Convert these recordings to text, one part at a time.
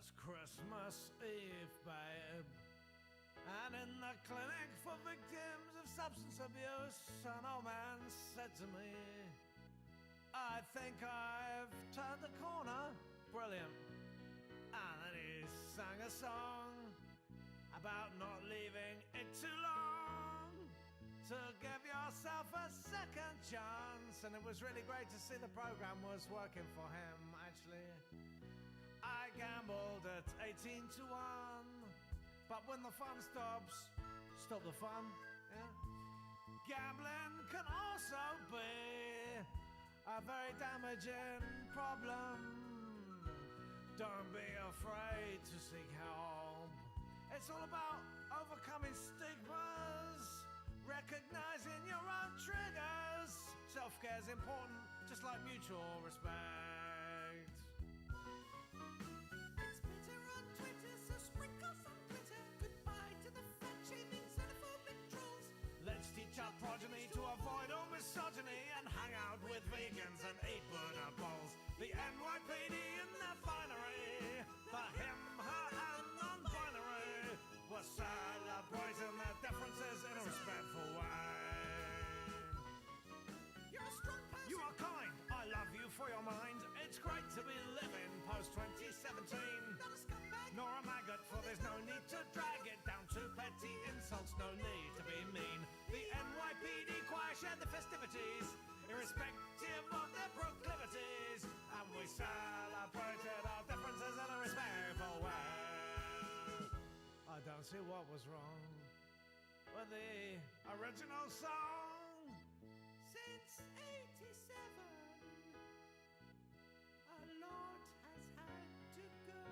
was Christmas Eve, babe, and in the clinic for victims of substance abuse, an old man said to me, I think I've turned the corner. Brilliant. And then he sang a song about not leaving it too long, to give yourself a second chance. And it was really great to see the program was working for him, actually. I gambled at 18 to 1, but when the fun stops, stop the fun, yeah? Gambling can also be a very damaging problem. Don't be afraid to seek help. It's all about overcoming stigmas, recognizing your own triggers. Self-care is important, just like mutual respect. It's Twitter on Twitter, so sprinkle some glitter. Goodbye to the fat-shaming xenophobic trolls. Let's teach our progeny to avoid all misogyny and hang out with vegans and eat Buddha bowls. The NYPD and their finery, the him, her and non-binary, we're celebrating their differences in a respectful way. You're a strong person. You are kind, I love you for your mind. It's great to be living post-2017. Not a scumbag. Nor a maggot, for there's no need to drag it down to petty insults, no need to be mean. The NYPD choir share the festivities, irrespective of their proclivities, and we celebrated our differences in a respectful way. I don't see what was wrong with the original song. Since 87, a lot has had to go.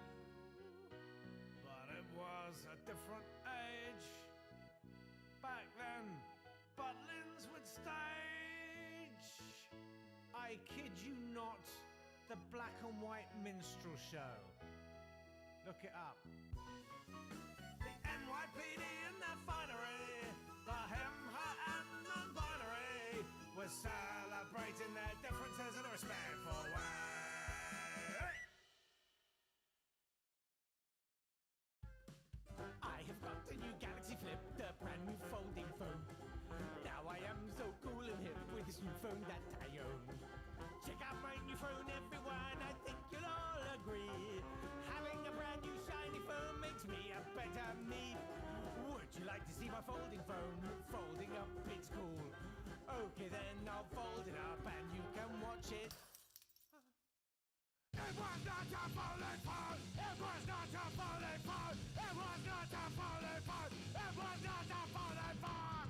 But it was a different age. Back then, Butlins would stage, I kid you not, the black and white minstrel show. Look it up. The NYPD and their finery, the him, her and non-binary, we're celebrating their differences in a respectful way. I have got a new Galaxy Flip, the brand new folding phone. Now I am so cool and hip with this new phone that I own. Check out my new phone, everyone, I think you'll all agree. Having a brand new shiny phone makes me a better me. Would you like to see my folding phone? Folding up, it's cool. Okay then, I'll fold it up and you can watch it. It was not a folding phone! It was not a folding phone! It was not a folding phone! It was not a folding phone!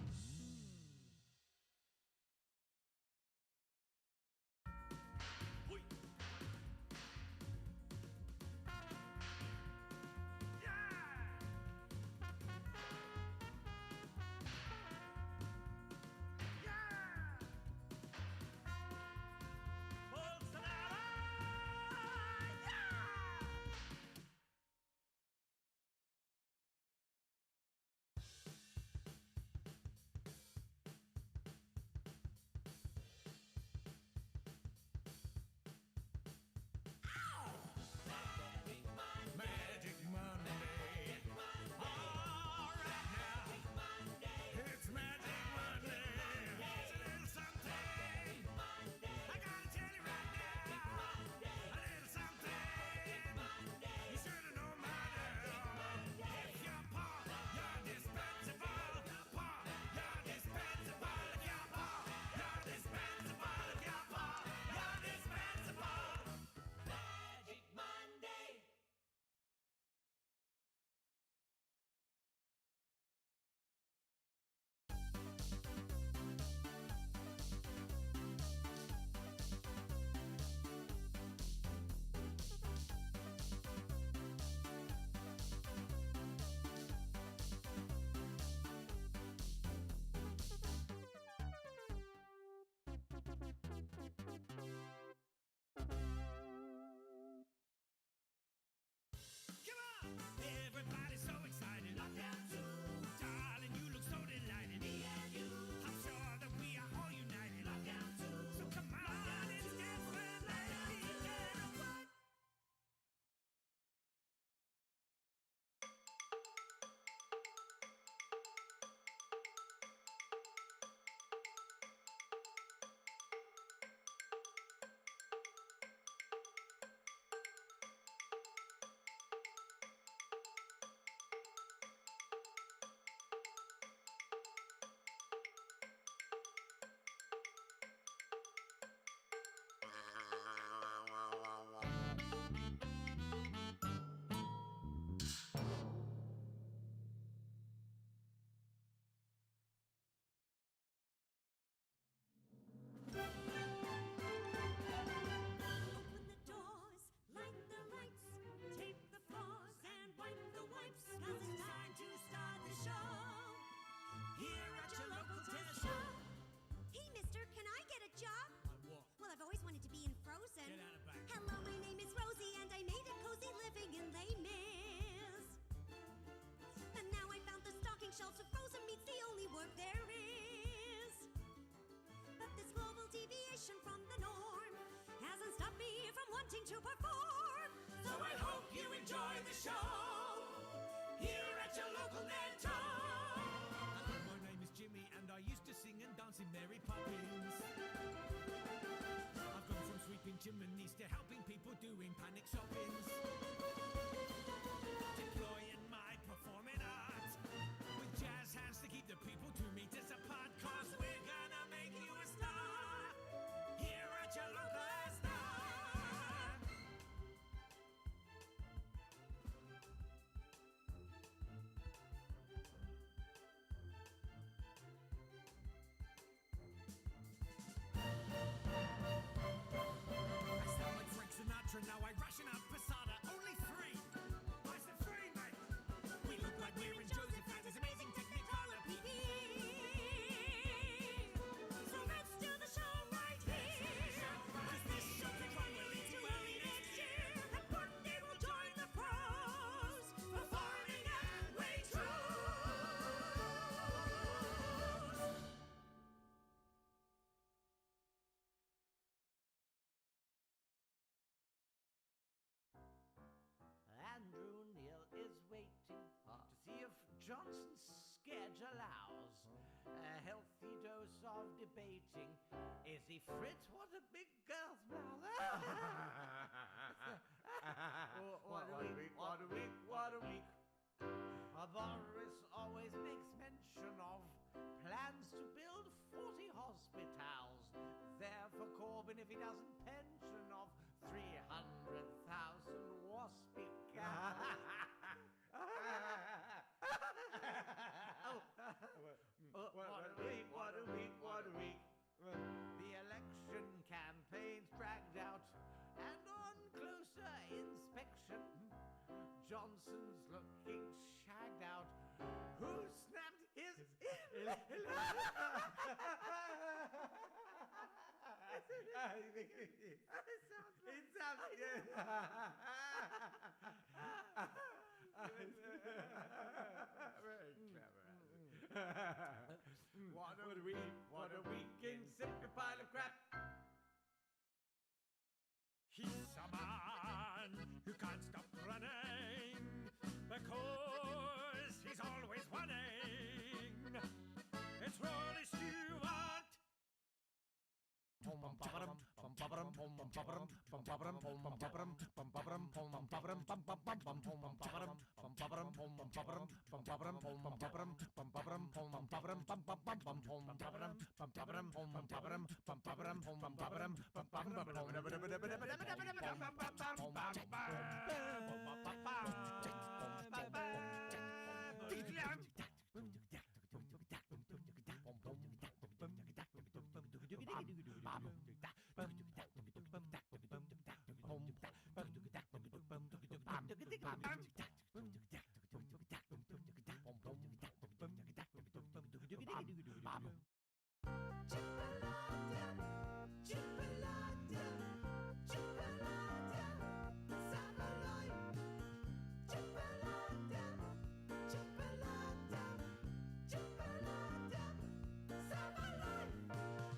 shelves of frozen meat's the only work there is. But this global deviation from the norm hasn't stopped me from wanting to perform. So I hope you enjoy the show here at your local Netto. Hello, my name is Jimmy and I used to sing and dance in Mary Poppins. I've gone from sweeping chimneys to helping people doing panic shoppings. Deploying my performing art with jazz hands to keep the people 2 meters apart. 'Cause we're gonna make you a star here at your local star. I sound like Frank Sinatra, now I ration up Posada. Only 3. I said 3, mate. We look like we're in Joseph and his amazing Technicolor PPE. So let's do the show right here. 'Cause this show can run well into early next year. And Courtney will join the pros, performing at Waitrose. Andrew Neil is waiting to see if Johnson's schedule allows a healthy dose of debating. Is he Fritz? What a big girl's mouth! What a week! What a week! Boris always makes mention of plans to build 40 hospitals. There for Corbyn if he doesn't pension of 300,000 waspy What a week. The election campaign's dragged out, and on closer inspection, Johnson's looking shagged out. Who snapped his It sounds good. Very clever. What a week in sick pile of crap. He's a man who can't stop running because he's always winning. It's Ronnie Stewart.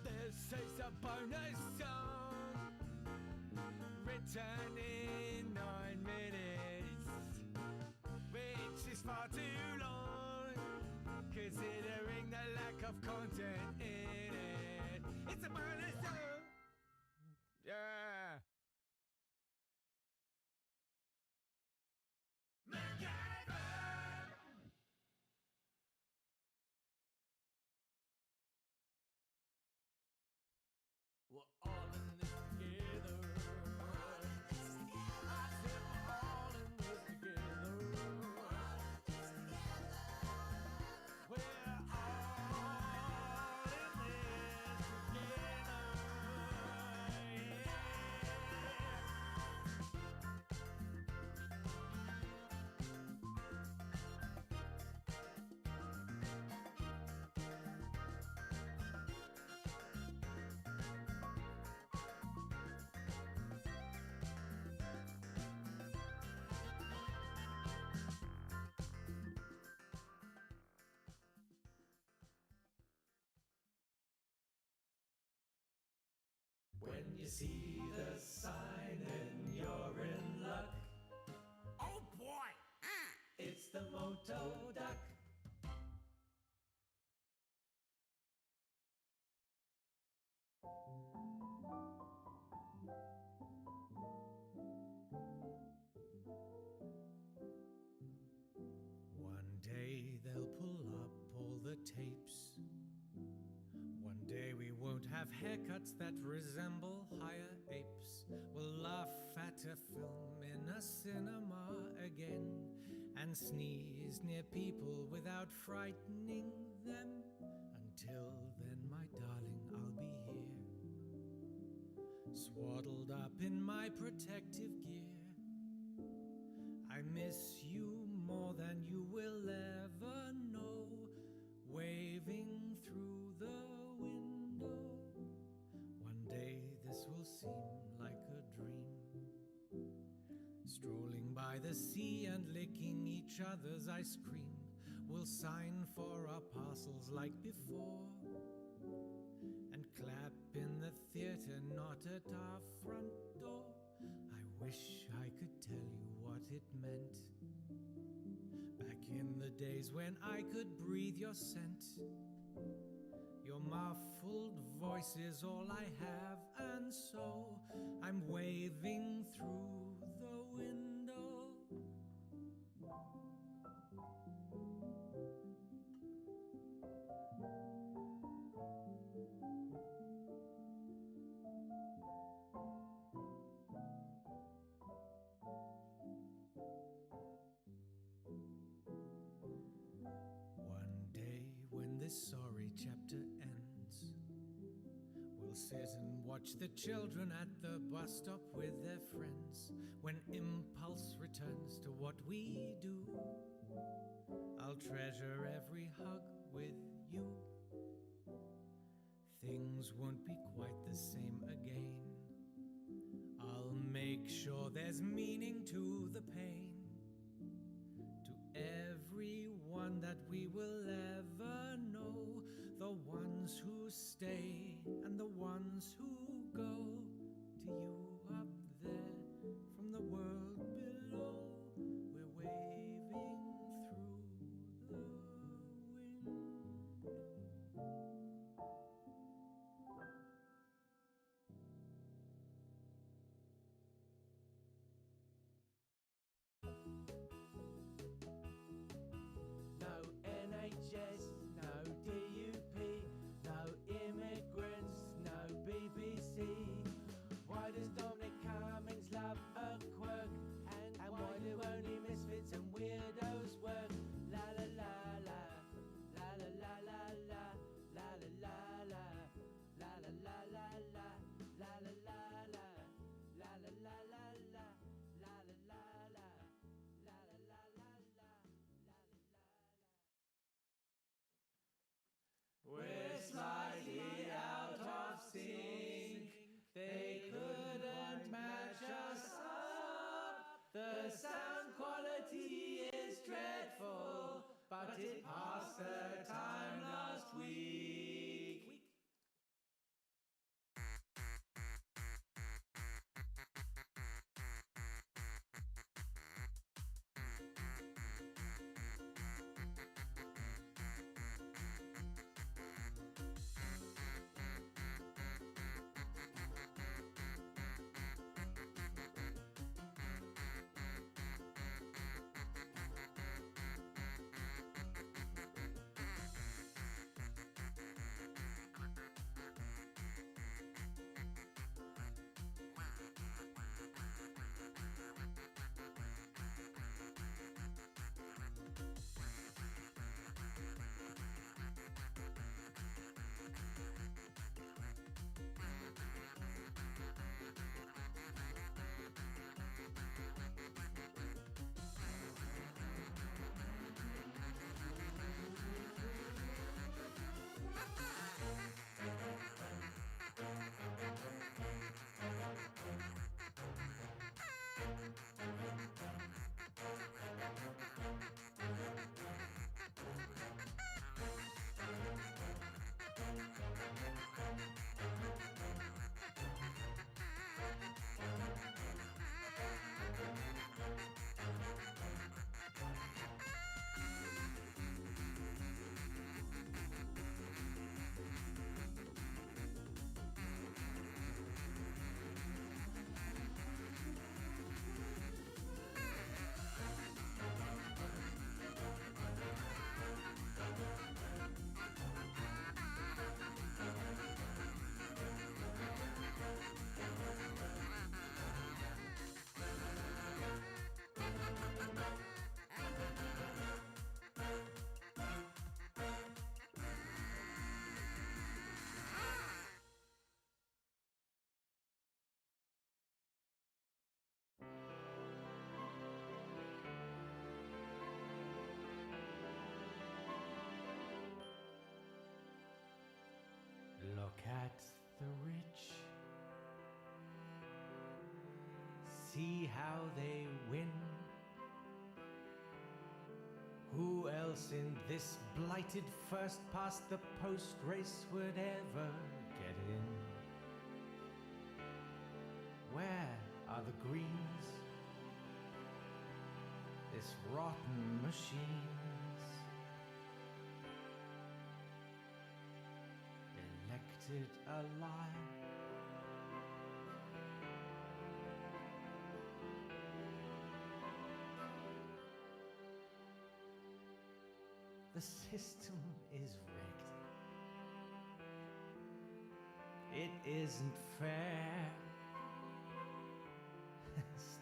This is a bonus song written in 9 minutes, which is far too long considering the lack of content in it. It's a bonus song. Yeah. We're all in this together. I said we're all in this together. We're all in this together. You see the sign and you're in luck. Oh boy! It's the Moto Duck. One day they'll pull up all the tapes. One day we won't have haircuts that resemble higher apes. We'll laugh at a film in a cinema again and sneeze near people without frightening them. Until then, my darling, I'll be here, swaddled up in my protective gear. I miss you more than you will ever know, waving through the window. One day this will seem like a dream, strolling by the sea and licking each other's ice cream. We'll sign for our parcels like before and clap in the theater, not at our front door. I wish I could tell you what it meant back in the days when I could breathe your scent. Your muffled voice is all I have, and so I'm waving through the window. One day when this sorry chapter ends, we'll sit and watch the children at the bus stop with their friends. When impulse returns to what we do, I'll treasure every hug with you. Things won't be quite the same again. I'll make sure there's meaning to the pain, to everyone that we will ever know, the ones who stay and the ones who go. To you up there from the world below, we're waving through the window. Look at the rich. See how they win. Who else in this blighted first past the post race would ever get in? Where are the Greens? This rotten machines elected alive. The system is rigged. It isn't fair.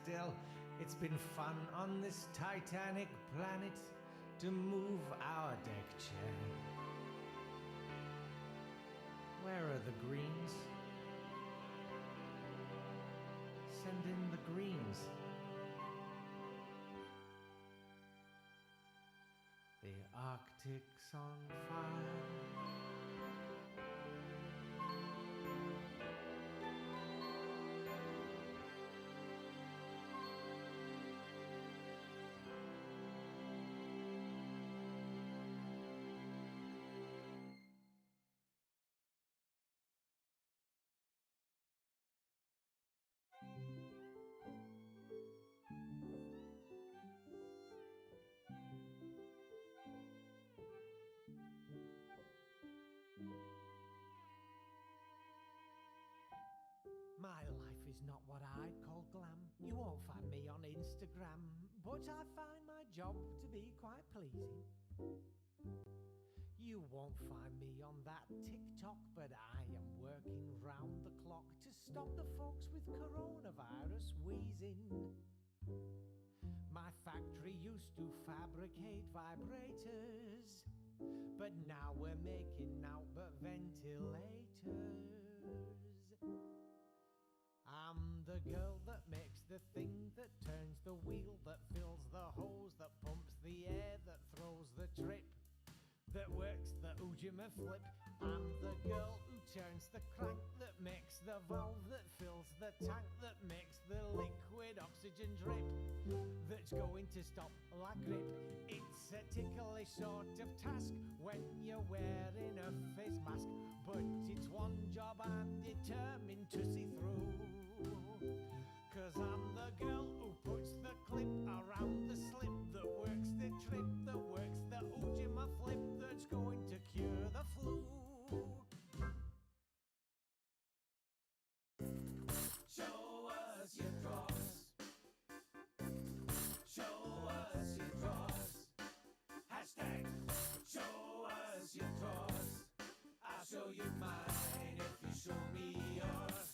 Still, it's been fun on this titanic planet to move our deck chair. Where are the Greens? Send in the Greens. The Arctic's on fire. My life is not what I'd call glam. You won't find me on Instagram, but I find my job to be quite pleasing. You won't find me on that TikTok, but I am working round the clock to stop the folks with coronavirus wheezing. My factory used to fabricate vibrators, but now we're making out but ventilators. I'm the girl that makes the thing that turns the wheel, that fills the hose, that pumps the air, that throws the trip, that works the Ujima flip. I'm the girl who turns the crank, that makes the valve, that fills the tank, that makes the liquid oxygen drip, that's going to stop la grippe. It's a ticklish sort of task when you're wearing a face mask, but it's one job I'm determined to see through. 'Cause I'm the girl who puts the clip around the slip, that works the trip, that works the Ujima flip, that's going to cure the flu. Show us your drawers. Show us your drawers. Hashtag show us your drawers. I'll show you mine if you show me yours.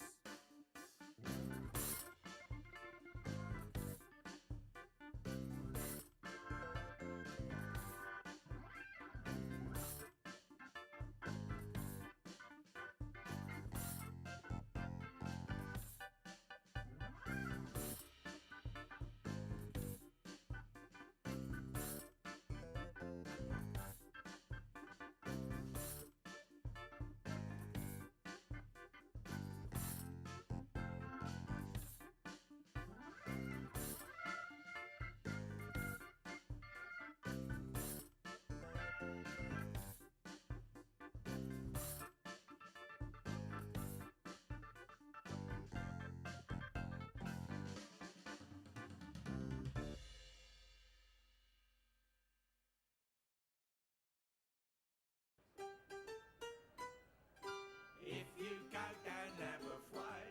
If you go down Aberfway,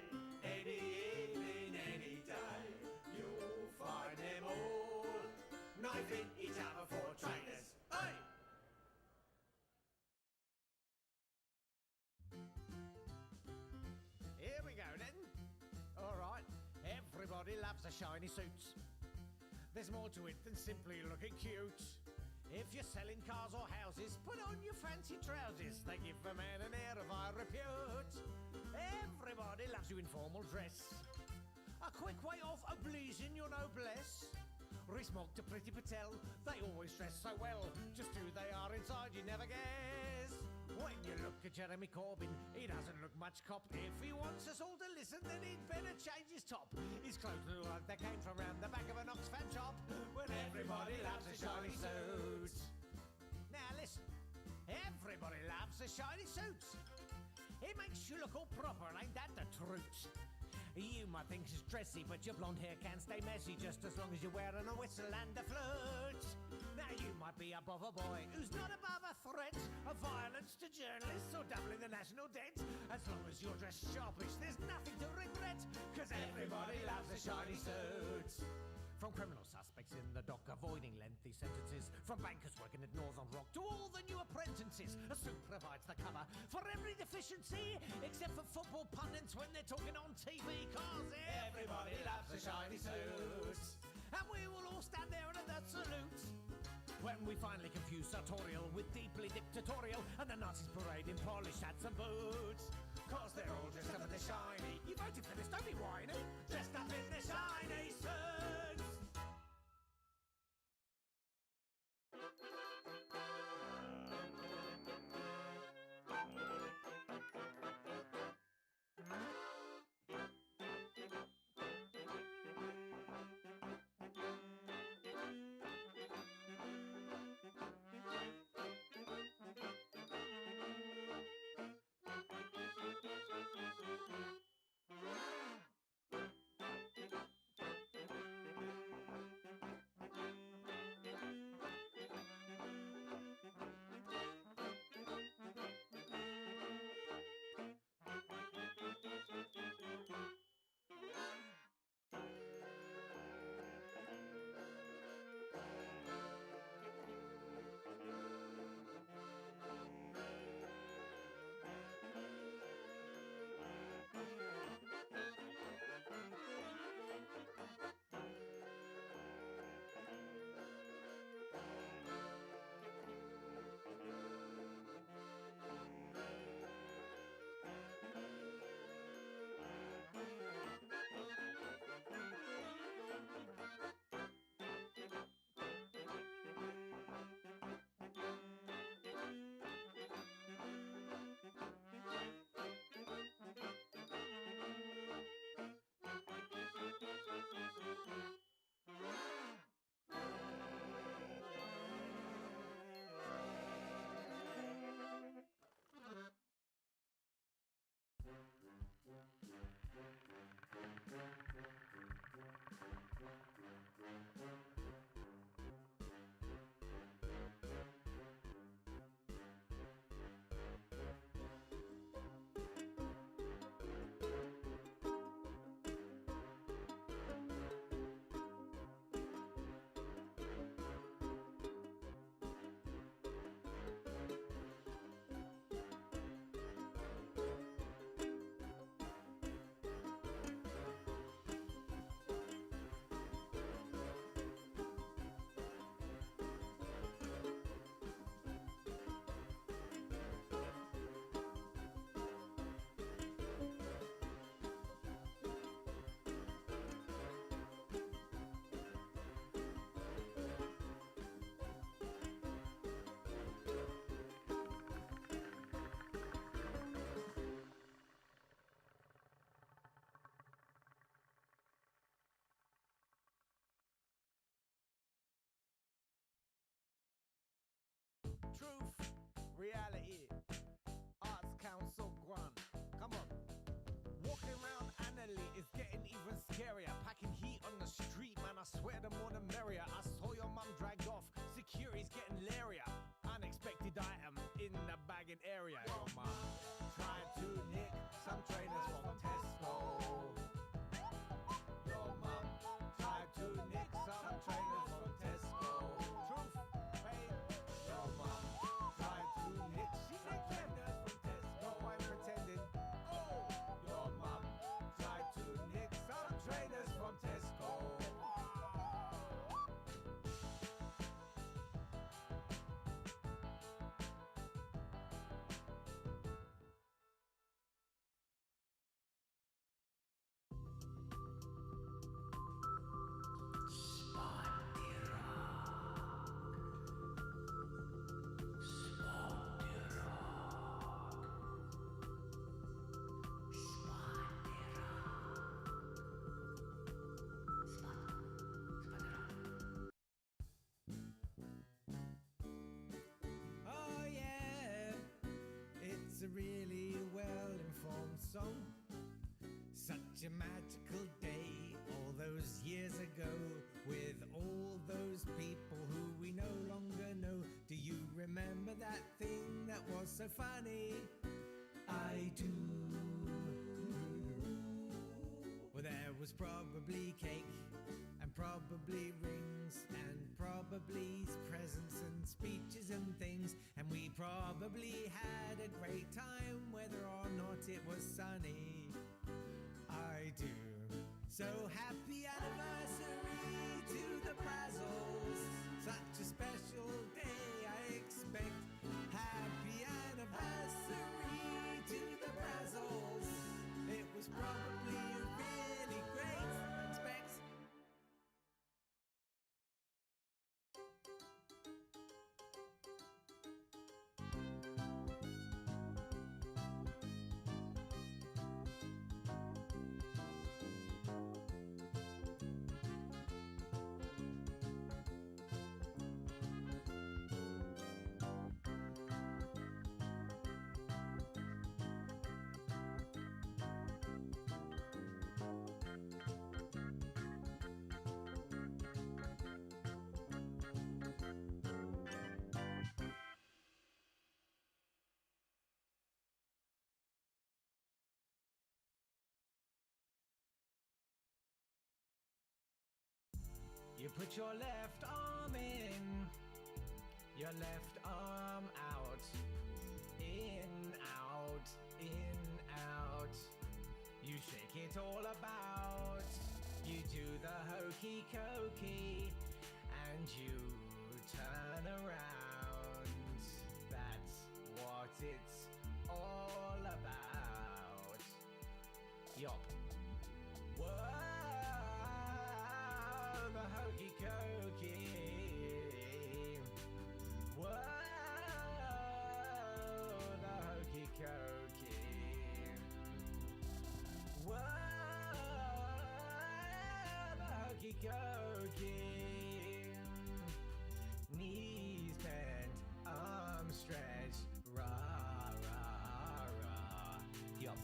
any evening, any day, you'll find them all knifing each other for trainers. Hey! Here we go then. All right, everybody loves a shiny suit. There's more to it than simply looking cute. If you're selling cars or houses, put on your fancy trousers. They give a man an air of high repute. Everybody loves you in formal dress. A quick way off a pleasing your noblesse. Rees-Mogg to Priti Patel, they always dress so well. Just who they are inside you never guess. When you look at Jeremy Corbyn, he doesn't look much copped. If he wants us all to listen, then he'd better change his top. His clothes look like they came from round the back of an Oxfam shop. When everybody loves a shiny suit. Now listen, everybody loves a shiny suit. It makes you look all proper, ain't that the truth? You might think it's dressy, but your blonde hair can stay messy just as long as you're wearing a whistle and a flute. Now you might be a bother boy who's not above a threat of violence to journalists or doubling the national debt. As long as you're dressed sharpish, there's nothing to regret, 'cause everybody loves a shiny suit. From criminal suspects in the dock avoiding lengthy sentences, from bankers working at Northern Rock to all the new apprentices, a suit provides the cover for every deficiency, except for football pundits when they're talking on TV, 'cause everybody loves a shiny suit. And we will all stand there in a salute when we finally confuse sartorial with deeply dictatorial, and the Nazis parade in polished hats and boots. 'Cause they're all dressed up in the shiny. You voted for this, don't be whining. Dressed up in the shiny suits. Truth, reality, arts council grunt. Come on. Walking around Annalie is getting even scarier. Packing heat on the street, man, I swear the more the merrier. I saw your mum dragged off, security's getting leerier. Unexpected item in the bagging area. Your mum tried to nick some trainers from Tesco. Your mum tried to nick some trainers from Tesco. Truth, babe. Your mum tried to nick some trainers from Tesco. No, I'm pretending. Oh, your mum tried to nick some trainers from Tesco. song. Such a magical day all those years ago, with all those people who we no longer know. Do you remember that thing that was so funny? I do. Well, there was probably cake and probably rings and probably presents and speeches and things, and we probably had a great time whether or not it was sunny. I do. So happy anniversary to the Brazzles. Such a special day, I expect. Happy anniversary to the Brazzles. It was probably a really great expect. You put your left arm in, your left arm out, in, out, in, out. You shake it all about, you do the hokey cokey, and you turn around. That's what it's all about. Yup. Whoa, the hokey cokey. Whoa, the hokey cokey. Whoa, the hokey cokey. Knees bent, arms stretched, rah, rah, rah. Yup.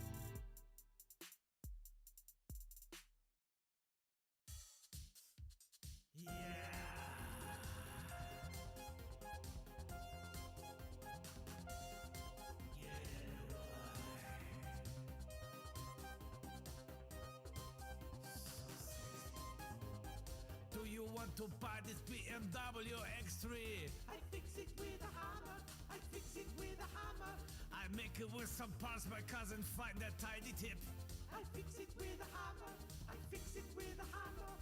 Do you want to buy this BMW X3? I fix it with a hammer. I fix it with a hammer. I make it with some parts my cousin find that tiny tip. I fix it with a hammer. I fix it with a hammer.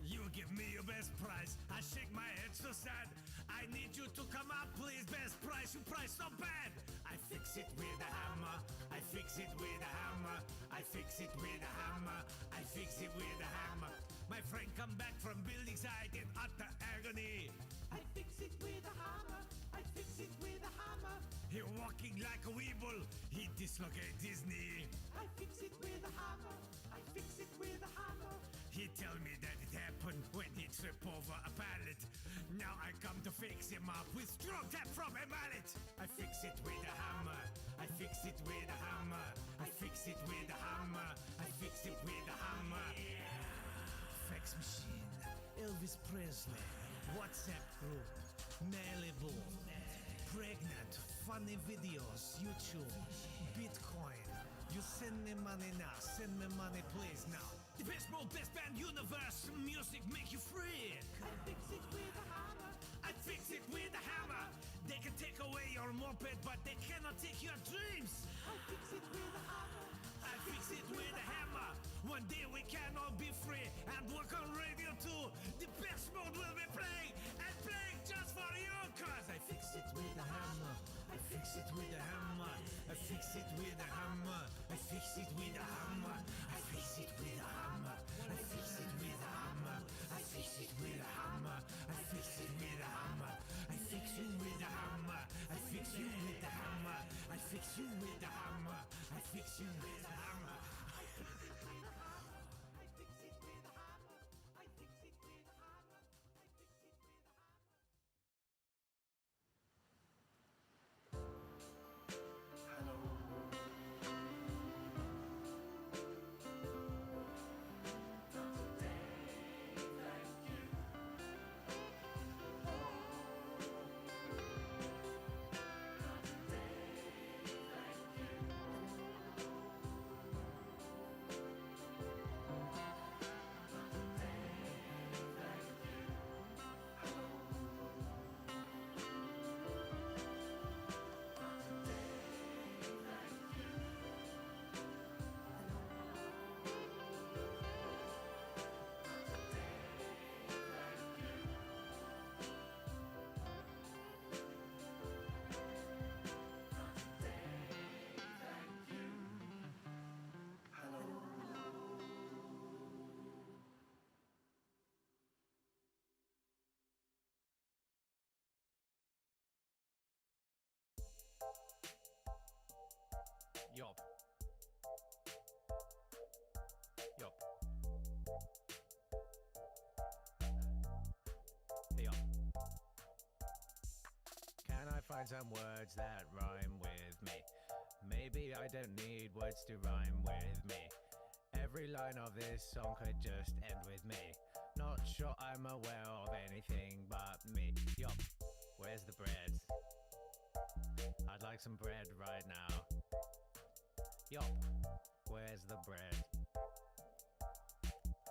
You give me your best price. I shake my head so sad. I need you to come up, please. Best price, you price so bad. I fix it with a hammer. I fix it with a hammer. I fix it with a hammer. I fix it with a hammer. My friend come back from building site in utter agony. I fix it with a hammer. I fix it with a hammer. He walking like a weeble. He dislocate his knee. I fix it with a hammer. I fix it with a hammer. He tell me that it happened when he tripped over a pallet. Now I come to fix him up with strong tap from a mallet. I fix it with a hammer. I fix it with a hammer. I fix it with a hammer. I fix it with a hammer. Fax machine, Elvis Presley, WhatsApp group, Malibu, pregnant, funny videos, YouTube, Bitcoin. You send me money now, send me money please now. The best mode, best band, universe, music make you free. I fix it with a hammer. I fix it with a hammer. They can take away your moped, but they cannot take your dreams. I fix it with a hammer. I fix it with a hammer. One day we can all be free and work on radio too. The best mode will be playing and playing just for you. Cause I fix it with a hammer. I fix it with a hammer. I fix it with a hammer. I fix it with a hammer. I fix it with a hammer. I fix it with a hammer. I fix it with a hammer. I fix it with a hammer. I fix you with a hammer. I fix you with a hammer. I fix you with a hammer. I fix you with a hammer. I fix it with a hammer. I fix it with a hammer. I fix it with a hammer. I fix it with a hammer. find some words that rhyme with me. Maybe I don't need words to rhyme with me. Every line of this song could just end with me. Not sure I'm aware of anything but me. Yup, where's the bread? I'd like some bread right now. Yup, where's the bread?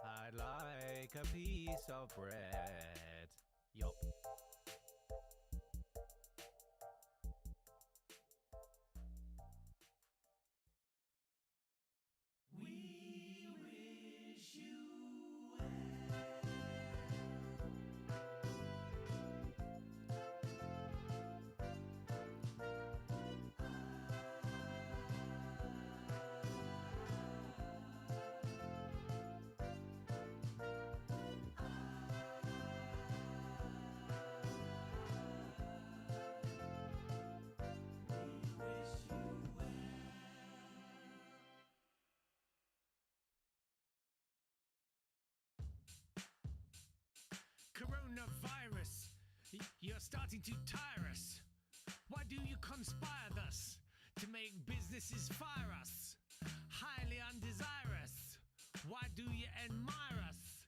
I'd like a piece of bread. Yup. Coronavirus, you're starting to tire us. Why do you conspire thus to make businesses fire us? Highly undesirous. Why do you admire us?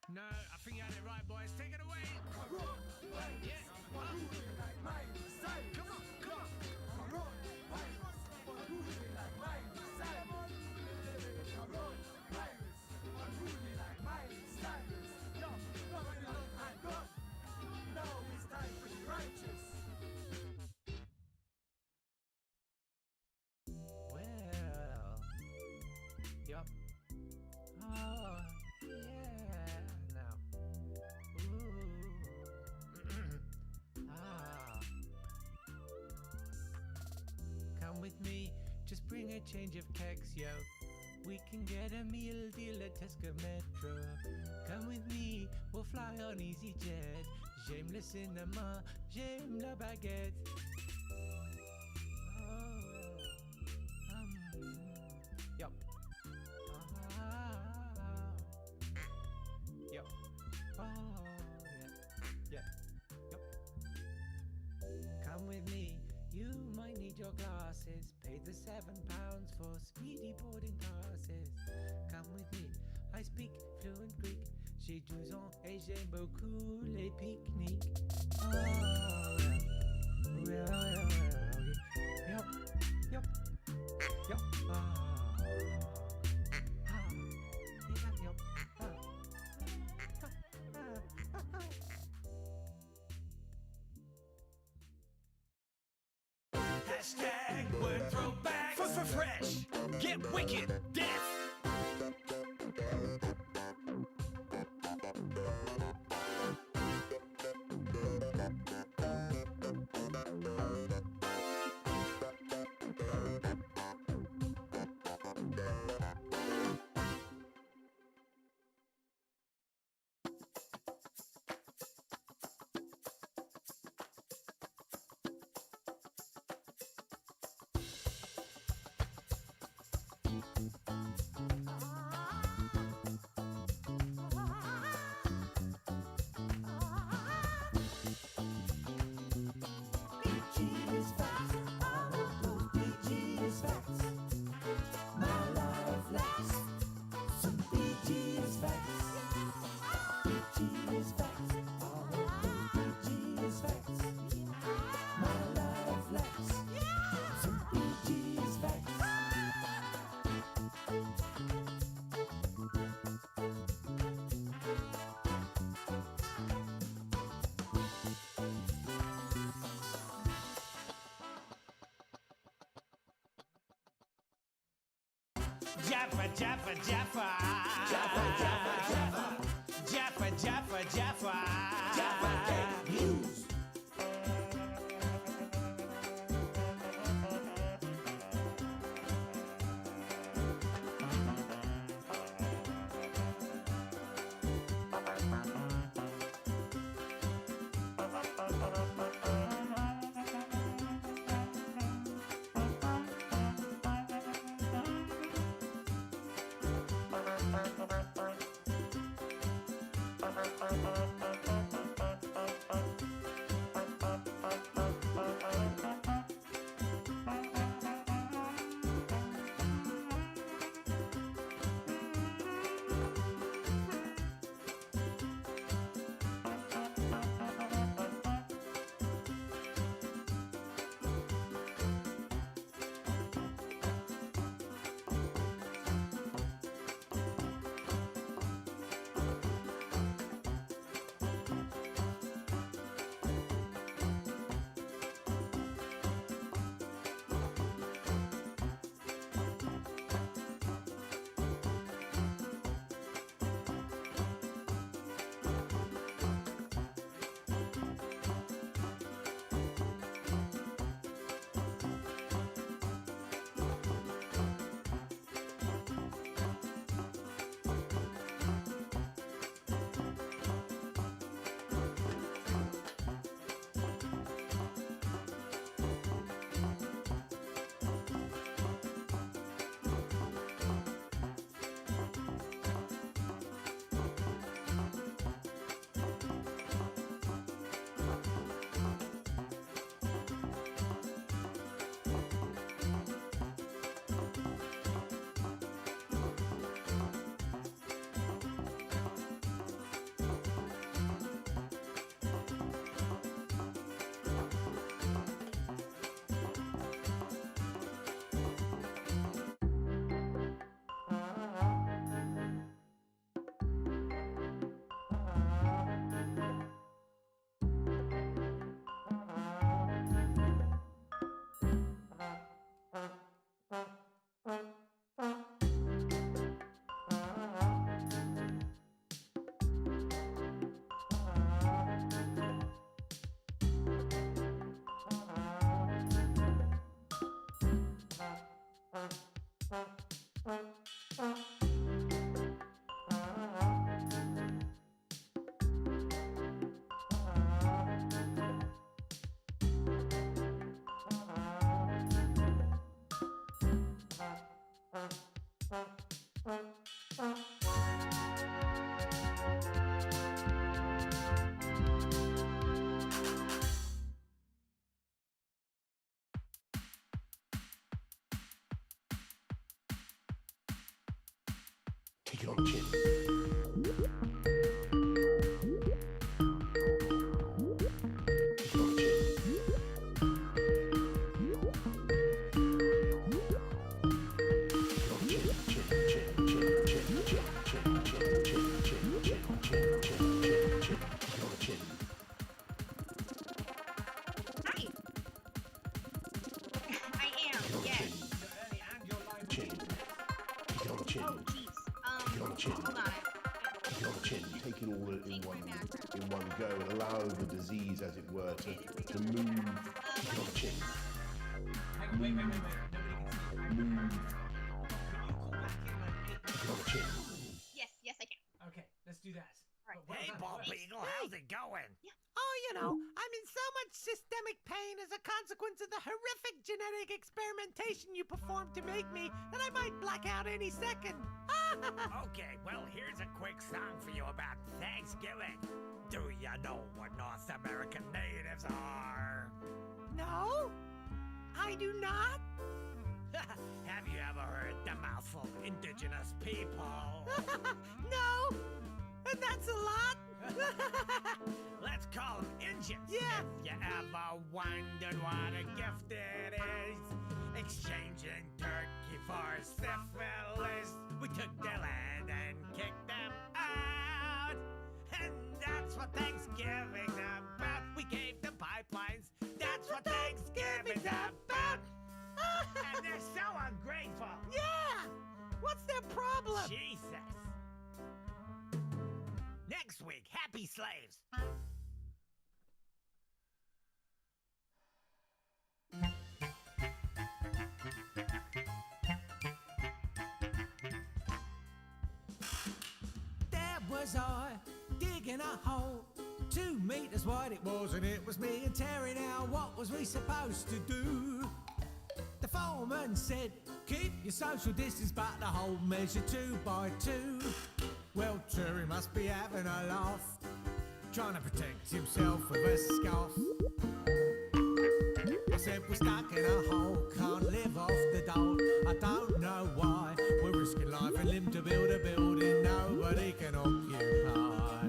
No, I think you had it right, boys. Take it away. Yeah. Come on, come on. Well, yup. Oh, yeah. Now. Ooh. Come with me, just bring a change of keks, yo. We can get a meal deal at Tesco Metro. Come with me, we'll fly on EasyJet. J'aime le cinéma, j'aime la baguette. Yup. Yup. Oh, yeah. Yup. Come with me, you might need your glasses. Pay the £7 for speedy boarding passes. Come with me, I speak fluent Greek. J'ai 12 ans et j'aime beaucoup les pique-niques. Oh, yeah. Yup. Yup. Yup. Hashtag word throwback. For fresh. Get wicked. Deaf. Jaffa, Jaffa, Jaffa. Jaffa, Jaffa, Jaffa. Jaffa, Jaffa, Jaffa. Jaffa Cake News. Kick it on the chin. Kick it on the chin. Hi. I am, yes. Oh, jeez. Hold on. Take it all in one go and allow the disease, as it were, to move. Take it on the chin. Wait. Nobody can see you. Move. Can you call back in like 8 Take it on the chin. Yes, I can. Okay, let's do that. All right. Well Hey, done, Bob well. Beagle, how's it going? Oh, you know, I'm in so much systemic pain as a consequence of the horrific genetic experimentation you performed to make me that I might black out any second. Okay, well, here's a quick song for you about Thanksgiving. Do you know what North American natives are? No, I do not. Have you ever heard the mouthful indigenous people? No, and that's a lot. Let's call them Injuns. Yeah. If you ever wondered what a gift it is, exchanging turkey for syphilis, we took their land and kicked them out. And that's what Thanksgiving's about. We gave them pipelines. That's what Thanksgiving's about. And they're so ungrateful. Yeah, what's their problem? Jesus. Next week, happy slaves. There was I digging a hole 2 meters wide it was, and it was me and Terry. Now what was we supposed to do? The foreman said, keep your social distance, but the hole measured 2 by 2. Well, Terry must be having a laugh, trying to protect himself with a scarf. I said, we're stuck in a hole, can't live off the dole. I don't know why, we're risking life and limb to build a building nobody can occupy.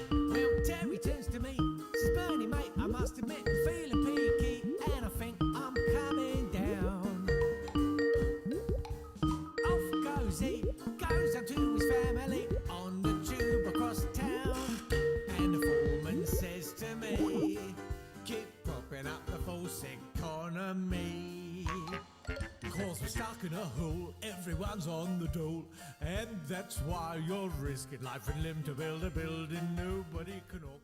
Well, Terry turns to me, says, Bernie, mate, I must admit, I'm feeling peaky, and I think I'm coming down. Off goes he, goes up to his family, on the tube across town. And the foreman says to me, keep propping up the false economy. Cause we're stuck in a hole, everyone's on the dole, and that's why you're risking life and limb to build a building nobody can occupy.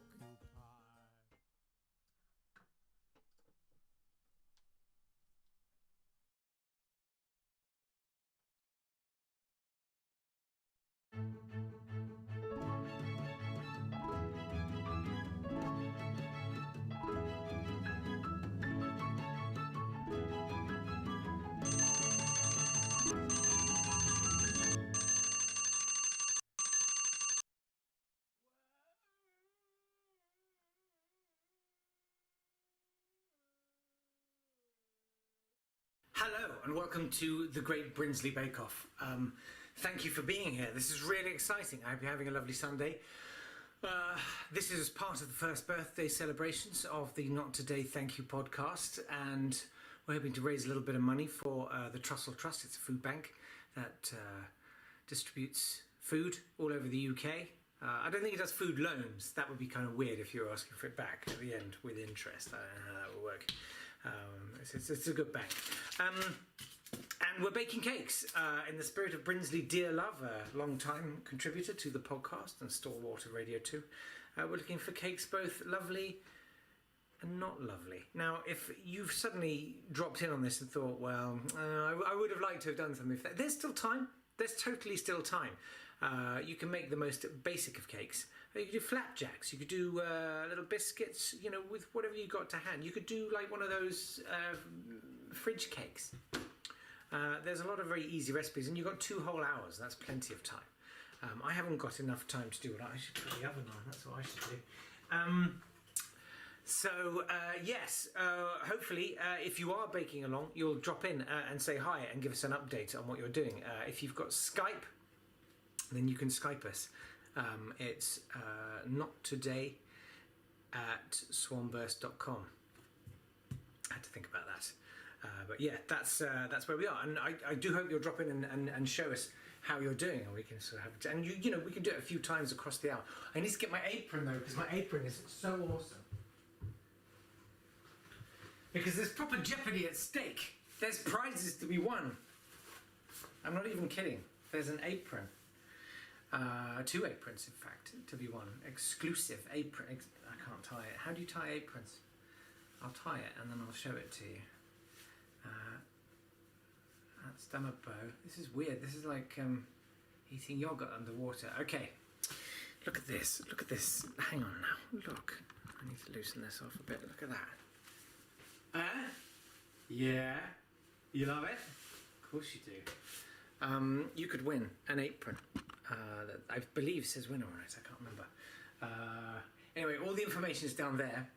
Hello and welcome to the Great Brinsley Bake Off. Thank you for being here. This is really exciting. I hope you're having a lovely Sunday. This is part of the first birthday celebrations of the Not Today Thank You podcast, and we're hoping to raise a little bit of money for the Trussell Trust. It's a food bank that distributes food all over the UK. I don't think it does food loans. That would be kind of weird if you were asking for it back at the end with interest. I don't know how that would work. It's a good bank. And we're baking cakes in the spirit of Brinsley Dear Love, a long-time contributor to the podcast and stalwart of Radio 2. We're looking for cakes both lovely and not lovely. Now, if you've suddenly dropped in on this and thought, well, I would have liked to have done something, there's still time. There's totally still time. You can make the most basic of cakes. You could do flapjacks, you could do little biscuits, you know, with whatever you got to hand. You could do like one of those fridge cakes. There's a lot of very easy recipes, and you've got 2 whole hours. That's plenty of time. I haven't got enough time to do it. I should put the oven on, that's what I should do. Yes, hopefully if you are baking along, you'll drop in and say hi and give us an update on what you're doing. If you've got Skype, then you can Skype us. It's nottoday@swanburst.com. I had to think about that. But yeah, that's where we are. And I do hope you'll drop in and show us how you're doing, and we can sort of have, and you know, we can do it a few times across the hour. I need to get my apron though, because my apron is so awesome. Because there's proper jeopardy at stake. There's prizes to be won. I'm not even kidding. There's an apron. 2 aprons, in fact, to be won. Exclusive apron. I can't tie it. How do you tie aprons? I'll tie it and then I'll show it to you. That's done a bow. This is weird. This is like eating yogurt underwater. Okay. Look at this. Look at this. Hang on now. Look. I need to loosen this off a bit. Look at that. Yeah. You love it? Of course you do. You could win an apron that I believe says winner on it. I can't remember. Anyway, all the information is down there.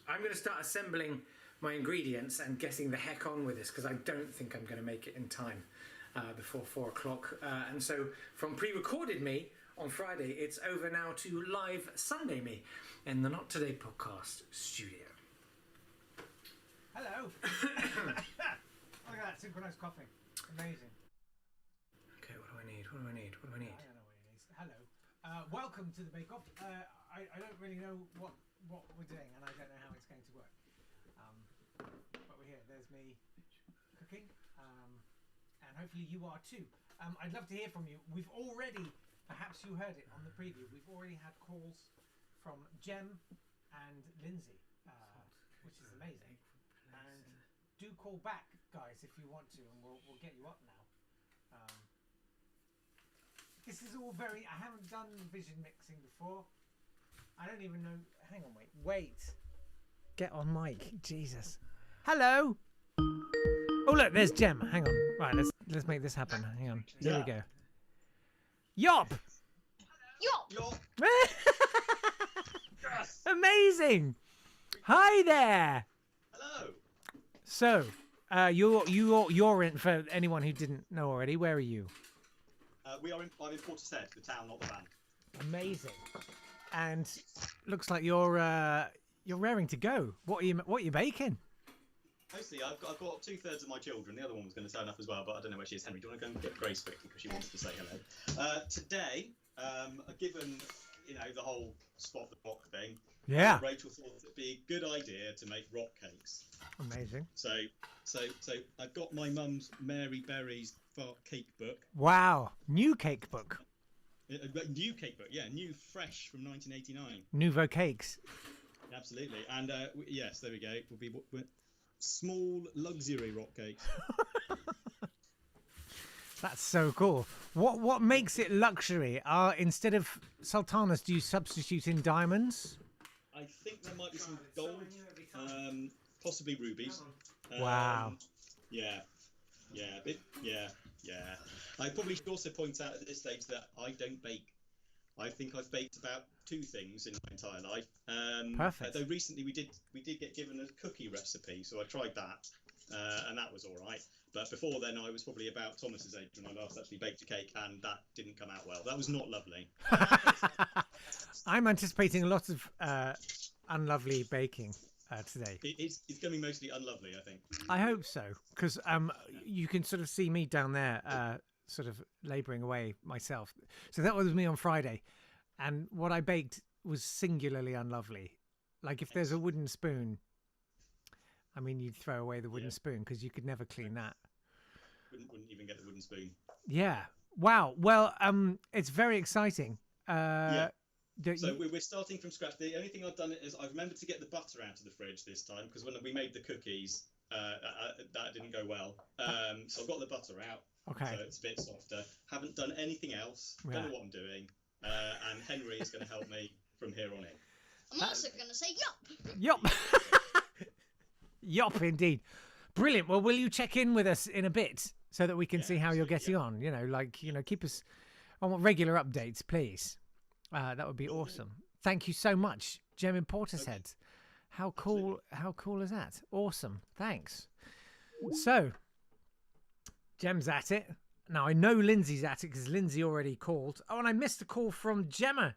I'm going to start assembling my ingredients and getting the heck on with this, because I don't think I'm going to make it in time before 4 o'clock. And so from pre-recorded me on Friday, it's over now to live Sunday me in the Not Today podcast studio. Hello. Look at that synchronized coughing. Amazing. Okay, what do I need? What do I need? What do I need? I don't know what it is. Hello. Welcome to the Bake Off. I don't really know what we're doing, and I don't know how it's going to work. But we're here. There's me cooking, and hopefully you are too. I'd love to hear from you. We've already, perhaps you heard it on the preview, we've already had calls from Jem and Lindsay, which is amazing. And do call back, guys, if you want to, and we'll get you up now. This is all very... I haven't done vision mixing before. I don't even know... Hang on, wait. Get on mic. Jesus. Hello. Oh, look, there's Jem. Hang on. Right, let's make this happen. Hang on. Here we go. Yop! Yo! Yes! Amazing! Hi there! Hello! So, you're in, for anyone who didn't know already, where are you? I'm in Portishead, the town, not the van. Amazing. And looks like you're raring to go. What are you baking? Mostly, I've got 2/3 of my children. The other one was going to turn up as well, but I don't know where she is. Henry, do you want to go and get Grace quickly because she wants to say hello? Today, given the whole spot the rock thing, yeah, Rachel thought it'd be a good idea to make rock cakes. Amazing. So I've got my mum's Mary Berry's cake book. Wow, new cake book. New cake book, yeah, new, fresh from 1989. Nouveau cakes. Absolutely, and yes, there we go. It will be small luxury rock cakes. That's so cool. What makes it luxury? Instead of sultanas, do you substitute in diamonds? I think there might be some gold, possibly rubies. Wow. Yeah. I probably should also point out at this stage that I don't bake. I think I've baked about 2 things in my entire life. Perfect. Though recently we did get given a cookie recipe, so I tried that, and that was all right. But before then, I was probably about Thomas's age when I last actually baked a cake, and that didn't come out well. That was not lovely. I'm anticipating a lot of unlovely baking today. It's going to be mostly unlovely, I think. I hope so, because you can sort of see me down there, sort of labouring away myself. So that was me on Friday, and what I baked was singularly unlovely. Like if there's a wooden spoon, I mean, you'd throw away the wooden spoon because you could never clean that. Wouldn't even get the wooden spoon. Yeah. Wow. Well, it's very exciting. So we're starting from scratch. The only thing I've done is I've remembered to get the butter out of the fridge this time, because when we made the cookies, that didn't go well. So I've got the butter out. Okay. So it's a bit softer. Haven't done anything else. Don't know what I'm doing. And Henry is going to help me from here on in. I'm also going to say yup. Yup. Yup, indeed. Brilliant. Well, will you check in with us in a bit so that we can see how you're getting on? Keep us on regular updates, please. That would be awesome. Thank you so much, Jem in Portishead. How cool! How cool is that? Awesome. Thanks. So, Jem's at it. Now, I know Lindsay's at it because Lindsay already called. Oh, and I missed a call from Gemma.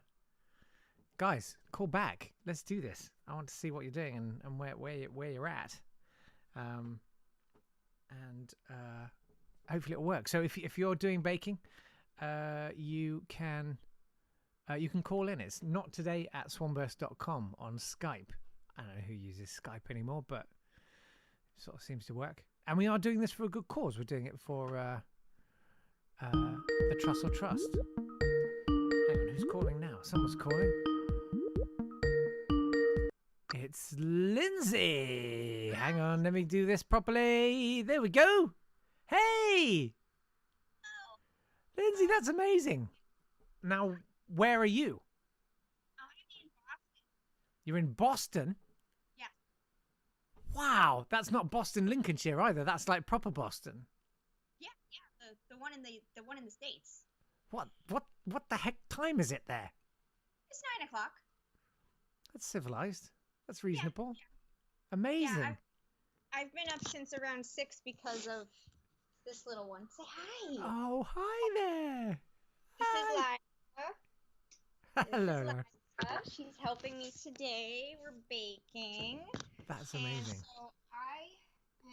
Guys, call back. Let's do this. I want to see what you're doing and where you're at. Hopefully it'll work. So if you're doing baking, you can call in. It's nottoday@swanburst.com on Skype. I don't know who uses Skype anymore, but it sort of seems to work. And we are doing this for a good cause. We're doing it for the Trussell Trust. Hang on, who's calling now? Someone's calling. It's Lindsay. Hang on, let me do this properly. There we go. Hey! Lindsay, that's amazing. Now, where are you? I'm in Boston. You're in Boston? Yeah. Wow, that's not Boston, Lincolnshire either. That's like proper Boston. Yeah, the one in the States. What the heck time is it there? It's 9 o'clock. That's civilized. That's reasonable. Yeah. Amazing. Yeah, I've been up since around 6 because of this little one. Say hi. Oh, hi there. This is Lyra. Hello. This is Lyra. She's helping me today. We're baking. That's amazing. And so I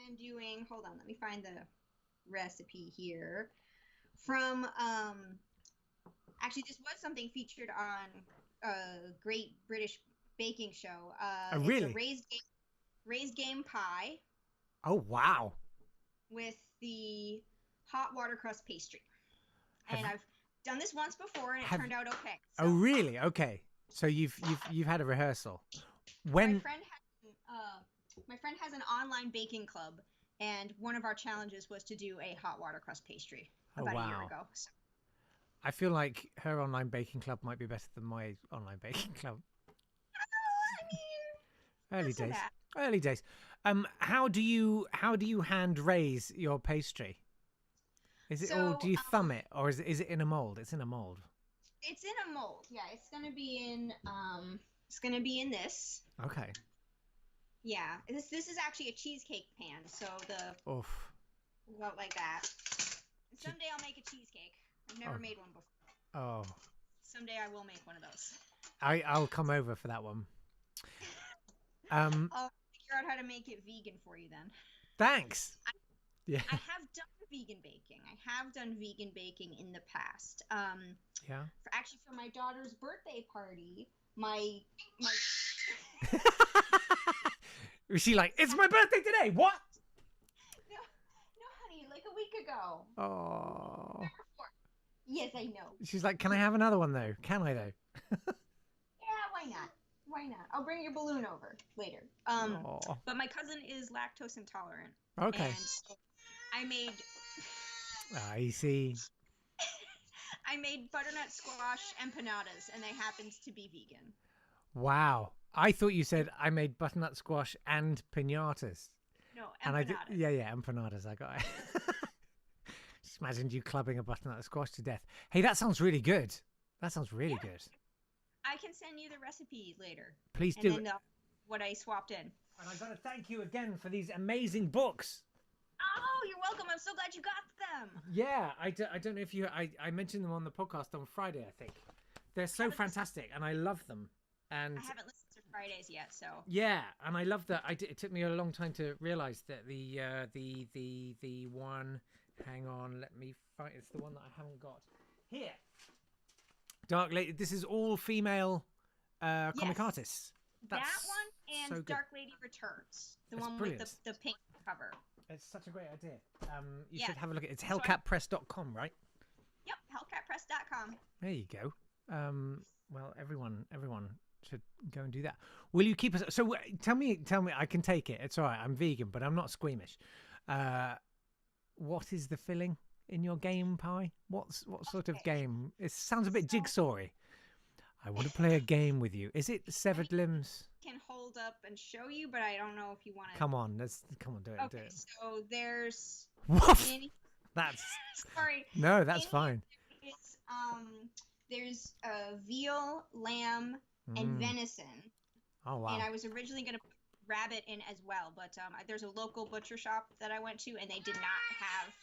am doing. Hold on, let me find the recipe here. From actually, this was something featured on a Great British Baking Show. Oh, really? It's a raised game pie. Oh, wow. With the hot watercrust pastry. And I've done this once before and it turned out okay. So, oh, really? Okay. So you've had a rehearsal. When my friend has an online baking club, and one of our challenges was to do a hot watercrust pastry about a year ago. So. I feel like her online baking club might be better than my online baking club. Early days. Early days. How do you hand raise your pastry? Is it or do you thumb it, or is it in a mold? It's in a mold. It's in a mold. Yeah, it's gonna be in this. Okay. Yeah, this is actually a cheesecake pan, so the Oof. Go out like that. And someday I'll make a cheesecake. I've never made one before. Oh. Someday I will make one of those. I'll come over for that one. I'll figure out how to make it vegan for you then. Thanks. I have done vegan baking. I have done vegan baking in the past. Yeah. For my daughter's birthday party, my Was she like, it's my birthday today? What? No, honey, like a week ago. Oh. Yes, I know. She's like, can I have another one though? Can I though? Yeah, why not? Why not? I'll bring your balloon over later. But my cousin is lactose intolerant. Okay. And so I made. I see. I made butternut squash empanadas, and they happened to be vegan. Wow. I thought you said I made butternut squash and pinatas. No, empanadas. And I did, yeah, empanadas. I got it. Just imagined you clubbing a butternut squash to death. Hey, that sounds really good. That sounds really good. I can send you the recipe later. Please do. And then what I swapped in. And I've got to thank you again for these amazing books. Oh, you're welcome. I'm so glad you got them. Yeah, I don't know if you... I mentioned them on the podcast on Friday, I think. They're so fantastic, and I love them. And I haven't listened to Fridays yet, so... Yeah, and I love that. It took me a long time to realise that the one... Hang on, let me find... It's the one that I haven't got. Here. Dark Lady... This is all female comic artists. That one and so Dark Lady Returns. The That's one brilliant. with the pink cover. It's such a great idea. You should have a look at it. It's hellcatpress.com, right? Yep, hellcatpress.com. There you go. Well, everyone should go and do that. Will you keep us? So tell me. I can take it. It's all right. I'm vegan, but I'm not squeamish. What is the filling in your game pie? What sort of game? It sounds a bit jigsawy. I want to play a game with you. Is it severed limbs? Can hold up and show you, but I don't know if you want to. Come on, do it. Okay, do it. So there's. What? That's. Sorry. No, that's fine. It's there's veal, lamb, and venison. Oh wow. And I was originally gonna put rabbit in as well, but there's a local butcher shop that I went to, and they did not have.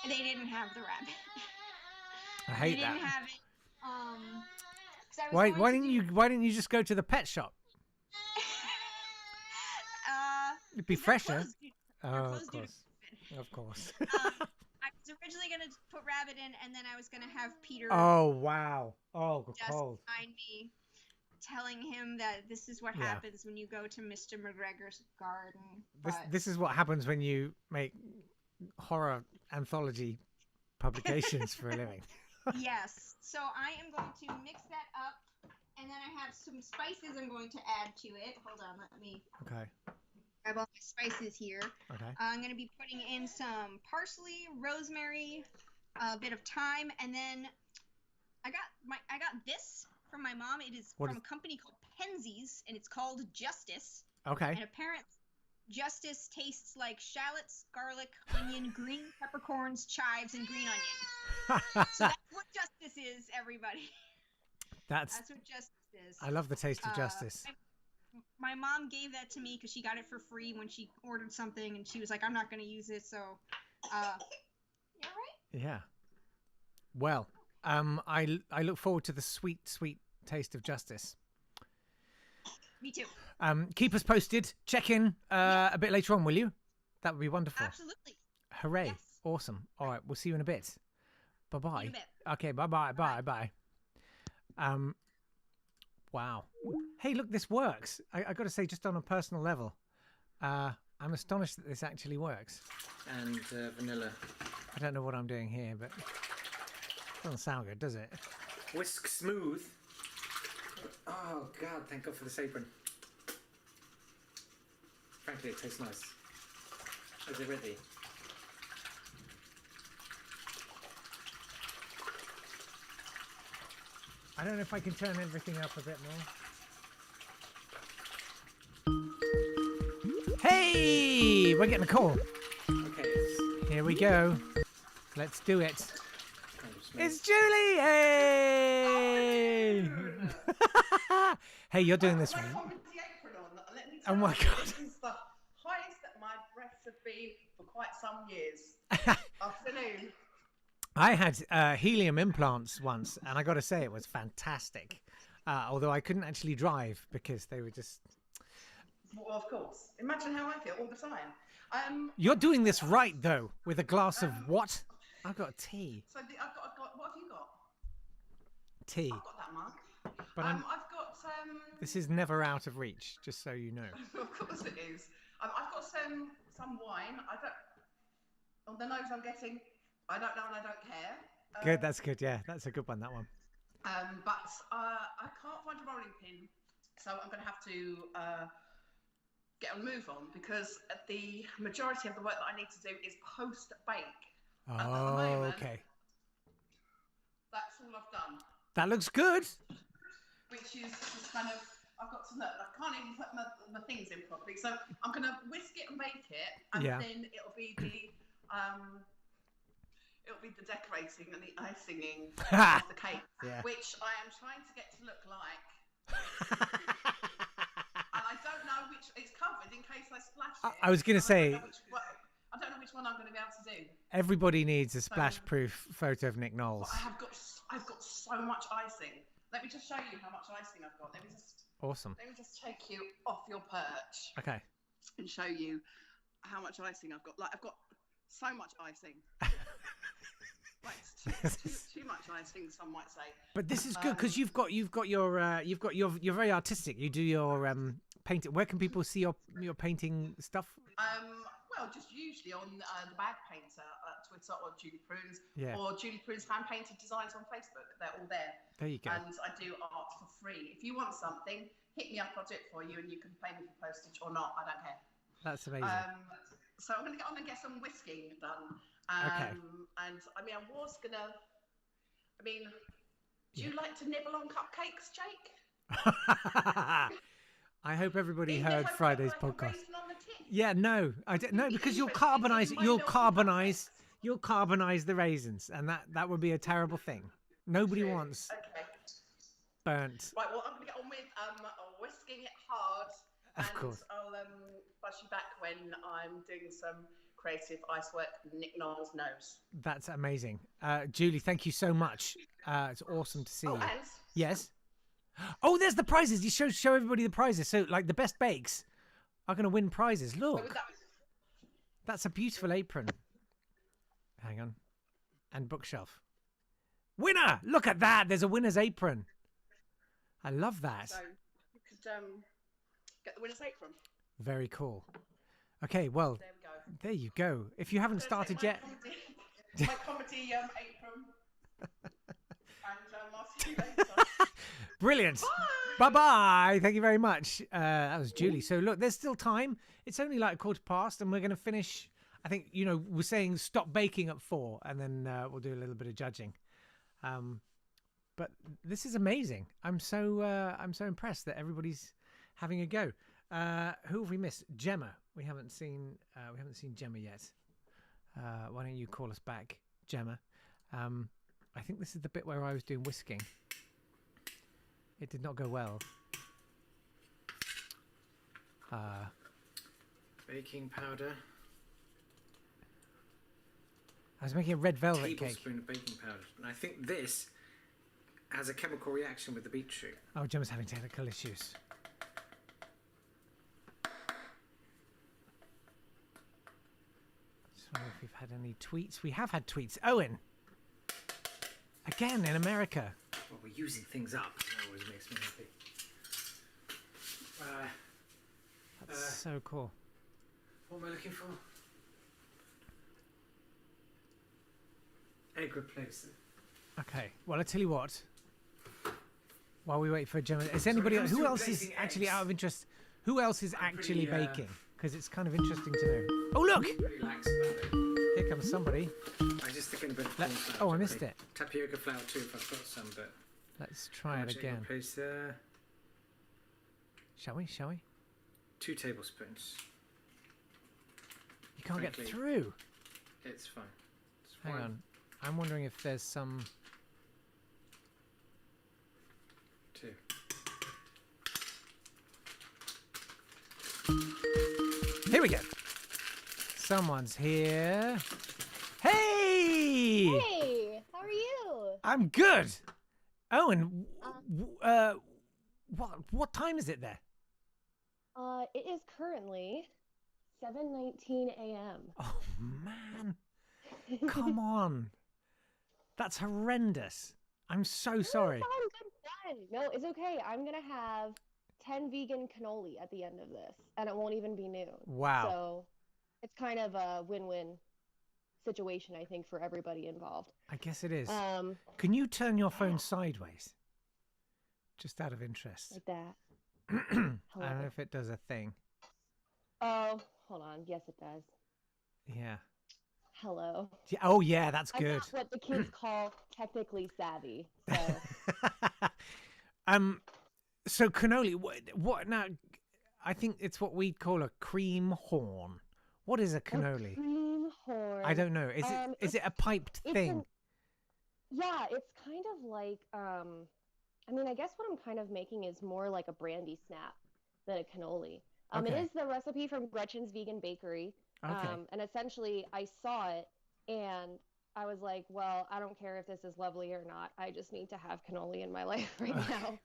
they didn't have the rabbit. I hate they that. didn't have it. 'Cause I was Why didn't you just go to the pet shop? It'd be fresher. Of course. Of course. I was originally gonna put rabbit in, and then I was gonna have Peter. Oh wow! Oh, just cold. behind me, telling him that this is what happens when you go to Mr. McGregor's garden. This is what happens when you make horror anthology publications for a living. Yes. So I am going to mix that up, and then I have some spices I'm going to add to it. Hold on, let me. Okay. Grab all my spices here. Okay. I'm going to be putting in some parsley, rosemary, a bit of thyme, and then I got this from my mom. It is from a company called Penzies, and it's called Justice. Okay. And apparently, Justice tastes like shallots, garlic, onion, green peppercorns, chives, and green onion. So that's what Justice is, everybody. That's what Justice is. I love the taste of Justice. My mom gave that to me because she got it for free when she ordered something, and she was like, "I'm not going to use it." So, yeah, right? Yeah. Well, I look forward to the sweet taste of Justice. Me too. Keep us posted. Check in a bit later on, will you? That would be wonderful. Absolutely. Hooray! Yes. Awesome. All right, we'll see you in a bit. Bye bye. See you in a bit. Okay. Bye. Wow. Hey, look, this works. I got to say, just on a personal level, I'm astonished that this actually works. And vanilla. I don't know what I'm doing here, but it doesn't sound good, does it? Whisk smooth. Oh, God, thank God for this apron. Frankly, it tastes nice. Is it ready? I don't know if I can turn everything up a bit more. Hey! We're getting a call. Okay. Here we go. Let's do it. It's Julie! Hey! Hey, you're doing this. Oh my God. This is the highest that my breaths have been for quite some years. Afternoon. I had helium implants once, and I got to say it was fantastic. Although I couldn't actually drive because they were just... Well, of course. Imagine how I feel all the time. You're doing this right, though, with a glass of what? I've got tea. So I've got. What have you got? Tea. I've got that mug. But I've got. This is never out of reach, just so you know. Of course it is. I've got some wine. I don't. On the nose I'm getting. I don't know and I don't care. Good, that's good. Yeah, that's a good one. That one. But I can't find a rolling pin, so I'm going to have to get on the move on because the majority of the work that I need to do is post bake. Oh, at the moment, okay. That's all I've done. That looks good. Which is just kind of, I've got to look. I can't even put my things in properly, so I'm going to whisk it and bake it, and then it'll be the decorating and the icing of the cake, which I am trying to get to look like. And I don't know which it's covered in case I splash it. I was going to say. I don't know which one I'm going to be able to do. Everybody needs a splash-proof photo of Nick Knowles. I've got so much icing. Let me just show you how much icing I've got. Awesome. Let me just take you off your perch. Okay. And show you how much icing I've got. Like I've got so much icing. Like too much icing, some might say. But this is good because you're very artistic. You do your painting. Where can people see your painting stuff? Well, just usually on the Bag Painter Twitter or Julie Prunes or Julie Prunes hand painted designs on Facebook. They're all there. There you go. And I do art for free. If you want something, hit me up. I'll do it for you, and you can pay me for postage or not. I don't care. That's amazing. So I'm going to get on and get some whisking done. Okay. And I mean, do you like to nibble on cupcakes, Jake? I hope everybody heard Friday's podcast. Yeah, no, I don't know because you'll carbonize the raisins, and that would be a terrible thing. Nobody wants burnt. Right, well, I'm going to get on with whisking it hard. Of course. I'll buzz you back when I'm doing some creative icework Nick Knowles knows. That's amazing. Julie, thank you so much. It's awesome to see you. And Yes. Oh, there's the prizes. You show everybody the prizes. So, like, the best bakes are going to win prizes. Look. That's a beautiful apron. Hang on. And bookshelf. Winner! Look at that. There's a winner's apron. I love that. So you could get the winner's apron. Very cool. Okay, well, There we go. there you go. If you haven't started yet... My comedy apron. And I'll see you later. Brilliant. Bye-bye. Thank you very much. That was Julie. So, look, there's still time. It's only like 1:15 and we're going to finish... I think, you know, we're saying stop baking at 4 and then we'll do a little bit of judging. But this is amazing. I'm so impressed that everybody's having a go. Who have we missed? Gemma. We haven't seen Gemma yet. Why don't you call us back, Gemma? I think this is the bit where I was doing whisking. It did not go well. Baking powder. I was making a red velvet cake. Tablespoon of baking powder. And I think this has a chemical reaction with the beetroot. Oh, Gemma's having technical issues. Just wondering if we've had any tweets. We have had tweets. Owen! Again, in America. Well, we're using things up. That always makes me happy. That's so cool. What am I looking for? Egg replacer. Okay, well, I tell you what. While we wait for Gemma, is anybody else? Who else is actually out of interest? Who else is actually baking? Because it's kind of interesting to know. Oh, look! Pretty lax about it. Here comes somebody. I'm just thinking a bit of corn flour. Oh, I missed it. Tapioca flour too, if I've got some, but... Let's try it again. Egg replacer. Shall we? 2 tablespoons. You can't get Frankly, through. It's fine. It's Hang fine. on. I'm wondering if there's some... 2. Here we go. Someone's here. Hey! Hey, how are you? I'm good. Owen, what time is it there? It is currently 7:19 a.m. Oh man, come on, that's horrendous. I'm so sorry. Good fun. No, it's okay. I'm gonna have 10 vegan cannoli at the end of this, and it won't even be noon. Wow. So it's kind of a win-win situation, I think, for everybody involved. I guess it is. Can you turn your phone sideways? Just out of interest. Like that. I don't know if it does a thing. Oh, hold on. Yes, it does. Yeah. Hello. Yeah, oh yeah, that's good. I'm not what the kids call technically savvy. So cannoli. What now? I think it's what we call a cream horn. What is a cannoli? A cream horn. I don't know. Is it a piped thing? Yeah, it's kind of like I mean, I guess what I'm kind of making is more like a brandy snap than a cannoli. Okay. It is the recipe from Gretchen's Vegan Bakery. Okay. And essentially, I saw it and I was like, well, I don't care if this is lovely or not. I just need to have cannoli in my life right now.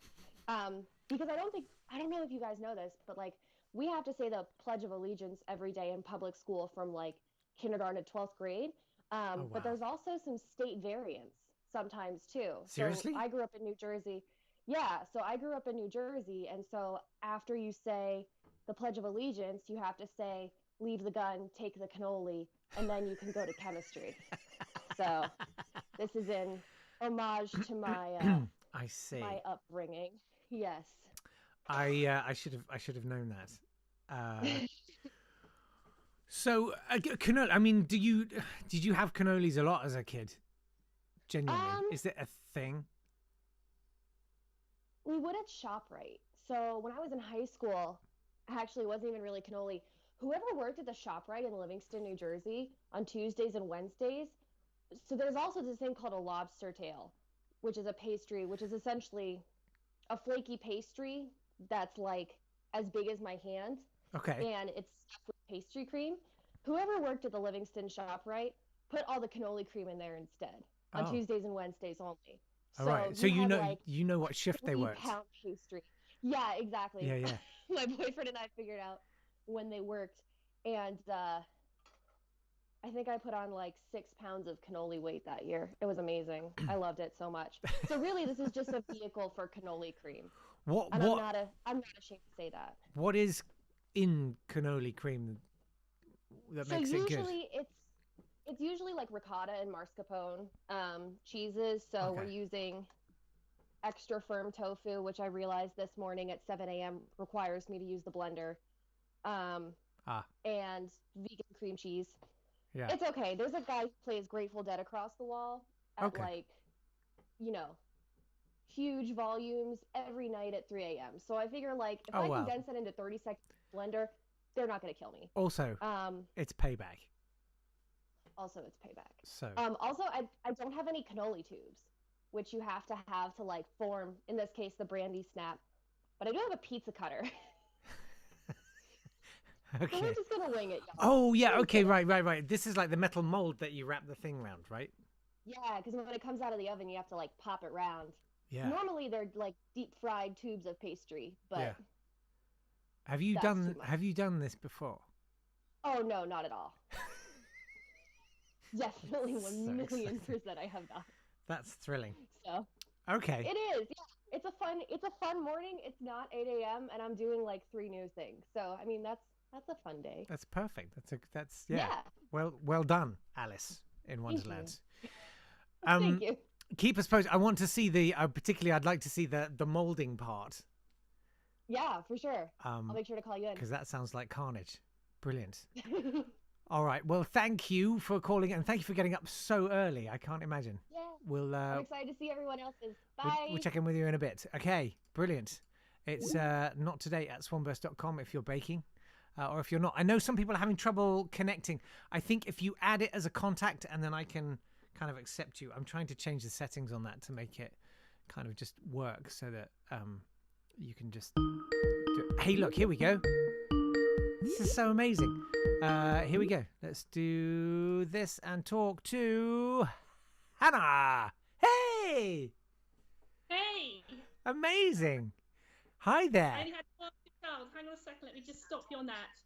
Because I don't know if you guys know this, but like we have to say the Pledge of Allegiance every day in public school from like kindergarten to 12th grade. But there's also some state variants sometimes too. Seriously? So I grew up in New Jersey. Yeah, so I grew up in New Jersey, and so after you say the Pledge of Allegiance, you have to say, leave the gun, take the cannoli, and then you can go to chemistry. So this is in homage to my I see. my upbringing. Yes. I should have known that. So cannoli. I mean, did you have cannolis a lot as a kid? Genuinely, is it a thing? We would at ShopRite. So when I was in high school, actually, it wasn't even really cannoli. Whoever worked at the ShopRite in Livingston, New Jersey, on Tuesdays and Wednesdays. So there's also this thing called a lobster tail, which is a pastry, which is essentially a flaky pastry that's like as big as my hand. Okay. And it's stuffed with pastry cream. whoever worked at the Livingston ShopRite put all the cannoli cream in there instead on Oh. Tuesdays and Wednesdays only. All right. So you you have, know like, you know what shift they worked. 3-pound pastry. Yeah, exactly. Yeah, yeah. My boyfriend and I figured out when they worked, and I think I put on like 6 pounds of cannoli weight that year. It was amazing. I loved it so much. So really, this is just a vehicle for cannoli cream. And I'm not ashamed to say that. What is in cannoli cream that makes it good? So usually it's usually like ricotta and mascarpone cheeses. So we're using extra firm tofu, which I realized this morning at 7 a.m. requires me to use the blender. And vegan cream cheese. Yeah. It's okay. There's a guy who plays Grateful Dead across the wall at like, huge volumes every night at 3 a.m. So I figure like if I condense it into 30 seconds blender, they're not going to kill me. Also, it's payback. Also, it's payback. So. Also, I don't have any cannoli tubes, which you have to like form, in this case, the brandy snap. But I do have a pizza cutter. Okay. So we're just going to wing it, y'all. Oh, yeah. Okay, right. This is like the metal mold that you wrap the thing around, right? Yeah, because when it comes out of the oven, you have to like pop it round. Yeah. Normally, they're like deep fried tubes of pastry, but yeah. Have you done this before? Oh no, not at all. Definitely 1,000,000% I have not. That's thrilling. So. Okay. It is. Yeah. It's a fun morning. It's not 8 a.m. and I'm doing like 3 new things. So I mean that's a fun day. That's perfect. That's Well done, Alice in Wonderland. Thank you. Keep us posted. I want to see particularly I'd like to see the molding part. Yeah, for sure. I'll make sure to call you in. Because that sounds like carnage. Brilliant. All right. Well, thank you for calling and thank you for getting up so early. I can't imagine. Yeah. I'm excited to see everyone else's. Bye. We'll check in with you in a bit. Okay. Brilliant. It's not today at swanburst.com if you're baking. Or if you're not. I know some people are having trouble connecting. I think if you add it as a contact and then I can kind of accept you. I'm trying to change the settings on that to make it kind of just work so that you can just Hey, look, here we go. This is so amazing. Here we go. Let's do this and talk to Hannah. Hey! Hey! Amazing. Hi there. I only had one child. Hang on a second. Let me just stop you on that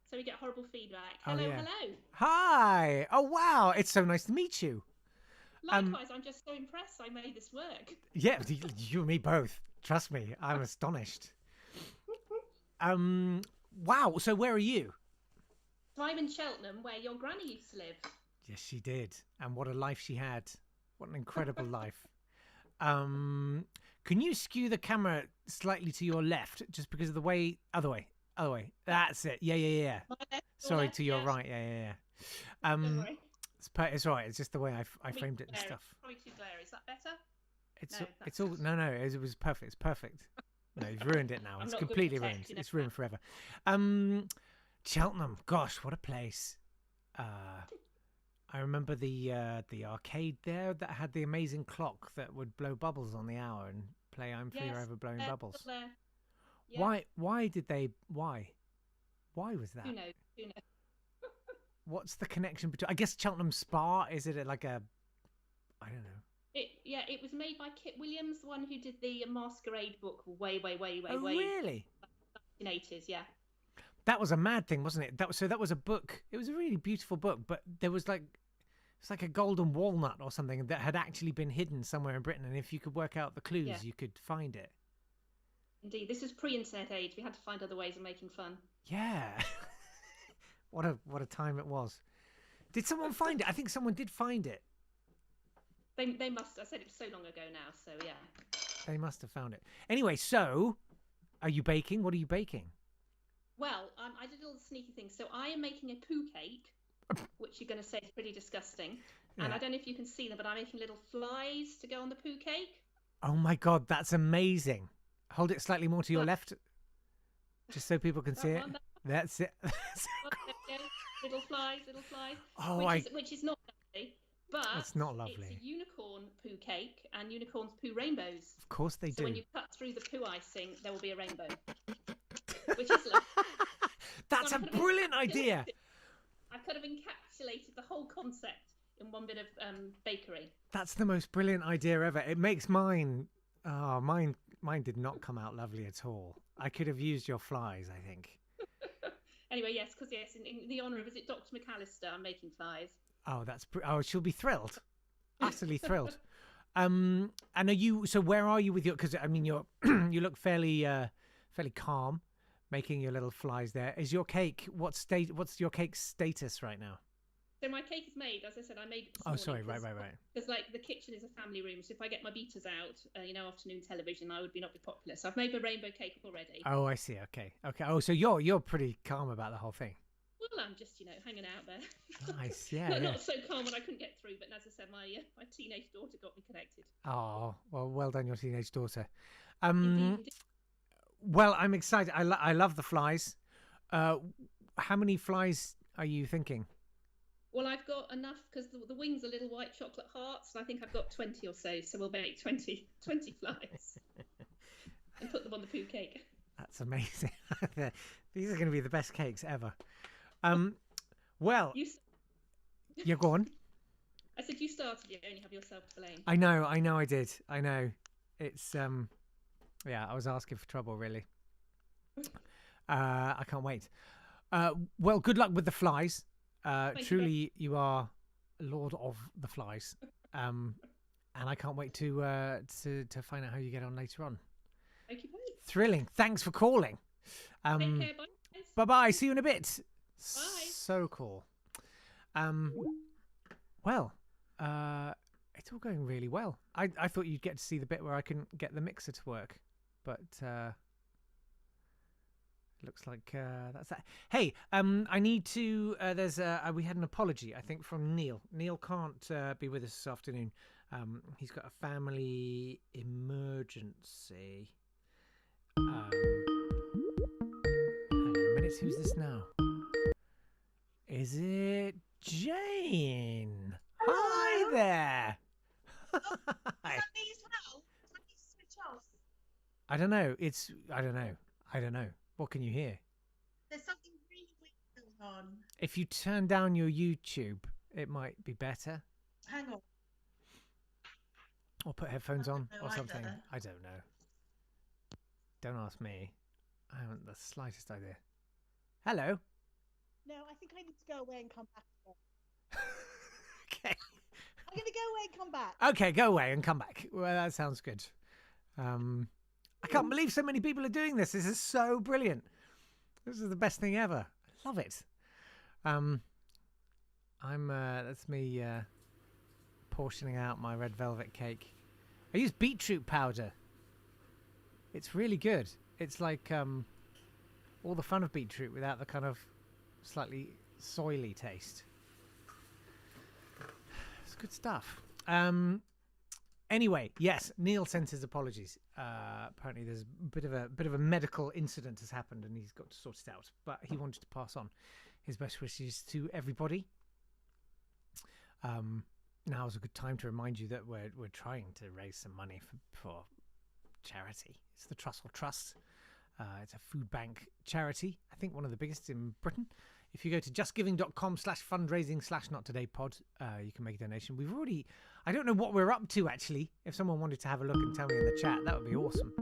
so we get horrible feedback. Oh, Hello, yeah. hello. Hi. Oh, wow. It's so nice to meet you. Likewise, I'm just so impressed I made this work. Yeah, you and me both. Trust me, I'm astonished. Wow. So where are you? So I'm in Cheltenham, where your granny used to live. Yes, she did. And what a life she had. What an incredible life. Can you skew the camera slightly to your left, just because of the way? Other way. That's it. Yeah. Sorry, to your right. Yeah. Don't worry. It's all right. It's just the way I framed it and stuff. Probably too glary. Is that better? It's all no. It was perfect. It's perfect. No, you've ruined it now. It's completely ruined. It's ruined forever. Cheltenham. Gosh, what a place. I remember the arcade there that had the amazing clock that would blow bubbles on the hour and play "I'm Free Over Blowing Bubbles." Yeah. Why did they? Why was that? Who knows? What's the connection between? I guess Cheltenham Spa. Is it like a? I don't know. It was made by Kit Williams, the one who did the Masquerade book way. Oh, really? 1980s, yeah. That was a mad thing, wasn't it? That was a book. It was a really beautiful book, but there was it's like a golden walnut or something that had actually been hidden somewhere in Britain, and if you could work out the clues, you could find it. Indeed, this was pre-internet age. We had to find other ways of making fun. Yeah. What a time it was. Did someone find it? I think someone did find it. They must. I said it was so long ago now, so yeah. They must have found it. Anyway, so are you baking? What are you baking? Well, I did a little sneaky thing. So I am making a poo cake, which you're going to say is pretty disgusting. And I don't know if you can see them, but I'm making little flies to go on the poo cake. Oh my God, that's amazing. Hold it slightly more to your left, just so people can see it. That's it. Little flies. Oh, which is not lovely, but it's not lovely. It's a unicorn poo cake, and unicorns poo rainbows. Of course they do. So when you cut through the poo icing, there will be a rainbow, which is lovely. That's a brilliant idea. I've kind of encapsulated the whole concept in one bit of bakery. That's the most brilliant idea ever. It makes mine. Oh, mine did not come out lovely at all. I could have used your flies, I think. Anyway, yes, because in the honour of, is it Dr. McAllister, I'm making flies. Oh, oh, she'll be thrilled, utterly thrilled. And are you? So where are you with your? Because I mean, you look fairly calm, making your little flies there. Is your cake? What's your cake's status right now? So my cake is made, as I said, I made it this Oh, sorry, morning, right. Because like the kitchen is a family room, so if I get my beaters out, afternoon television, I would not be popular. So I've made a rainbow cake already. Oh, I see. Okay. Oh, so you're pretty calm about the whole thing. Well, I'm just hanging out there. Nice, yeah. Not so calm when I couldn't get through, but as I said, my teenage daughter got me connected. Oh, well done, your teenage daughter. Indeed. Well, I'm excited. I love the flies. How many flies are you thinking? Well, I've got enough because the wings are little white chocolate hearts, and I think I've got 20 or so we'll make 20 flies and put them on the poo cake. That's amazing. These are going to be the best cakes ever. Well, yeah, go on. I said you started, you only have yourself to blame. I know I did. I know. It's, I was asking for trouble, really. I can't wait. Well, good luck with the flies. Truly, you are Lord of the Flies, and I can't wait to find out how you get on later on. Thank you, both. Thrilling. Thanks for calling. Take care, bye. Bye. See you in a bit. Bye. So cool. Well, it's all going really well. I thought you'd get to see the bit where I couldn't get the mixer to work, but. Looks like that's that. Hey, I need to. We had an apology, I think, from Neil. Neil can't be with us this afternoon. He's got a family emergency. Hang on a minute. Who's this now? Is it Jane? Hello. Hi there. Hi. I don't know. I don't know. What can you hear? There's something really weird going on. If you turn down your YouTube, it might be better. Hang on. Or put headphones on know or something. either. I don't know. Don't ask me. I haven't the slightest idea. Hello. No, I think I need to go away and come back again. Okay. I'm going to go away and come back. Okay, go away and come back. Well, that sounds good. I can't believe so many people are doing this. This is so brilliant. This is the best thing ever. I love it. That's me portioning out my red velvet cake. I use beetroot powder. It's really good. It's like all the fun of beetroot without the kind of slightly soily taste. It's good stuff. Anyway, yes, Neil sends his apologies. Apparently, there's a bit of a medical incident has happened, and he's got to sort it out. But he wanted to pass on his best wishes to everybody. Now is a good time to remind you that we're trying to raise some money for charity. It's the Trussell Trust. It's a food bank charity. I think one of the biggest in Britain. If you go to justgiving.com/fundraising/nottodaypod, you can make a donation. We've already, I don't know what we're up to actually. If someone wanted to have a look and tell me in the chat, that would be awesome.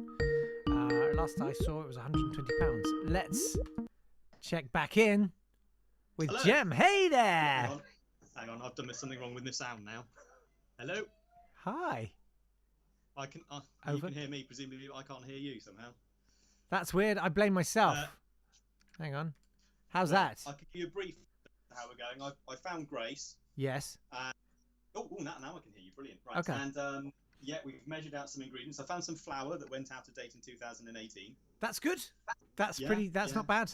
Last I saw it was £120. Let's check back in with Hello. Jem. Hey there. Hang on, I've done something wrong with the sound now. Hello. Hi. You Over. can hear me, presumably I can't hear you somehow. That's weird. I blame myself. Hang on. How's that? I could give you a brief how we're going. I found Grace. Yes. Now I can hear you. Brilliant. Right. Okay. And we've measured out some ingredients. I found some flour that went out of date in 2018. That's good. That's pretty. That's not bad.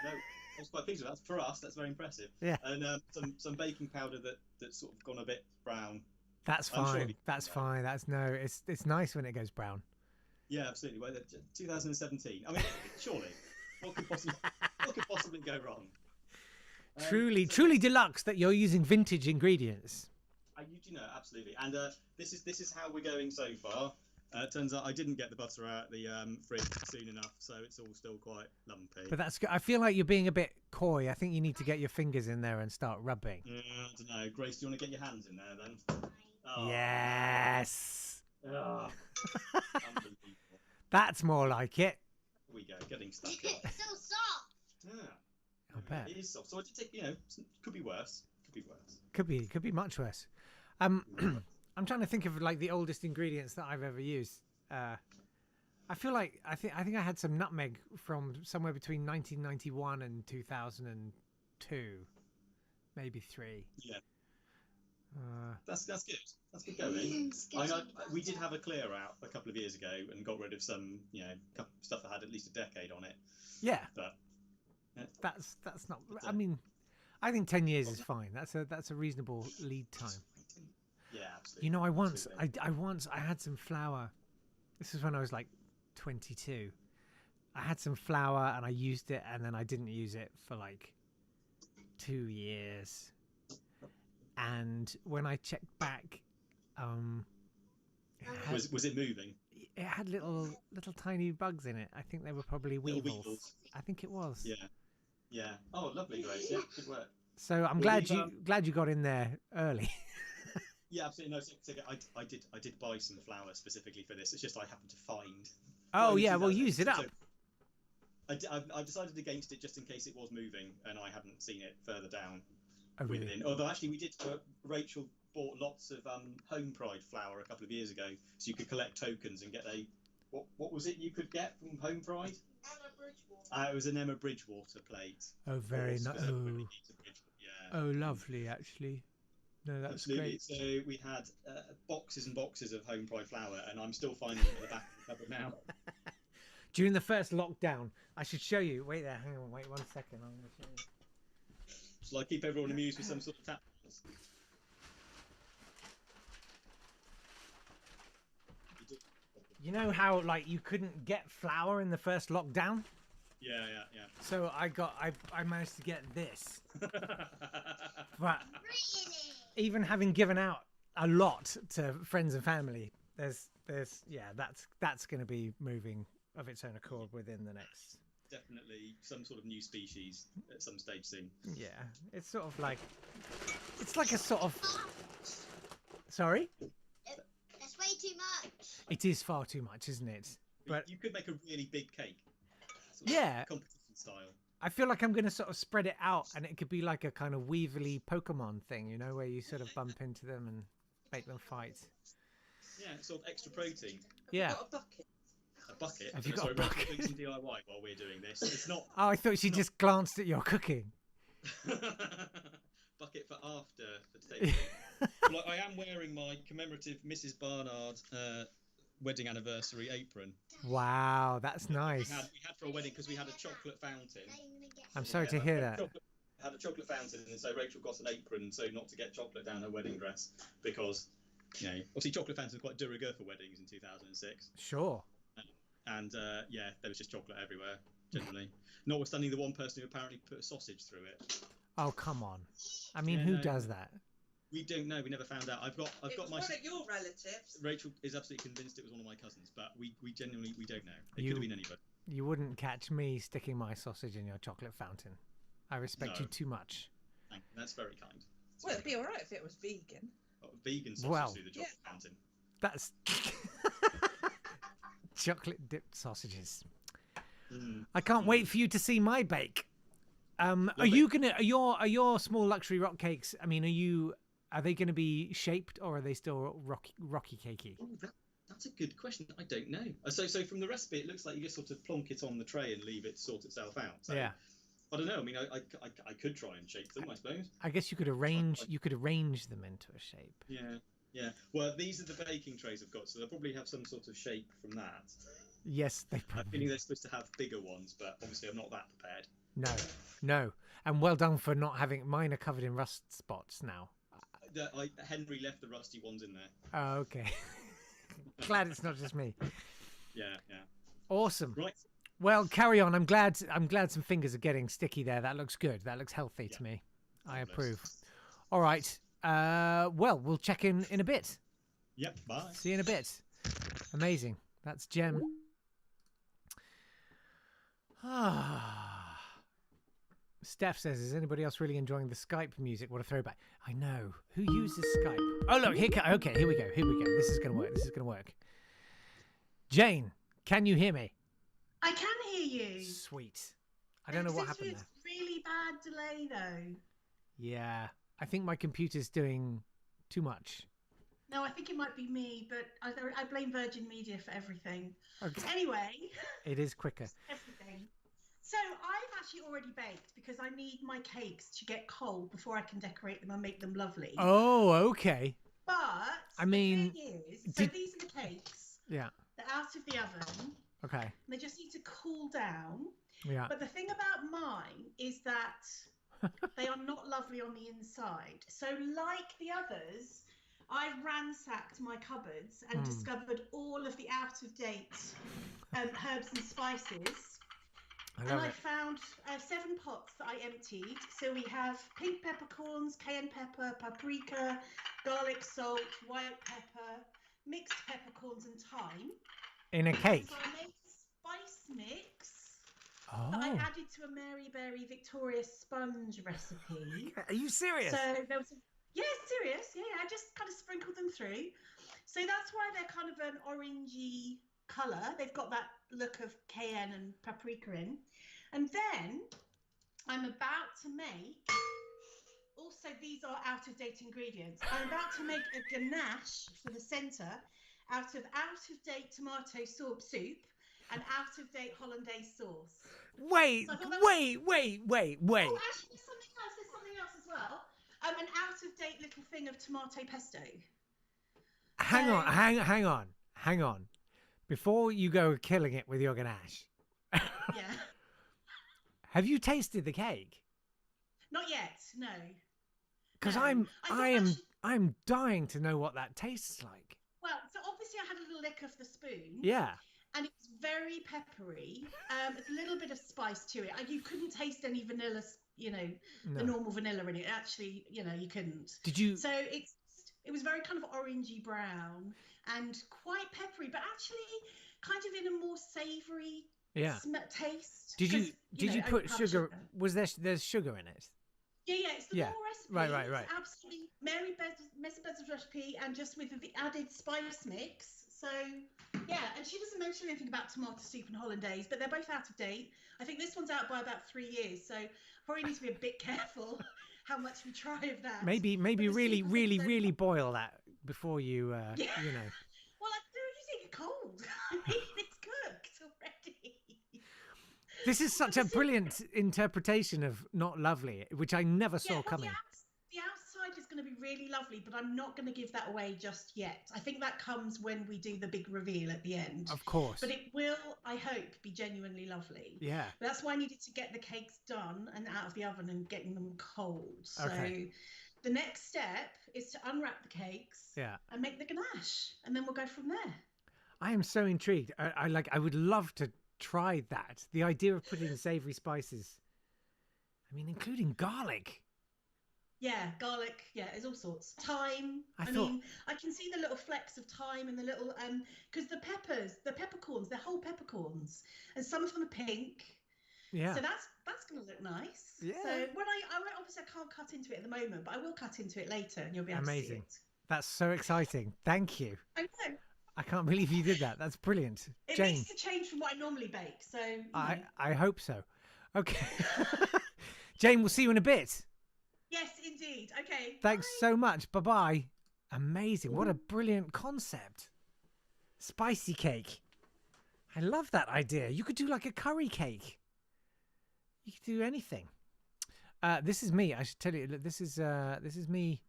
No, I was quite pleased with that. For us, that's very impressive. Yeah. And some baking powder that's sort of gone a bit brown. That's fine. That's fine. It's nice when it goes brown. Yeah, absolutely. Well, 2017. I mean, surely, what could possibly go wrong? Truly deluxe that you're using vintage ingredients. Absolutely. And this is how we're going so far. It turns out I didn't get the butter out the fridge soon enough, so it's all still quite lumpy. But that's good. I feel like you're being a bit coy. I think you need to get your fingers in there and start rubbing. I don't know. Grace, do you want to get your hands in there then? Oh. Yes. Oh. That's more like it. Here we go, getting stuck. It's so soft. Yeah. I bet. It is soft. So I did take, could be worse. Could be worse. Could be much worse. I'm trying to think of like the oldest ingredients that I've ever used. I feel like I think I had some nutmeg from somewhere between 1991 and 2002, maybe 3. Yeah. That's good. That's good going. We did have a clear out a couple of years ago and got rid of some, stuff that had at least a decade on it. Yeah. But that's not. I mean, I think 10 years is fine. That's a reasonable lead time. Yeah, absolutely. I had some flour. This is when I was like 22. I had some flour and I used it, and then I didn't use it for like 2 years. And when I checked back, was it moving? It had little tiny bugs in it. I think they were probably weevils. I think it was. Yeah. Oh, lovely, Grace. Yeah, good work. So I'm glad you got in there early. Yeah, absolutely. No, so I did buy some flour specifically for this. It's just I happened to find. Oh yeah, well use it up. I've decided against it just in case it was moving and I hadn't seen it further down. Oh, really? Although actually we did. Rachel bought lots of Home Pride flour a couple of years ago, so you could collect tokens and get a what was it you could get from Home Pride? Emma Bridgewater. It was an Emma Bridgewater plate. Oh, very nice. Yeah. Oh, lovely, actually. No, that's absolutely. great. So we had boxes and boxes of Home Pride flour, and I'm still finding it in the back of the cupboard now. During the first lockdown, I should show you. Wait there, hang on, wait 1 second. I'm going to show you. Shall I keep everyone amused with some sort of tap? You know how like you couldn't get flour in the first lockdown? Yeah. So I managed to get this. But even having given out a lot to friends and family, there's that's going to be moving of its own accord within the next. Definitely some sort of new species at some stage soon. Yeah, it's sort of like it's like a sort of. Sorry. That's way too much. It is far too much, isn't it? But you could make a really big cake. Yeah. Competition style. I feel like I'm going to sort of spread it out, and it could be like a kind of Weaverly Pokemon thing, where you sort of bump into them and make them fight. Yeah, sort of extra protein. Yeah. Got a bucket. A bucket. Have you got a bucket? Doing some DIY while we're doing this. It's not. Oh, I thought she just glanced at your cooking. Bucket for after the taping. Well, I am wearing my commemorative Mrs. Barnard wedding anniversary apron. Wow, that's nice. We had for a wedding because we had a chocolate fountain. I'm sorry to hear that. Had a chocolate fountain, and so Rachel got an apron so not to get chocolate down her wedding dress because, obviously chocolate fountains are quite de rigueur for weddings in 2006. Sure. And there was just chocolate everywhere generally. Notwithstanding the one person who apparently put a sausage through it. Oh come on! I mean, who does that? We don't know. We never found out. I've got my. One of your relatives. Rachel is absolutely convinced it was one of my cousins, but we genuinely don't know. It could have been anybody. You wouldn't catch me sticking my sausage in your chocolate fountain. I respect you too much. Thank you. That's very kind. Well, it'd be all right if it was vegan. Vegan sausage through the chocolate fountain. That's chocolate dipped sausages. I can't wait for you to see my bake. Are your small luxury rock cakes? I mean, are they going to be shaped or are they still rocky cakey? Oh, that's a good question. I don't know. So from the recipe, it looks like you just sort of plonk it on the tray and leave it sort itself out. So, yeah. I don't know. I mean, I could try and shape them, I suppose. I guess you could arrange them into a shape. Yeah. Well, these are the baking trays I've got, so they'll probably have some sort of shape from that. Yes, they probably. I'm feeling they're supposed to have bigger ones, but obviously I'm not that prepared. No. And well done for not having mine are covered in rust spots now. Henry left the rusty ones in there. Oh, okay. Glad it's not just me. Yeah. Awesome. Right. Well, carry on. I'm glad some fingers are getting sticky there. That looks good. That looks healthy to me. I approve. All right. Well, we'll check in a bit. Yep. Bye. See you in a bit. Amazing. That's Gem. Steph says, is anybody else really enjoying the Skype music? What a throwback. I know. Who uses Skype? Oh, look. Okay, here we go. This is going to work. Jane, can you hear me? I can hear you. Sweet. I don't know what happened there. Really bad delay, though. Yeah. I think my computer's doing too much. No, I think it might be me, but I blame Virgin Media for everything. Okay. Anyway. It is quicker. Everything. So I've actually already baked because I need my cakes to get cold before I can decorate them and make them lovely. Oh, okay. But I mean, the thing is, so these are the cakes. Yeah. They're out of the oven. Okay. And they just need to cool down. Yeah. But the thing about mine is that they are not lovely on the inside. So like the others, I've ransacked my cupboards and discovered all of the out-of-date herbs and spices. I found 7 pots that I emptied. So we have pink peppercorns, cayenne pepper, paprika, garlic salt, white pepper, mixed peppercorns and thyme. In a cake? So I made a spice mix that I added to a Mary Berry Victoria sponge recipe. Are you serious? So there was serious. Yeah, I just kind of sprinkled them through. So that's why they're kind of an orangey colour. They've got that look of cayenne and paprika in. And then I'm about to make, also these are out-of-date ingredients, I'm about to make a ganache for the centre out of out-of-date tomato soup and out-of-date hollandaise sauce. Wait. Oh, actually, there's something else as well. An out-of-date little thing of tomato pesto. Hang on. Before you go killing it with your ganache. Yeah. Have you tasted the cake? Not yet, no. Because I'm dying to know what that tastes like. Well, so obviously I had a little lick of the spoon. Yeah. And it's very peppery. It's a little bit of spice to it. You couldn't taste any vanilla, the normal vanilla in it. Actually, you couldn't. Did you? So it was very kind of orangey brown and quite peppery, but actually kind of in a more savoury taste. Did you put sugar? Was there's sugar in it? Yeah, it's the normal recipe. Right. It's absolutely Mary Bes's recipe, and just with the added spice mix. So yeah, and she doesn't mention anything about tomato soup and hollandaise, but they're both out of date. I think this one's out by about 3 years, so probably need to be a bit careful how much we try of that. Maybe really boil that before you Well, I don't using it cold. I mean, it's cooked already. This is such a brilliant interpretation of Not Lovely, which I never saw coming. The outside is going to be really lovely, but I'm not going to give that away just yet. I think that comes when we do the big reveal at the end. Of course. But it will, I hope, be genuinely lovely. Yeah. But that's why I needed to get the cakes done and out of the oven and getting them cold. So the next step is to unwrap the cakes and make the ganache, and then we'll go from there. I am so intrigued. I would love to try that. The idea of putting savoury spices, I mean, including garlic. Yeah, garlic. Yeah, there's all sorts. Thyme. I mean, I can see the little flecks of thyme and the little because the peppercorns, they're whole peppercorns, and some of them are pink. Yeah. So that's going to look nice. Yeah. So when obviously I can't cut into it at the moment, but I will cut into it later, and you'll be able to see it. That's so exciting. Thank you. I know. I can't believe you did that. That's brilliant. It Jane. makes a change from what I normally bake. So I hope so. Okay. Jane, we'll see you in a bit. Yes, indeed. Okay. Thanks so much. Bye-bye. Amazing. What a brilliant concept. Spicy cake. I love that idea. You could do like a curry cake. You could do anything. This is me. I should tell you. This is me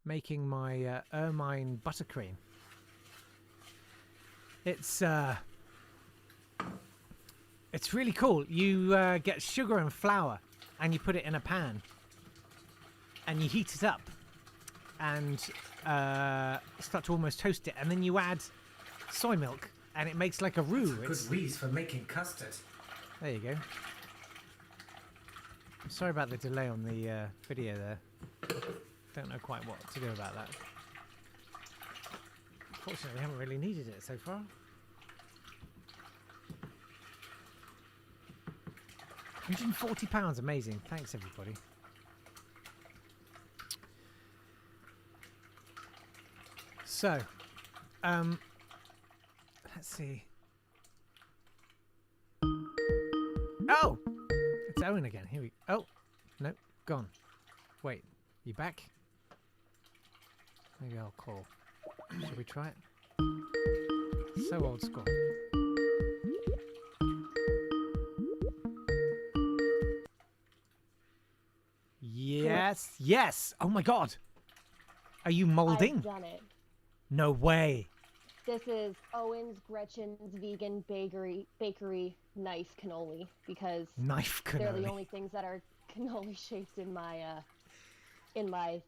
making my ermine buttercream. It's really cool. You get sugar and flour, and you put it in a pan, and you heat it up, and start to almost toast it, and then you add soy milk, and it makes like a roux. It's good wheeze for making custard. There you go. I'm sorry about the delay on the video there. Don't know quite what to do about that. Fortunately, we haven't really needed it so far. £140. Amazing. Thanks, everybody. So, let's see. Oh! It's Owen again. Here we go. Oh! No, gone. Wait, you back? Maybe I'll call. Shall we try it? So old school. Yes, yes! Oh my god! Are you moulding? I've done it. No way. This is Owen's Gretchen's vegan bakery knife cannoli because Knife they're the cannoli. only things that are cannoli shaped in my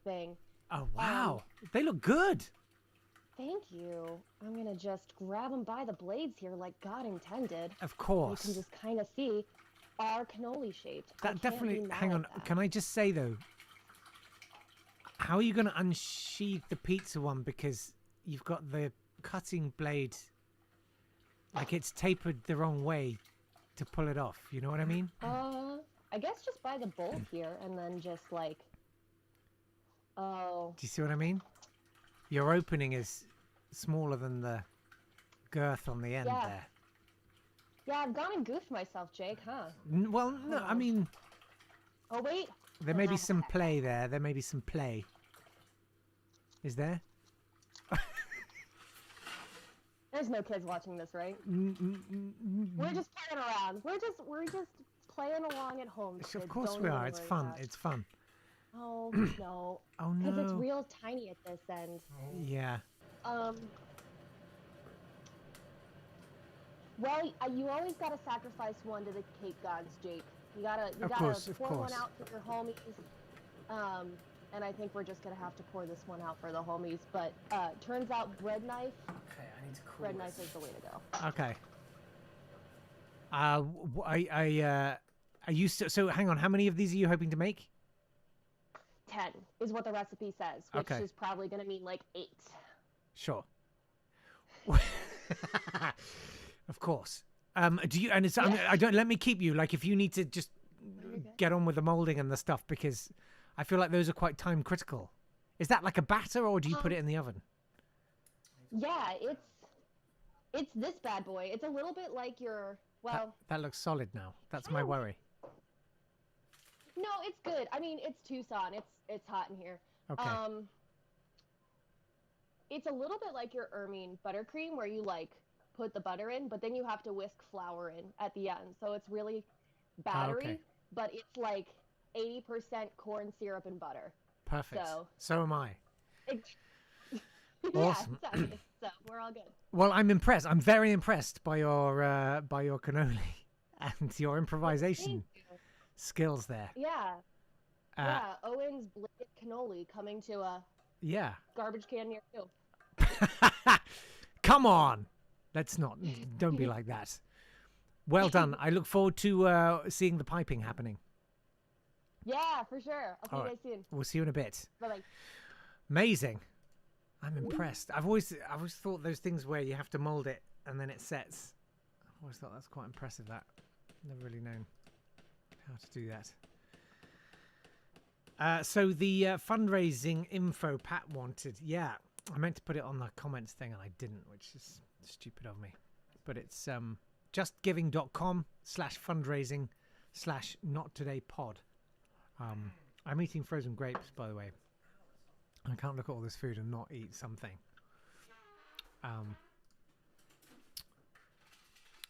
thing. Oh wow, they look good. Thank you. I'm gonna just grab them by the blades here, like God intended. Of course. You can just kind of see are cannoli shaped. That definitely. Hang on. Can I just say though? How are you going to unsheath the pizza one because you've got the cutting blade, like it's tapered the wrong way to pull it off? You know what I mean? I guess just by the bolt here and then just like. Oh. Do you see what I mean? Your opening is smaller than the girth on the end there. Yeah, I've gone and goofed myself, Jake, huh? Well, no, I mean. Oh, wait. There may be some play there. There may be some play. Is there? There's no kids watching this, right? We're just playing around. We're just playing along at home. Of kids. course Don't we even are. It's worry fun. about it. It's fun. Oh no. Oh Because it's no. real tiny at this end. Yeah. Well, you always gotta sacrifice one to the cake gods, Jake. You gotta Of pour course. one out for your homies. And I think we're just gonna have to pour this one out for the homies. But turns out bread knife. Okay, I need to cool Bread knife is the way to go. Okay. Are you so hang on, how many of these are you hoping to make? 10 is what the recipe says, which Okay. is probably gonna mean like 8. Sure. Of course. Do you and it's I don't let me keep you like if you need to just get on with the molding and the stuff because I feel like those are quite time critical. Is that like a batter or do you put it in the oven? Yeah, it's this bad boy. It's a little bit like your That looks solid now. That's my worry. No, it's good. I mean, it's Tucson. It's hot in here. Okay. It's a little bit like your Ermine buttercream where you like put the butter in, but then you have to whisk flour in at the end. So it's really battery, okay. but it's like 80% corn syrup and butter. Perfect. So am I. Yeah, Awesome. exactly. So we're all good. Well, I'm impressed. I'm very impressed by your cannoli and your improvisation skills there. Yeah. Yeah, Owen's bladed cannoli coming to a garbage can near you. Come on. Don't be like that. Well done. I look forward to seeing the piping happening. Yeah, for sure. I'll see All you right. guys soon. We'll see you in a bit. Bye-bye. Amazing. I'm impressed. I've always thought those things where you have to mold it and then it sets. I've always thought that's quite impressive. That never really known how to do that. So the fundraising info Pat wanted. Yeah, I meant to put it on the comments thing and I didn't, which is stupid of me. But it's justgiving.com/fundraising/nottodaypod. I'm eating frozen grapes, by the way. I can't look at all this food and not eat something.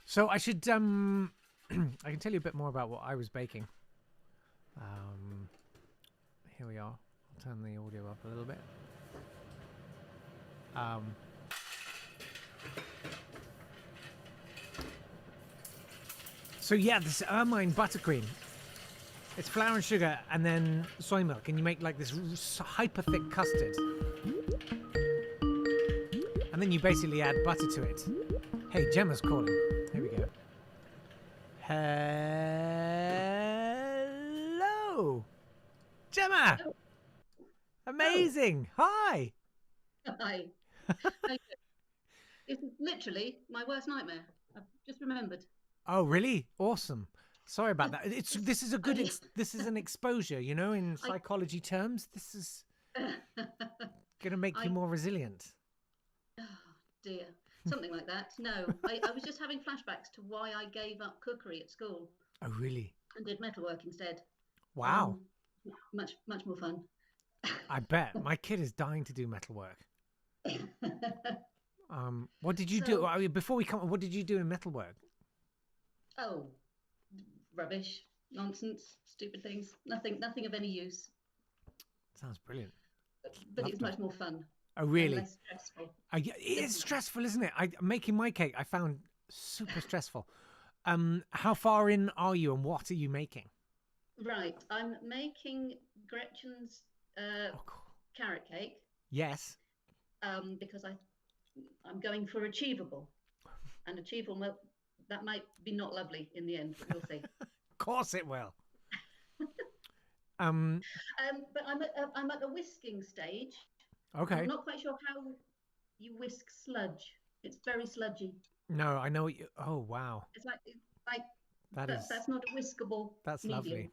So I should I can tell you a bit more about what I was baking. Here we are. I'll turn the audio up a little bit. So yeah, this ermine buttercream. It's flour and sugar and then soy milk, and you make like this hyper thick custard. And then you basically add butter to it. Hey, Gemma's calling. Here we go. Hello, Gemma. Amazing. Hi. Hi. This is literally my worst nightmare. I've just remembered. Oh, really? Awesome. Sorry about that. This is a good this is an exposure, you know, in psychology terms. This is gonna make you more resilient. Oh dear, something like that. No, I was just having flashbacks to why I gave up cookery at school. Oh really? And did metalwork instead. Wow. Much more fun. I bet my kid is dying to do metalwork. What did you do? I mean, before we come, what did you do in metalwork? Oh, rubbish, nonsense, stupid things. Nothing of any use. Sounds brilliant. But it's much more fun. Oh really? Less stressful. It is stressful, isn't it? Making my cake, I found super stressful. How far in are you, and what are you making? Right, I'm making Gretchen's carrot cake. Yes. Because I'm going for achievable, and achievable. Well, that might be not lovely in the end, but we'll see. Of course it will. But I'm at the whisking stage. Okay. I'm not quite sure how you whisk sludge. It's very sludgy. No, I know what you. Oh wow. It's like that's not a whiskable. That's medium. lovely.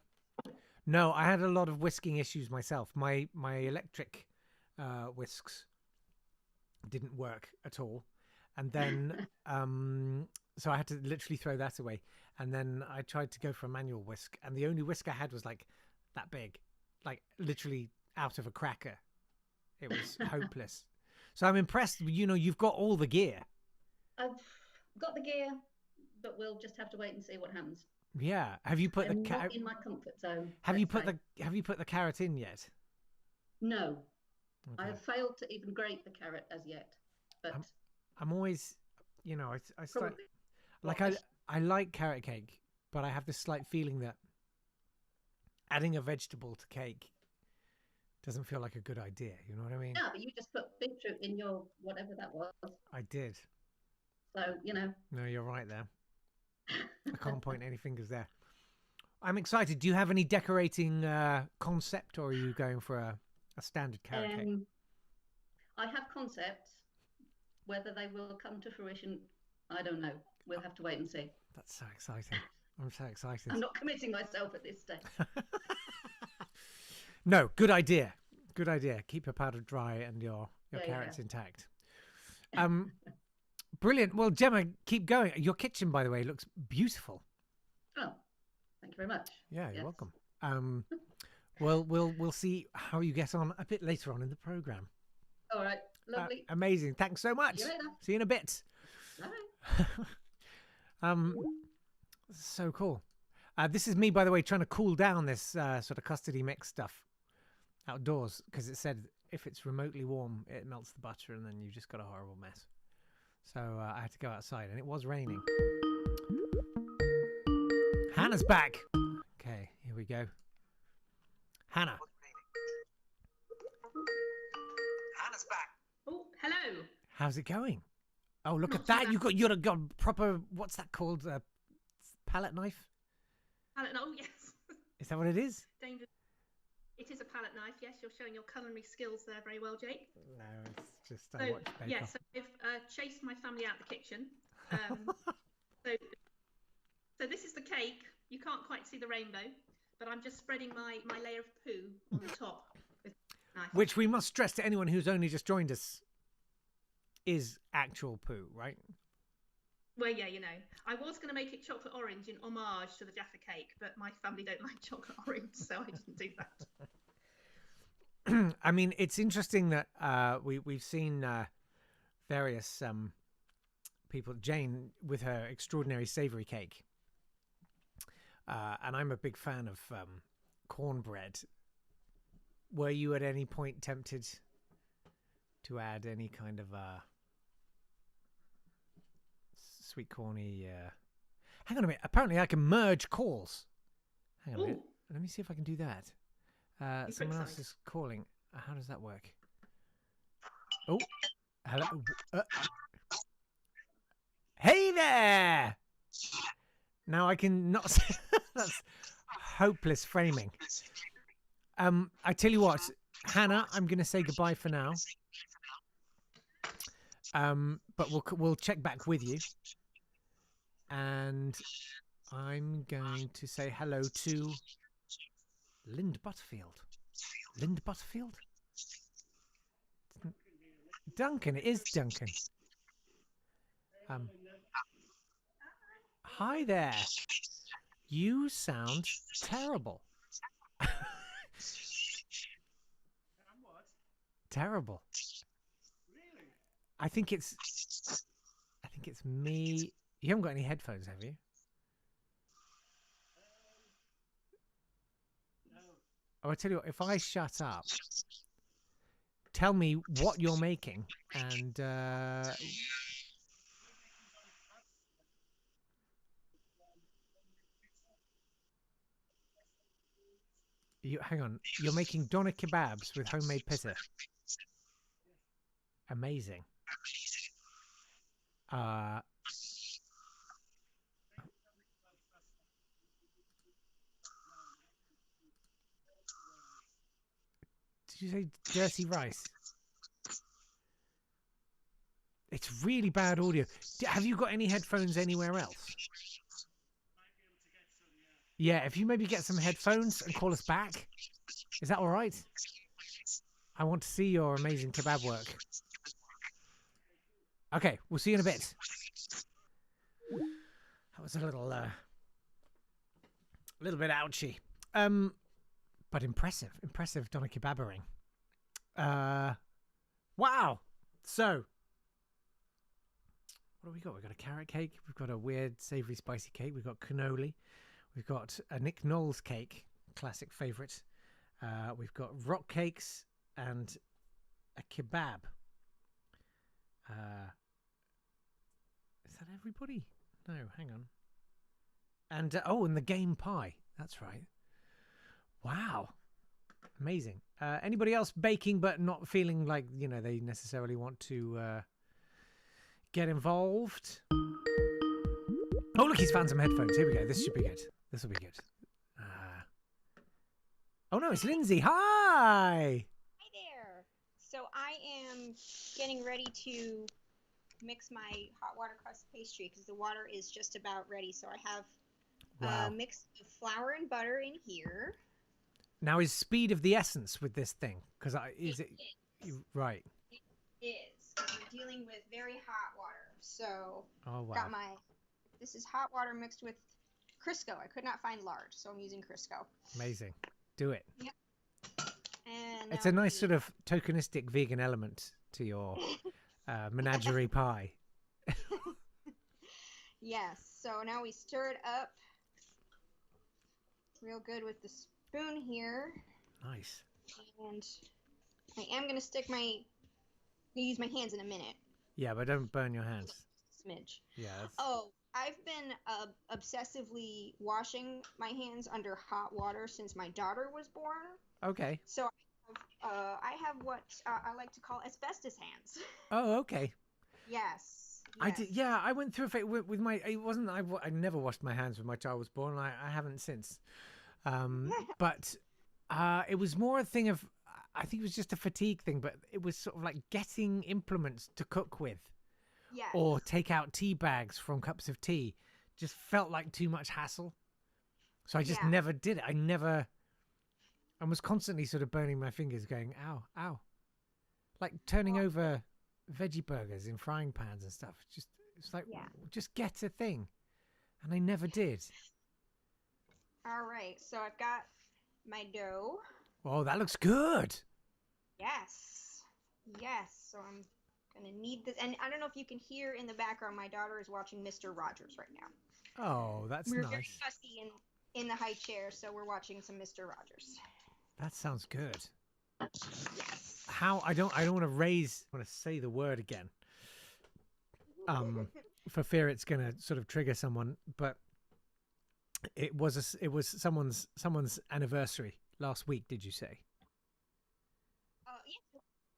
No, I had a lot of whisking issues myself. My electric whisks didn't work at all, and then so I had to literally throw that away. And then I tried to go for a manual whisk, and the only whisk I had was like that big, like literally out of a cracker. It was hopeless. So I'm impressed. You know, you've got all the gear. I've got the gear, but we'll just have to wait and see what happens. Yeah. Have you put I'm the not in my comfort zone? Have you put the carrot in yet? No. Okay. I have failed to even grate the carrot as yet. But I'm always, you know, I start, like I like carrot cake, but I have this slight feeling that adding a vegetable to cake doesn't feel like a good idea. You know what I mean? Yeah, but you just put beetroot in your whatever that was. I did. So, you know. No, you're right there. I can't point any fingers there. I'm excited. Do you have any decorating concept, or are you going for a standard carrot cake? I have concepts. Whether they will come to fruition, I don't know. We'll have to wait and see. That's so exciting. I'm so excited. I'm not committing myself at this stage. No, good idea. Good idea. Keep your powder dry and your carrots intact. Brilliant. Well, Gemma, keep going. Your kitchen, by the way, looks beautiful. Oh, thank you very much. Yeah, you're welcome. Well, we'll see how you get on a bit later on in the program. All right. Lovely. Amazing. Thanks so much. See you later. See you in a bit. Bye. So cool. This is me, by the way, trying to cool down this sort of custody mix stuff outdoors, because it said if it's remotely warm, it melts the butter, and then you just got a horrible mess. So I had to go outside, and it was raining. Hannah's back. Okay, here we go. Hannah. Hannah's back. Oh, hello. How's it going? Oh, look at that. You've got proper, what's that called? Palette knife? Palette knife, oh, yes. Is that what it is? Dangerous. It is a palette knife, yes. You're showing your culinary skills there very well, Jake. No, it's just I watch Bake Yes, I've chased my family out the kitchen. So this is the cake. You can't quite see the rainbow, but I'm just spreading my layer of poo on the top with a knife. Which we must stress to anyone who's only just joined us is actual poo, right? Well, yeah, you know. I was going to make it chocolate orange in homage to the Jaffa cake, but my family don't like chocolate orange, so I didn't do that. I mean, it's interesting that we've seen various people, Jane with her extraordinary savoury cake, and I'm a big fan of cornbread. Were you at any point tempted to add any kind of sweet corny? Hang on a minute. Apparently, I can merge calls. Hang on a minute. Let me see if I can do that. Someone else is calling. How does that work? Oh, hello. Hey there! Now I can not say that's hopeless framing. I tell you what, Hannah, I'm going to say goodbye for now. But we'll check back with you, and I'm going to say hello to Lind Butterfield. Lind Butterfield? Duncan, it is Duncan. Hi there. You sound terrible. Terrible. I think it's me. You haven't got any headphones, have you? Oh, I tell you what, if I shut up, tell me what you're making, and hang on. You're making doner kebabs with homemade pitta. Amazing. Did you say dirty rice? It's really bad audio. Have you got any headphones anywhere else? Yeah, if you maybe get some headphones and call us back. Is that all right? I want to see your amazing kebab work. Okay, we'll see you in a bit. That was a little bit ouchy. But impressive. Impressive doner kebabering. Wow. So, what do we got? We've got a carrot cake. We've got a weird savoury spicy cake. We've got cannoli. We've got a Nick Knowles cake, classic favourite. We've got rock cakes and a kebab. Is that everybody? No, hang on. And and the game pie. That's right. Wow. Amazing. Anybody else baking but not feeling like, they necessarily want to get involved? Oh, look, he's found some headphones. Here we go. This should be good. This will be good. Oh, no, it's Lindsay. Hi! Hi there. So I am getting ready to mix my hot water crust pastry because the water is just about ready. So I have a mix of flour and butter in here. Now, is speed of the essence with this thing? Because right? It is. We're dealing with very hot water. So wow. This is hot water mixed with Crisco. I could not find lard, so I'm using Crisco. Amazing. Do it. Yep. And it's a nice sort of tokenistic vegan element to your menagerie pie. Yes. So now we stir it up real good with the spoon here. Nice. And I am going to use my hands in a minute. Yeah, but don't burn your hands. Smidge. Yeah. Oh, I've been obsessively washing my hands under hot water since my daughter was born. Okay. So I have what I like to call asbestos hands. Oh, okay. Yes. I did. Yeah, I went through a phase with my. It wasn't. I never washed my hands when my child was born. I haven't since. But it was more a thing of. I think it was just a fatigue thing, but it was sort of like getting implements to cook with. Yes. Or take out tea bags from cups of tea. Just felt like too much hassle. So I just never did it. I was constantly sort of burning my fingers going, ow, ow. Like turning over veggie burgers in frying pans and stuff. It's like, just get a thing. And I never did. All right. So I've got my dough. Oh, that looks good. Yes. So I'm gonna need this, and I don't know if you can hear in the background. My daughter is watching Mr. Rogers right now. Oh, that's we're nice. Very fussy in the high chair, so we're watching some Mr. Rogers. That sounds good. Yes. How I don't want to say the word again. For fear it's gonna sort of trigger someone, but it was someone's anniversary last week. Did you say? Yeah,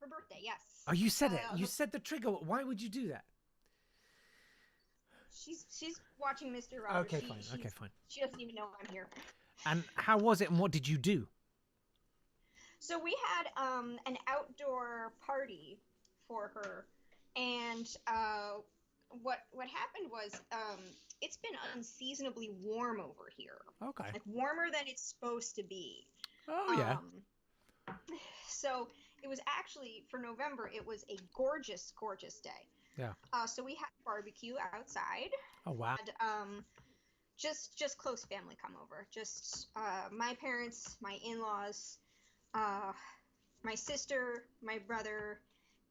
her birthday. Yes. Oh, you said it. You said the trigger. Why would you do that? She's watching Mr. Rogers. Okay, fine. She doesn't even know I'm here. And how was it? And what did you do? So we had an outdoor party for her, and what happened was it's been unseasonably warm over here. Okay. Like warmer than it's supposed to be. Oh yeah. So it was actually for November. It was a gorgeous, gorgeous day. Yeah. So we had barbecue outside. Oh wow. And, just close family come over. Just my parents, my in-laws, my sister, my brother,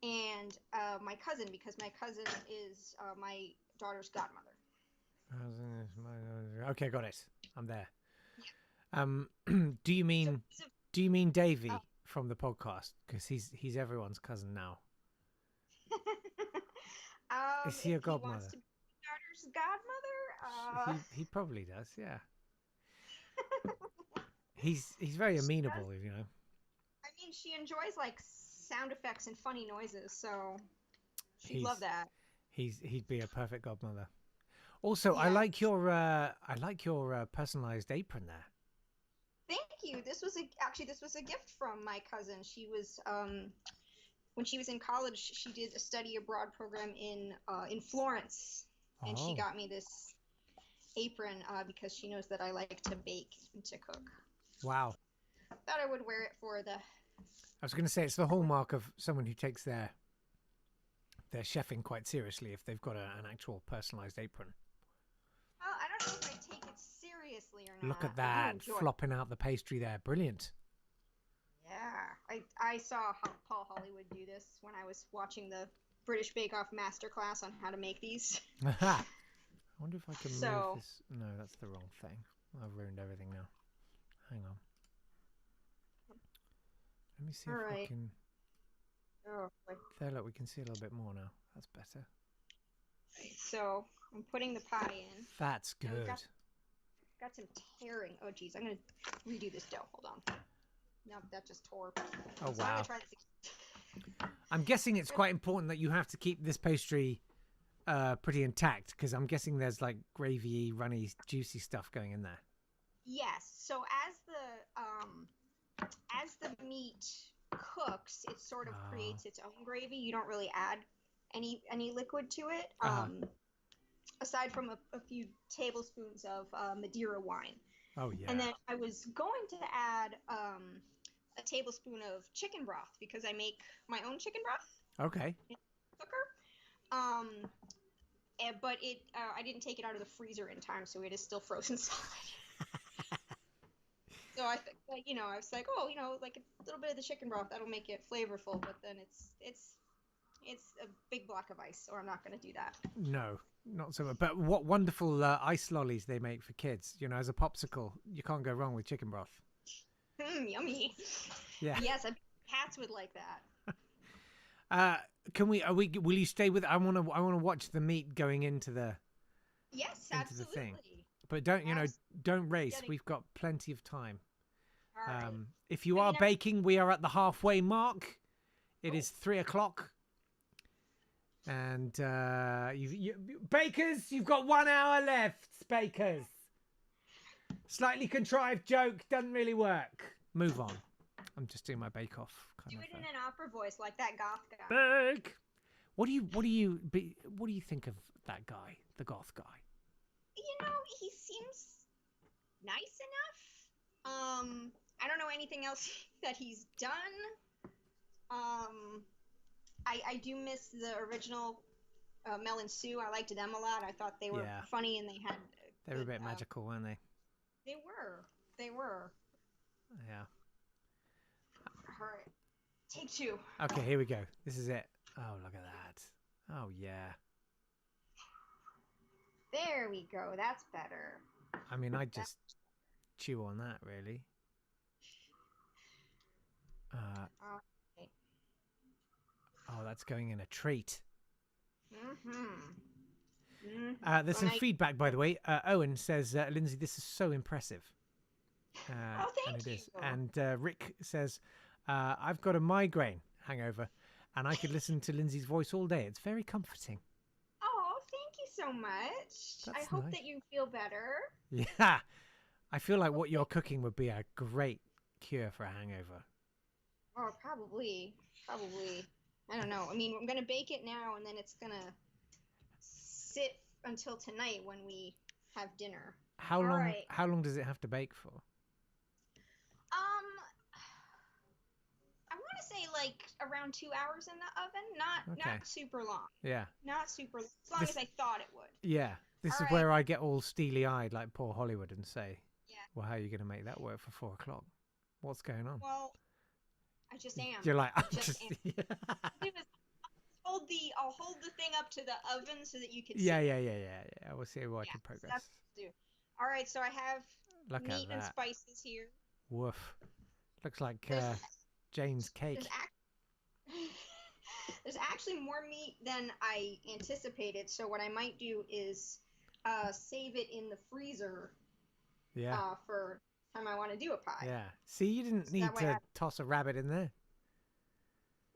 and my cousin, because my cousin is my daughter's godmother. Okay, got it. I'm there. Do you mean Davey from the podcast? Because he's everyone's cousin now. Is he a godmother? He wants to be daughter's godmother. He probably does. Yeah. He's very amenable, you know. I mean, she enjoys like sound effects and funny noises, so she'd love that. He'd be a perfect godmother. Also, Yeah. I like your personalized apron there. Thank you. This was a gift from my cousin. She was when she was in college, she did a study abroad program in Florence, and she got me this apron because she knows that I like to bake and to cook. Wow. Thought I would wear it for the. I was going to say it's the hallmark of someone who takes their chefing quite seriously if they've got an actual personalized apron. Well, I don't know if I take it seriously or not. Look at I do that, enjoy it. flopping out the pastry there. Brilliant. Yeah, I saw Paul Hollywood do this when I was watching the British Bake Off masterclass on how to make these. I wonder if I can So- move this. No, that's the wrong thing. I've ruined everything now. Hang on. Let me see All if we right. can. Oh, boy. There, look, we can see a little bit more now. That's better. So I'm putting the pie in. That's And we've good. Got some tearing. Oh, geez, I'm gonna redo this dough. Hold on. No, that just tore. Oh, So I'm wow. gonna try this again. I'm guessing it's quite important that you have to keep this pastry pretty intact because I'm guessing there's like gravy, runny, juicy stuff going in there. Yes. So as the meat cooks, it sort of creates its own gravy. You don't really add any liquid to it, aside from a few tablespoons of Madeira wine. Oh yeah. And then I was going to add a tablespoon of chicken broth because I make my own chicken broth Okay. in the cooker. But I didn't take it out of the freezer in time, so it is still frozen solid. So I was like, like a little bit of the chicken broth, that'll make it flavorful. But then it's a big block of ice, so I'm not going to do that. No, not so much. But what wonderful ice lollies they make for kids. You know, as a popsicle, you can't go wrong with chicken broth. Yummy. Yeah. Yes, cats would like that. Will you stay with? I want to watch the meat going into the. Yes, into absolutely. the thing. But don't race. We've got plenty of time. All right. If you are baking, we are at the halfway mark. It is 3:00. And bakers, you've got 1 hour left. Bakers. Slightly contrived joke, doesn't really work. Move on. I'm just doing my bake off kind Do of. it in an opera voice like that goth guy. Bake. What do you think of that guy, the goth guy? You know, he seems nice enough. I don't know anything else that he's done. I do miss the original Mel and Sue. I liked them a lot. I thought they were funny and they had. They were a bit magical, weren't they? They were. They were. Yeah. All right. Take two. Okay, here we go. This is it. Oh, look at that. Oh, yeah. There we go. That's better. I mean, I'd just chew on that, really. Okay. Oh, that's going in a treat. There's When some feedback, by the way. Owen says, Lindsay, this is so impressive. Thank and it is. you. And Rick says, I've got a migraine hangover, and I could listen to Lindsay's voice all day. It's very comforting. Oh, thank you so much. That's I hope nice. that you feel better. Yeah. I feel like what you're cooking would be a great cure for a hangover. Oh, probably. I don't know. I mean, I'm gonna bake it now, and then it's gonna sit until tonight when we have dinner. How All long? right. How long does it have to bake for? I want to say like around 2 hours in the oven, Okay. not super long. Yeah. Not super long, as long This- as I thought it would. Yeah. This All is right. where I get all steely-eyed, like poor Hollywood, and say, Yeah. "Well, how are you going to make that work for 4 o'clock? What's going on?" Well, I just am. You're like, I I'm just. am. I'll hold the thing up to the oven so that you can Yeah, see. yeah. We'll see a work in That's progress. what I'll do. All right, so I have Look at meat and that. spices here. Woof. Looks like There's- Jane's cake. There's actually more meat than I anticipated, so what I might do is save it in the freezer Yeah. for time I want to do a pie. Yeah. See, you didn't So need that way to toss a rabbit in there.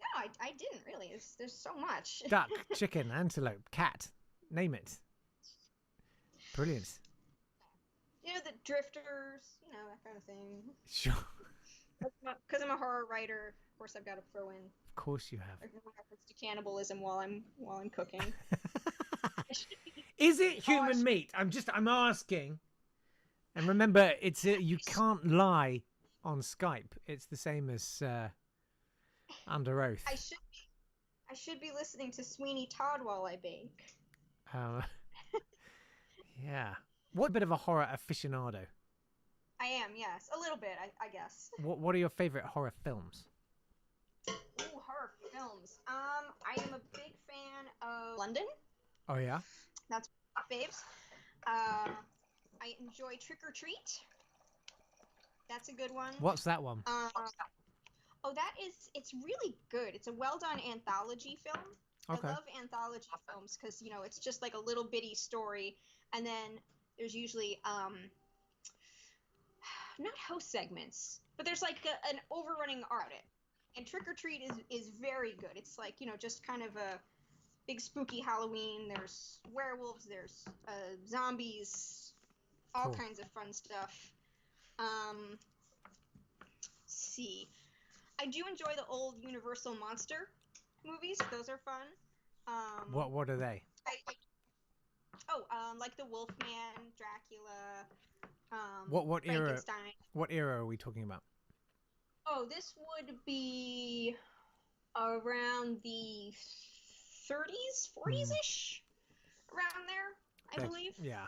No, I didn't really. There's so much. Duck, chicken, antelope, cat. Name it. Brilliant. You know, the drifters, you know, that kind of thing. Sure. Because I'm a horror writer, of course I've got to throw in Of course you have. a reference to cannibalism while I'm cooking. Is it human meat? I'm asking. And remember, you can't lie on Skype. It's the same as under oath. I should be listening to Sweeney Todd while I bake. Yeah. What bit of a horror aficionado? I am, yes, a little bit, I guess. What are your favorite horror films? Ooh, horror films. I am a big fan of London. Oh yeah. That's my faves. I enjoy Trick or Treat. That's a good one. What's that one? It's really good. It's a well-done anthology film. Okay. I love anthology films because, you know, it's just like a little bitty story, and then there's usually not host segments, but there's like an overrunning arc. And Trick or Treat is very good. It's like, you know, just kind of a big spooky Halloween. There's werewolves, there's zombies, all Cool. kinds of fun stuff. See, I do enjoy the old Universal monster movies. Those are fun. What are they? Like the Wolfman, Dracula. What era? Frankenstein. What era are we talking about? Oh, this would be around the 30s, 40s-ish, around there, I believe. Yeah.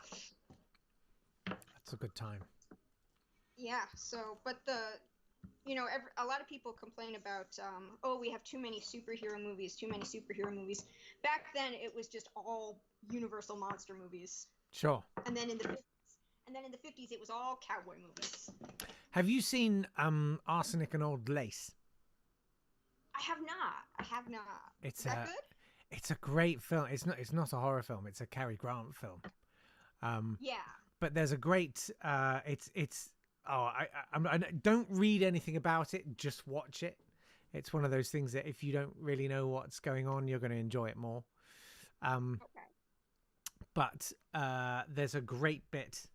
That's a good time. Yeah. So, but a lot of people complain about, we have too many superhero movies. Back then, it was just all Universal monster movies. Sure. And then in the 50s, it was all cowboy movies. Have you seen Arsenic and Old Lace? I have not. It's Is that good? It's a great film. It's not a horror film. It's a Cary Grant film. Yeah. But there's a great. I don't read anything about it. Just watch it. It's one of those things that if you don't really know what's going on, you're going to enjoy it more. Okay. But there's a great bit.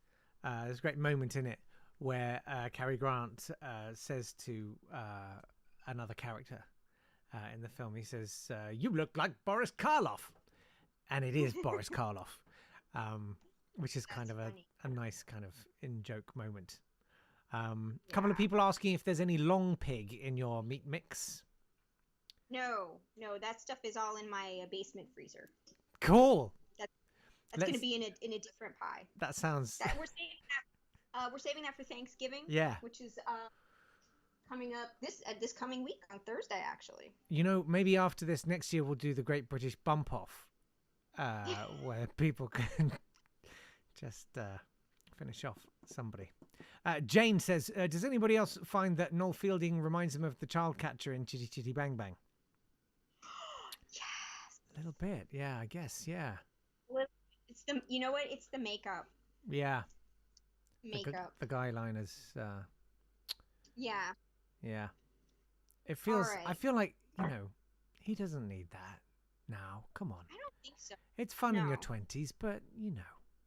There's a great moment in it where Cary Grant says to another character in the film, he says, "You look like Boris Karloff," and it is Boris Karloff, which is kind of a nice kind of in-joke moment. Couple of people asking if there's any long pig in your meat mix. No, that stuff is all in my basement freezer. Cool. That's going to be in a different pie. That sounds. We're saving that for Thanksgiving. Yeah. Which is coming up this coming week on Thursday, actually. You know, maybe after this next year we'll do the Great British Bump Off, where people can just finish off somebody. Jane says, does anybody else find that Noel Fielding reminds them of the child catcher in Chitty Chitty Bang Bang? Yes. A little bit, yeah, I guess, yeah. Well, it's the makeup. Yeah. Makeup. The guy liners. Yeah. Yeah. It feels. All right. I feel like he doesn't need that now. Come on. I don't think so. It's fun in your No. 20s, but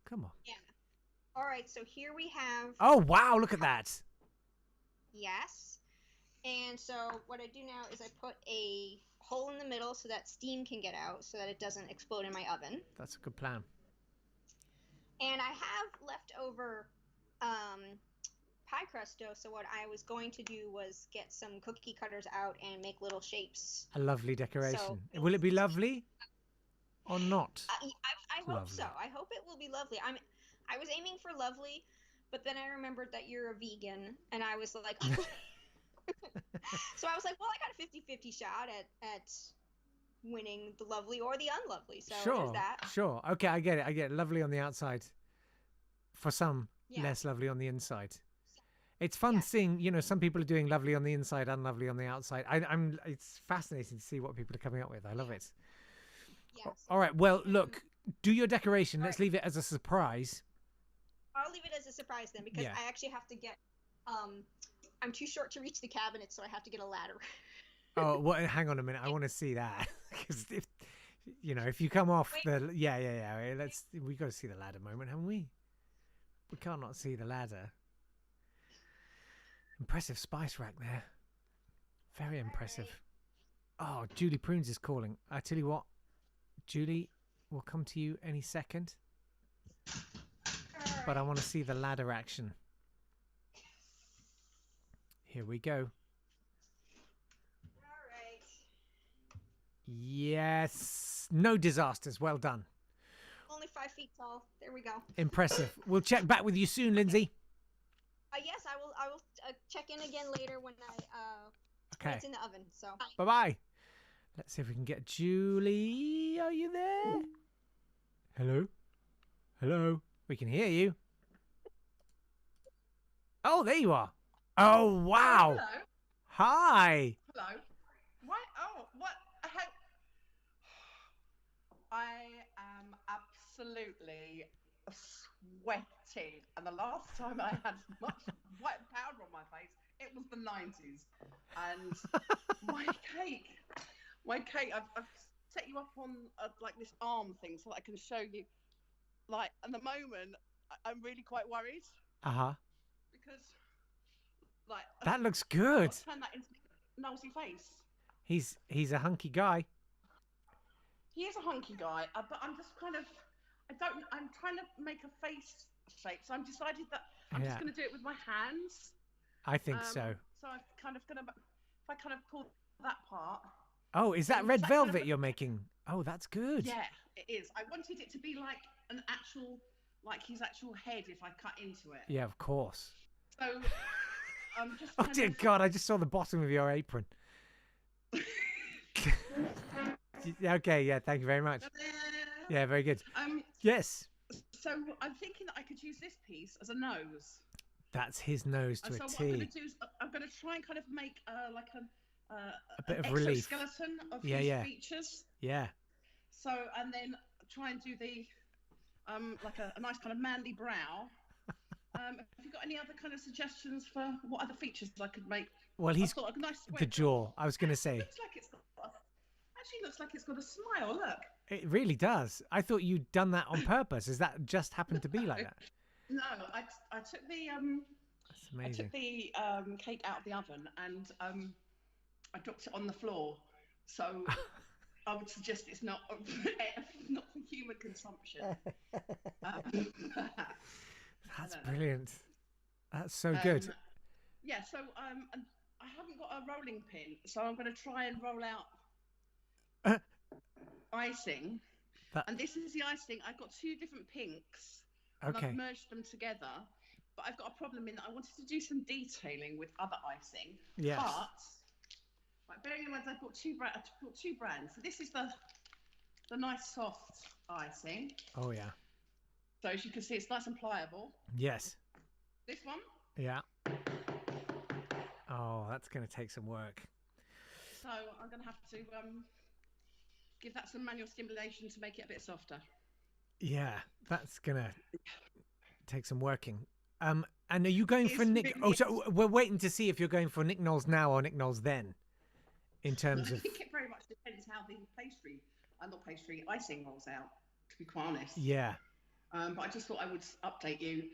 come on. Yeah. All right, so here we have. Oh wow! Look at that. Yes. And so what I do now is I put a hole in the middle so that steam can get out, so that it doesn't explode in my oven. That's a good plan. And I have leftover pie crust dough, so what I was going to do was get some cookie cutters out and make little shapes. A lovely decoration. So, Will it be lovely or not? I hope Lovely. so. I hope it will be lovely. I was aiming for lovely, but then I remembered that you're a vegan, and I was like, so I was like, well, I got a 50-50 shot at winning the lovely or the unlovely. So there's that. Sure. Okay, I get it. Lovely on the outside. For some, Yeah. less lovely on the inside. It's fun seeing, some people are doing lovely on the inside, unlovely on the outside. It's fascinating to see what people are coming up with. I love it. Yeah. All right. Well, look, do your decoration. Let's leave it as a surprise. I'll leave it as a surprise then, because I actually have to get. I'm too short to reach the cabinet, so I have to get a ladder. Oh, well, hang on a minute. I want to see that because if you come off the we got to see the ladder moment, haven't we? We can't not see the ladder. Impressive spice rack there. Very impressive. Oh, Julie Prunes is calling. I tell you what, Julie, we'll come to you any second. But I want to see the ladder action. Here we go. All right. Yes. No disasters. Well done. Only 5 feet tall. There we go. Impressive. We'll check back with you soon, Lindsay. Yes, I will check in again later when Okay. it's in the oven. So. Bye-bye. Let's see if we can get Julie. Are you there? Hello? Hello? We can hear you. Oh, there you are. Oh, wow. Hello. Hi. Hello. What? Oh, what? I am absolutely sweating. And the last time I had much white powder on my face, it was the 90s. And my cake, I've set you up on like this arm thing so that I can show you. Like, at the moment, I'm really quite worried. Uh-huh. Because, like... That looks good. I'll turn that into a nosy face. He's a hunky guy. He is a hunky guy, but I'm just kind of... I'm trying to make a face shape, so I've decided that I'm just going to do it with my hands. I think so. So I'm kind of going to... If I kind of pull that part... Oh, is that red velvet you're making? Oh, that's good. Yeah, it is. I wanted it to be like an actual... Like his actual head if I cut into it. Yeah, of course. So, just oh, dear God, I just saw the bottom of your apron. Okay, yeah, thank you very much. Yeah, very good. Yes. So I'm thinking that I could use this piece as a nose. That's his nose to a so what T. I'm going to do is I'm going to try and kind of make like a bit of an relief. Skeleton of Yeah, his yeah. features. Yeah. So and then try and do the like a nice kind of manly brow. Have you got any other kind of suggestions for what other features I could make? Well, he's got a nice the jaw. I was going to say. Looks like it's got, actually looks like it's got a smile. Look. It really does. I thought you'd done that on purpose. Is that just happened to be like that? No, I took the That's amazing. I took the cake out of the oven and I dropped it on the floor. So I would suggest it's not not for human consumption. That's brilliant. That's so good. Yeah. So and I haven't got a rolling pin, so I'm going to try and roll out icing. And this is the icing. I've got 2 different pinks. And Okay. I've merged them together. But I've got a problem in that I wanted to do some detailing with other icing. Yes. But like, bearing in mind I've got two brands. So this is the nice soft icing. Oh yeah. So as you can see, it's nice and pliable. Yes. This one. Yeah. Oh, that's going to take some work. So I'm going to have to give that some manual stimulation to make it a bit softer. Yeah, that's going to take some working. And are you going for Nick? Oh, so we're waiting to see if you're going for Nick Knowles now or Nick Knowles then, in terms of. I think it very much depends how the icing rolls out. To be quite honest. Yeah. But I just thought I would update you,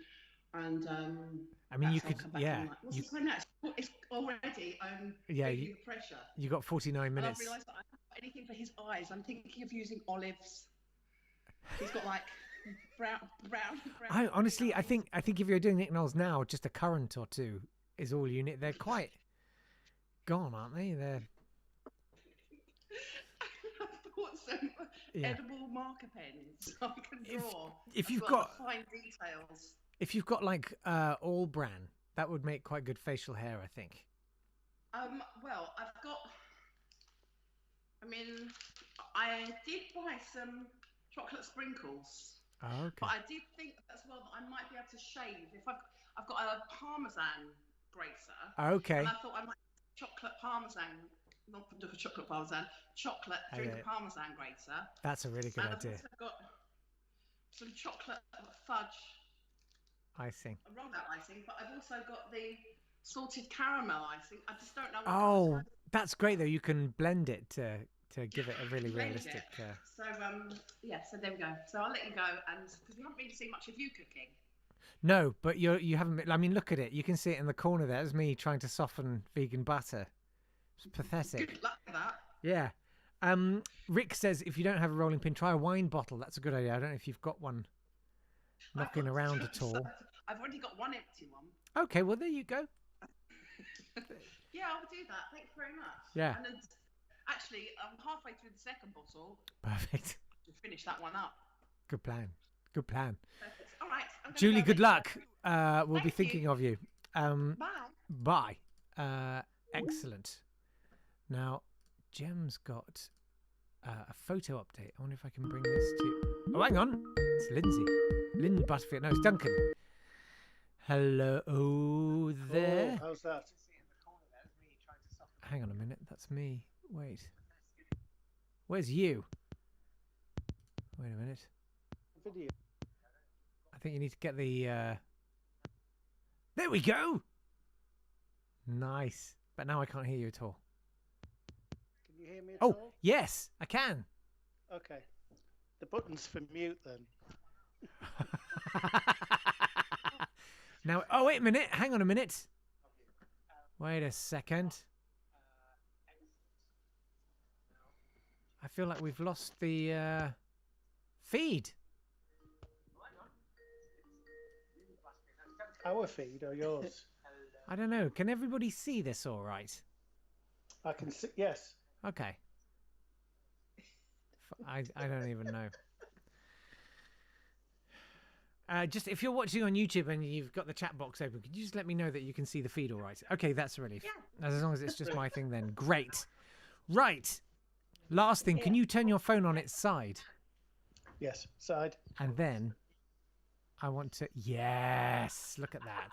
and I mean, you could, yeah. What's the time now? It's already Yeah, the pressure. You got 49 minutes. And I've realised that I haven't got anything for his eyes. I'm thinking of using olives. He's got like brown. I honestly, I think if you're doing Nick Knowles now, just a currant or two is all you need. They're quite gone, aren't they? They're. I bought some Yeah. edible marker pens so I can draw. If you've as well, got the fine details. If you've got like all bran, that would make quite good facial hair, I think. Well, I've got. I mean, I did buy some chocolate sprinkles. Oh, okay. But I did think as well that I might be able to shave if I've got a parmesan grater. Okay. And I thought I might chocolate parmesan, not chocolate parmesan, chocolate through the parmesan grater. That's a really good and idea. I've also got some chocolate fudge Icing. roll-out icing, but I've also got the salted caramel icing. I just don't know. What Oh, that's great though. You can blend it to give it a really blend realistic. it. So yeah. So there we go. So I'll let you go, and because we haven't really seen much of you cooking. No, but you haven't. I mean, look at it. You can see it in the corner there. There's me trying to soften vegan butter. It's pathetic. Good luck with that. Yeah. Rick says if you don't have a rolling pin, try a wine bottle. That's a good idea. I don't know if you've got one knocking around at all. I've already got one empty one. Okay, well there you go. Yeah, I'll do that. Thanks very much. Yeah. And then, actually, I'm halfway through the second bottle. Perfect. To finish that one up. Good plan. Good plan. Perfect. All right. Julie, good luck. We'll be thinking of you. Bye. Bye. Excellent. Now, Jem's got a photo update. I wonder if I can bring this to... Oh, hang on. It's Lindsay. Lynn Butterfield. No, it's Duncan. Hello there. Oh, how's that? Hang on a minute. That's me. Wait. Where's you? Wait a minute. Video. I think you need to get the... There we go! Nice. But now I can't hear you at all. Can you hear me at all? Yes, I can. Okay. The button's for mute then. Now, oh, wait a minute. Hang on a minute. Wait a second. I feel like we've lost the feed. Our feed or yours? I don't know. Can everybody see this all right? I can see, yes. Okay. I don't even know. Just if you're watching on YouTube and you've got the chat box open, could you just let me know that you can see the feed all right? Okay, that's a relief. Yeah. As long as it's just my thing then. Great. Right. Last thing, can you turn your phone on its side? Yes, side. And then I want to... Yes, look at that.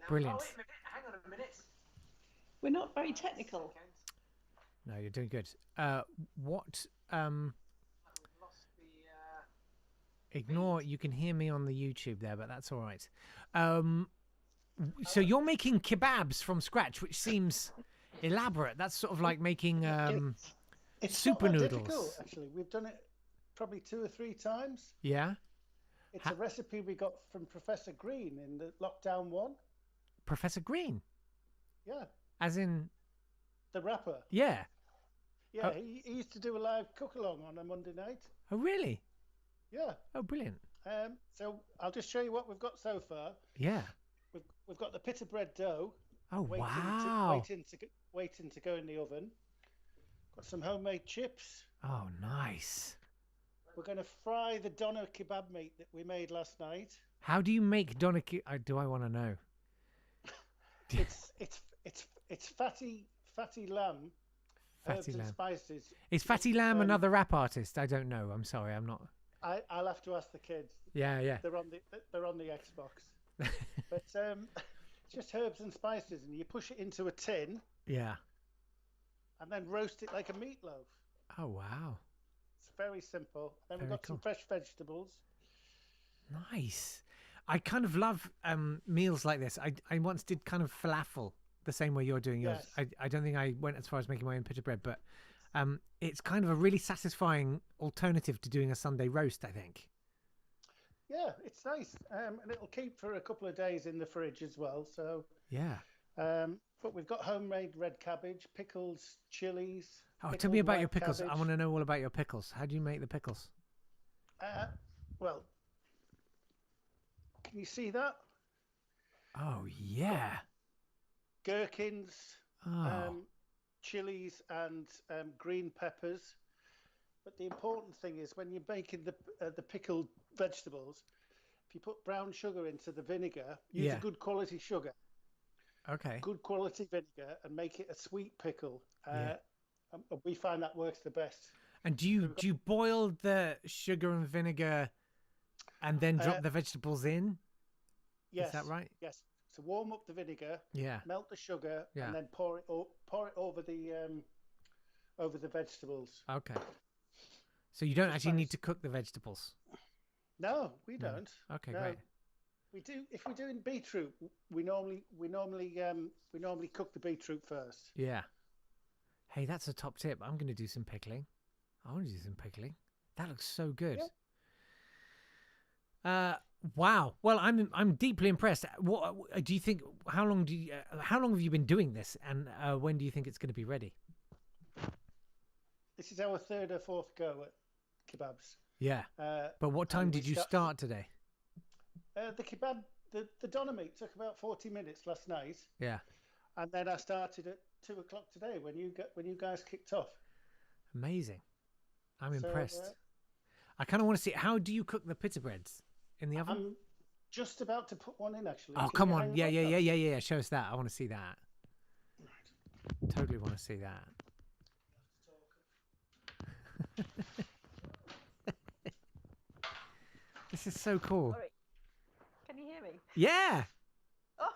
Brilliant. Oh, wait a minute. Hang on a minute. We're not very technical. No, you're doing good. What... Ignore, you can hear me on the YouTube there, but that's all right. So you're making kebabs from scratch, which seems elaborate. That's sort of like making it's super not that noodles. difficult, actually. We've done it probably 2 or 3 times. Yeah? It's a recipe we got from Professor Green in the lockdown 1. Professor Green? Yeah. As in... The rapper. Yeah. Yeah, he used to do a live cook-along on a Monday night. Oh, really? Yeah. Oh, brilliant. So I'll just show you what we've got so far. Yeah. We've got the pita bread dough. Oh, wow. Waiting to go in the oven. Got some homemade chips. Oh, nice. We're going to fry the doner kebab meat that we made last night. How do you make doner kebab? Do I want to know? It's fatty lamb. Herbs and spices. Is Fatty Lamb another rap artist? I don't know. I'm sorry. I'm not. I'll have to ask the kids. Yeah. They're on the Xbox. But it's just herbs and spices, and you push it into a tin. Yeah. And then roast it like a meatloaf. Oh wow. It's very simple. Then we've got some fresh vegetables. Nice. I kind of love meals like this. I once did kind of falafel the same way you're doing yours. Yes. I don't think I went as far as making my own pita bread, but it's kind of a really satisfying alternative to doing a Sunday roast, I think. Yeah, it's nice. And it'll keep for a couple of days in the fridge as well. So yeah. But we've got homemade red cabbage, pickles, chilies. Oh, tell me about your pickles. Cabbage. I want to know all about your pickles. How do you make the pickles? well, can you see that? Oh yeah. Gherkins, Oh. chilies, and green peppers. But the important thing is when you're making the pickled vegetables, if you put brown sugar into the vinegar, use a good quality sugar. Okay. Good quality vinegar and make it a sweet pickle. Yeah. We find that works the best. And do you boil the sugar and vinegar and then drop the vegetables in? Yes. Is that right? Yes. So warm up the vinegar. Yeah. Melt the sugar Yeah. and then pour it over the vegetables. Okay. So you don't actually need to cook the vegetables. No, we don't. Okay, no. great. We do if we're doing beetroot. We normally cook the beetroot first. Yeah. Hey, that's a top tip. I'm going to do some pickling. I want to do some pickling. That looks so good. Yeah. Wow. Well, I'm deeply impressed. What do you think? How long have you been doing this? And when do you think it's going to be ready? This is our third or fourth go at kebabs. Yeah. But what time did you start today? The kebab, the doner meat took about 40 minutes last night. Yeah. And then I started at 2 o'clock today when you guys kicked off. Amazing. I'm impressed. I kind of want to see, how do you cook the pita breads? In the oven? I'm just about to put one in, actually. Oh, come on. Yeah. Show us that. I want to see that. Totally want to see that. This is so cool. Sorry. Can you hear me? Yeah. Oh,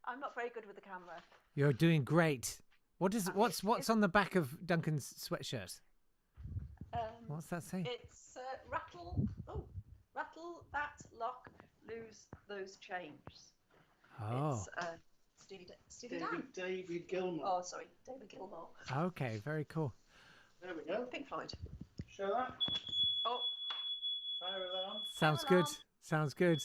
I'm not very good with the camera. You're doing great. What's on the back of Duncan's sweatshirt? What's that say? It's rattle that lock, lose those chains. Oh. It's Steely Dan. David Gilmour. Oh, sorry, David Gilmour. Okay, very cool. There we go. Pink Floyd. Show that. Oh. Fire alarm. Sounds good. Sounds good.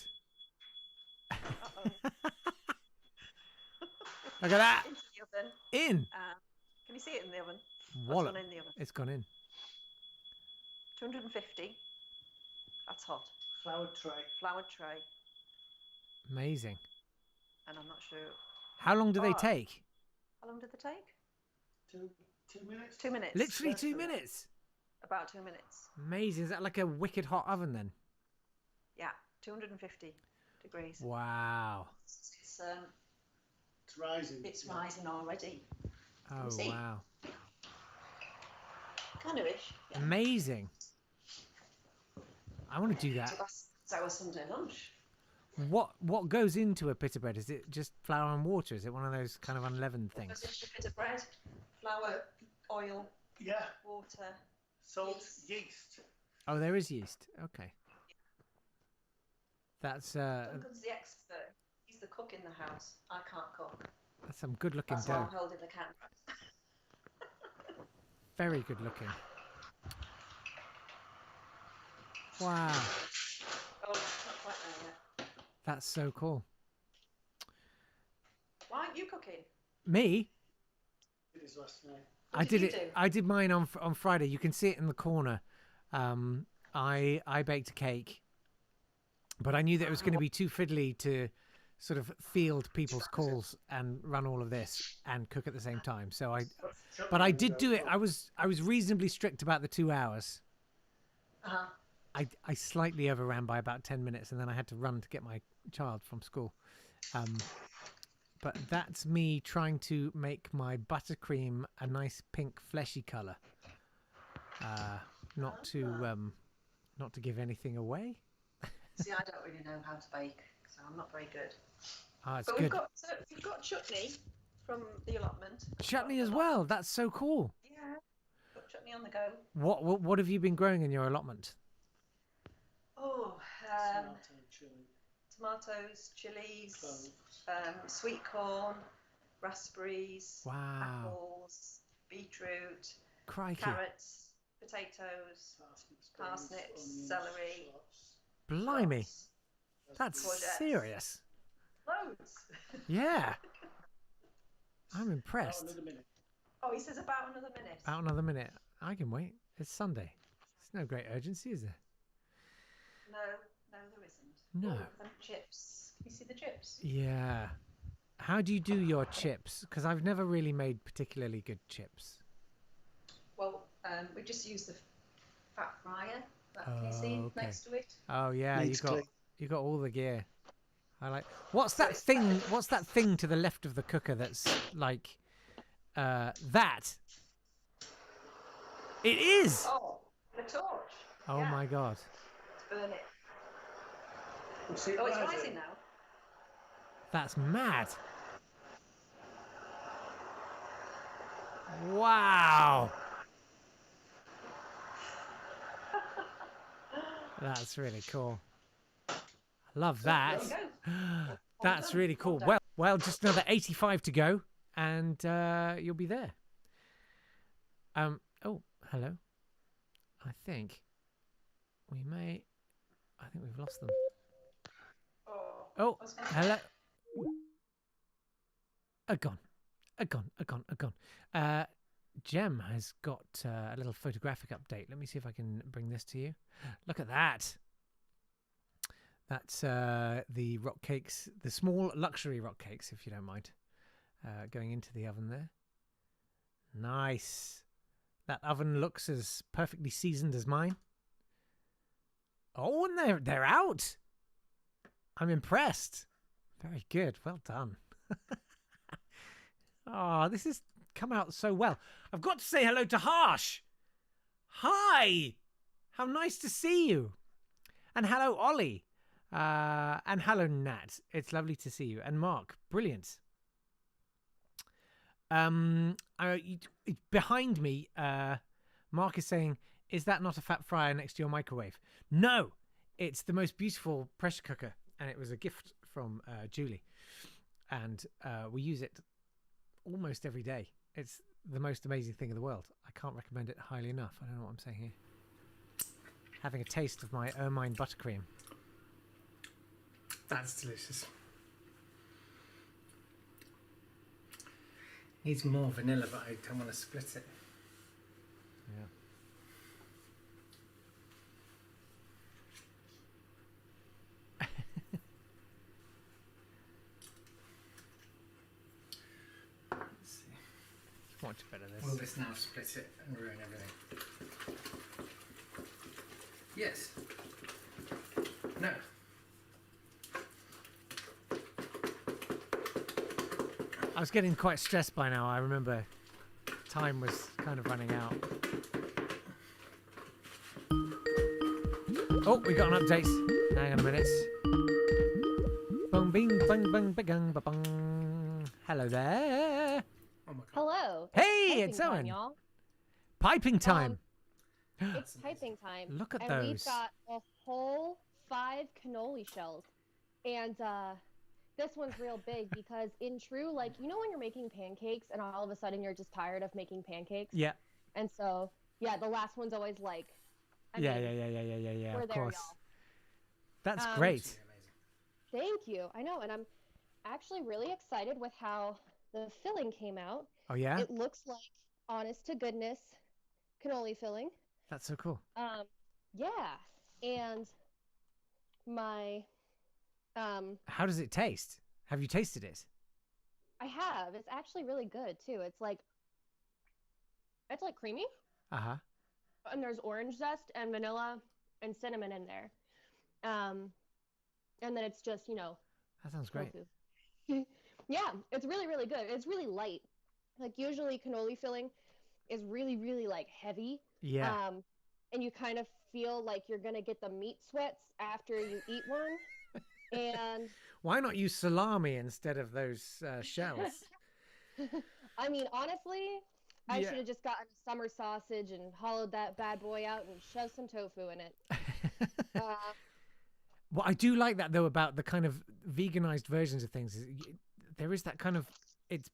Look at that. Into the oven. In. Can you see it in the oven? Wallop. It's gone in the oven. It's gone in. 250. That's hot. Floured tray. Floured tray. Amazing. And I'm not sure. How long do they take? How long did they take? 2 minutes. 2 minutes. Literally 2 minutes. About 2 minutes. Amazing. Is that like a wicked hot oven then? Yeah, 250 degrees. Wow. It's rising. It's rising already. Oh, see? wow. Kind of ish. Yeah. Amazing. I want to do that. So that's our Sunday lunch. What goes into a pita bread? Is it just flour and water? Is it one of those kind of unleavened Goes things? into pita bread, flour, oil, water, salt, yeast. Oh, there is yeast. Okay. That's Duncan's the expert. He's the cook in the house. I can't cook. that's some good looking That's why dough. I'm holding the camera. Very good looking. Wow. Oh, it's not quite there yet. That's so cool. Why aren't you cooking? Me? It is last night. I did it. I did mine on Friday. You can see it in the corner. I baked a cake, but I knew that it was going to be too fiddly to sort of field people's calls and run all of this and cook at the same time. So I did do it. I was reasonably strict about the 2 hours. I slightly overran by about 10 minutes, and then I had to run to get my child from school. But that's me trying to make my buttercream a nice pink fleshy colour. Not to give anything away. See, I don't really know how to bake, so I'm not very good. Ah, it's but good. we've got chutney from the allotment. Chutney as well. That's so cool. Yeah, got chutney on the go. What have you been growing in your allotment? Oh, tomatoes, chilies, sweet corn, raspberries, Wow. apples, beetroot, Crikey. carrots, potatoes, parsnips, celery. Blimey. That's courgettes. serious. Loads. Yeah. I'm impressed. Oh, he says about another minute. About another minute. I can wait. It's Sunday. There's no great urgency, is there? No, there isn't. No. Some chips. Can you see the chips? Yeah. How do you do your chips? Because I've never really made particularly good chips. Well, we just use the fat fryer. Can you see Okay. next to it? Oh yeah, Needs you got all the gear. I like. What's that thing? What's that thing to the left of the cooker? That's like, that. It is. Oh, the torch. Oh yeah. my god. Let's burn it. Oh, it's rising now. That's mad. Wow. That's really cool. I love that. There you go. That's really cool. Well, just another 85 to go, and you'll be there. Oh, hello. I think we've lost them. Oh, hello. Gone. Jem has got a little photographic update. Let me see if I can bring this to you. Look at that. That's the rock cakes, the small luxury rock cakes, if you don't mind, going into the oven there. Nice. That oven looks as perfectly seasoned as mine. Oh, and they're out. I'm impressed. Very good. Well done. Oh, this has come out so well. I've got to say hello to Harsh. Hi. How nice to see you. And hello, Ollie. And hello, Nat. It's lovely to see you. And Mark, brilliant. Behind me, Mark is saying, is that not a fat fryer next to your microwave? No, it's the most beautiful pressure cooker. And it was a gift from Julie. And we use it almost every day. It's the most amazing thing in the world. I can't recommend it highly enough. I don't know what I'm saying here. Having a taste of my ermine buttercream. That's delicious. Needs more vanilla, but I don't want to split it. Yeah. Let's see. Much better this. Will this now split it and ruin everything? Yes. No. I was getting quite stressed by now. I remember time was kind of running out. Oh, we got an update. Hang on a minute. Bong bing bang bang bang bang. Hello there. Oh my god. Hello. Hey, Piping it's time, Owen. y'all. Piping time. It's piping time. Look at and those. We've got a whole 5 cannoli shells. And this one's real big because in true, like, you know when you're making pancakes and all of a sudden you're just tired of making pancakes? Yeah. And so, yeah, the last one's always like, Yeah. we're Of there, course. y'all. That's great. Thank you. I know, and I'm actually really excited with how the filling came out. Oh, yeah? It looks like honest to goodness cannoli filling. That's so cool. Yeah, and my How does it taste? Have you tasted it? I have. It's actually really good too. It's like creamy. Uh-huh. And there's orange zest and vanilla and cinnamon in there. And then it's just, That sounds great. tofu. Yeah, it's really, really good. It's really light. Like usually cannoli filling is really, really like heavy. Yeah. And you kind of feel like you're gonna get the meat sweats after you eat one. And why not use salami instead of those shells? I mean, honestly, I Yeah. should have just gotten a summer sausage and hollowed that bad boy out and shoved some tofu in it. What I do like that though about the kind of veganized versions of things is there is that kind of it's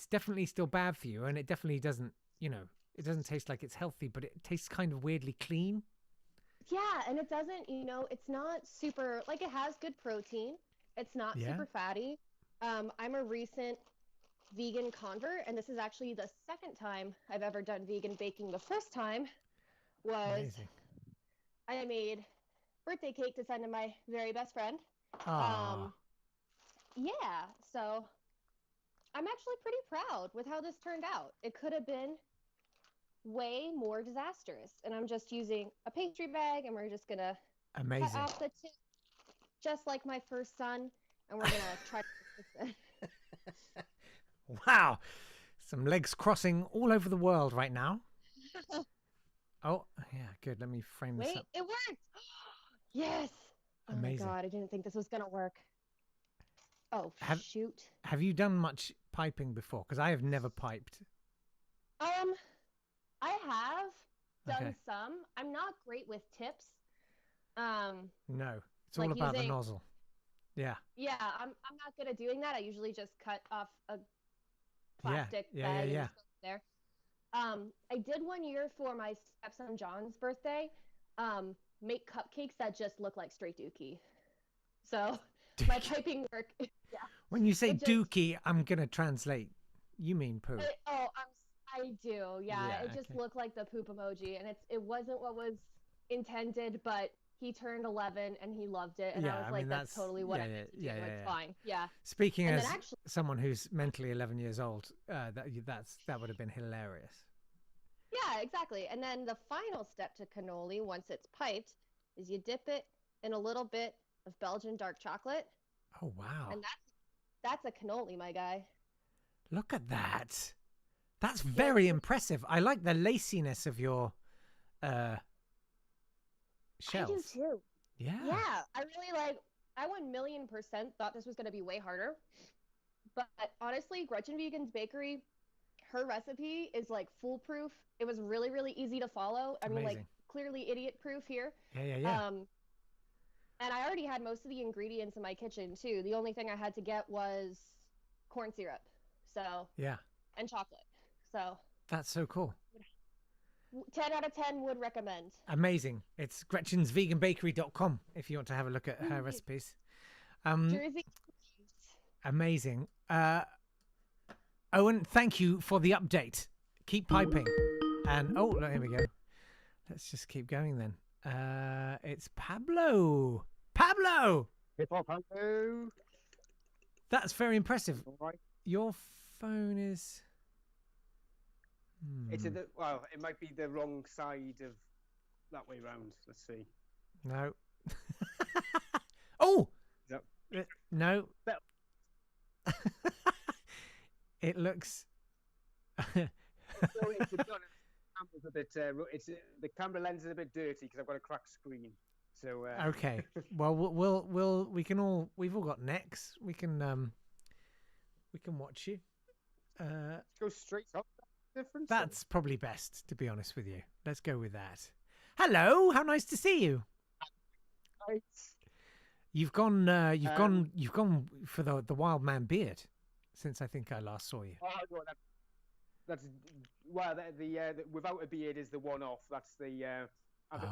definitely still bad for you, and it definitely doesn't it doesn't taste like it's healthy, but it tastes kind of weirdly clean. Yeah, and it doesn't, it's not super, like, it has good protein. It's not super fatty. I'm a recent vegan convert, and this is actually the second time I've ever done vegan baking. The first time was Amazing. I made birthday cake to send to my very best friend. Aww. Yeah, so I'm actually pretty proud with how this turned out. It could have been way more disastrous, and I'm just using a pastry bag, and we're just gonna Amazing. cut off the tip, just like my first son, and we're gonna try to fix it. Wow. Some legs crossing all over the world right now. Oh, yeah, good. Let me frame this Wait, up. it worked! Yes! Amazing. Oh my god, I didn't think this was gonna work. Oh, shoot. Have you done much piping before? Because I have never piped. I have done Okay. some. I'm not great with tips. No, it's like all about the using- nozzle. Yeah. Yeah, I'm not good at doing that. I usually just cut off a Yeah, plastic yeah, bag yeah, and yeah. just go there. I did one year for my stepson John's birthday. Make cupcakes that just look like straight dookie. So my piping work. Yeah. When you say It just- dookie, I'm gonna translate. You mean poo? I do. Yeah, Yeah, it just okay. looked like the poop emoji, and it wasn't what was intended, but he turned 11 and he loved it, and Yeah, I was I like, mean, that's totally what I yeah, meant to do. yeah, It's yeah. fine. Yeah. Speaking And as then actually, someone who's mentally 11 years old, that would have been hilarious. yeah, exactly. And then the final step to cannoli, once it's piped, is you dip it in a little bit of Belgian dark chocolate, Oh wow! and that's a cannoli, my guy. Look at that. That's very impressive. I like the laciness of your shells. I do too. Yeah. Yeah, I really like. I 1,000,000% thought this was going to be way harder, but honestly, Gretchen Vegan's Bakery, her recipe is like foolproof. It was really, really easy to follow. I mean, like Amazing. clearly idiot proof here. Yeah, yeah, yeah. And I already had most of the ingredients in my kitchen too. The only thing I had to get was corn syrup, so Yeah. and chocolate. So That's so cool. 10 out of 10 would recommend. Amazing. It's gretchensveganbakery.com if you want to have a look at her recipes. Jersey. Amazing. Owen, thank you for the update. Keep piping. And oh, look, here we go. Let's just keep going then. It's Pablo. Pablo! Hello. That's very impressive. All right. Your phone is... It's well, it might be the wrong side of that way round. Let's see. No. Oh! Yep. No. It looks... So to be honest, the camera's a bit, the camera lens is a bit dirty because I've got a cracked screen. So Okay. Well, we've all got necks. We can watch you. Go straight up. Difference. That's probably best, to be honest with you. Let's go with that. Hello, how nice to see you. Right. You've gone for the wild man beard since I think I last saw you. Oh, no, that's well, the without a beard is the one off. That's the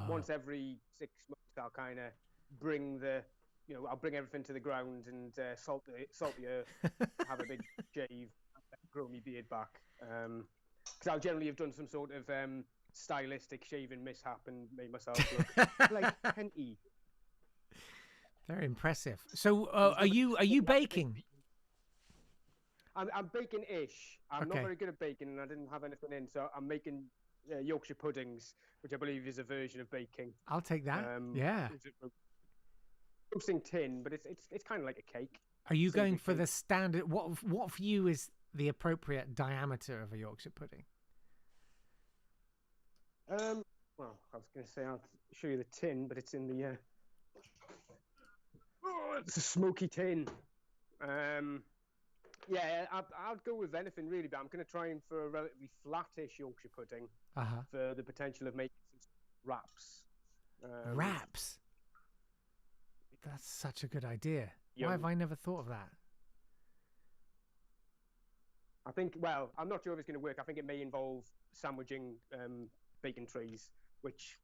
once every 6 months I'll kind of bring I'll bring everything to the ground and salt the earth, have a big shave, grow my beard back. Because I'll generally have done some sort of stylistic shaving mishap and made myself look like Henty. Very impressive. So, are you baking? I'm baking-ish. I'm not very good at baking, and I didn't have anything in, so I'm making Yorkshire puddings, which I believe is a version of baking. I'll take that. Yeah. Roasting tin, but it's kind of like a cake. Are you going for the standard? What for you is the appropriate diameter of a Yorkshire pudding? Well, I was going to say I'll show you the tin, but it's in the. It's a smoky tin. Yeah, I'd go with anything really, but I'm going to try and for a relatively flattish Yorkshire pudding for the potential of making some wraps. Wraps. That's such a good idea. Yeah. Why have I never thought of that? I think, well, I'm not sure if it's going to work. I think it may involve sandwiching bacon trays, which,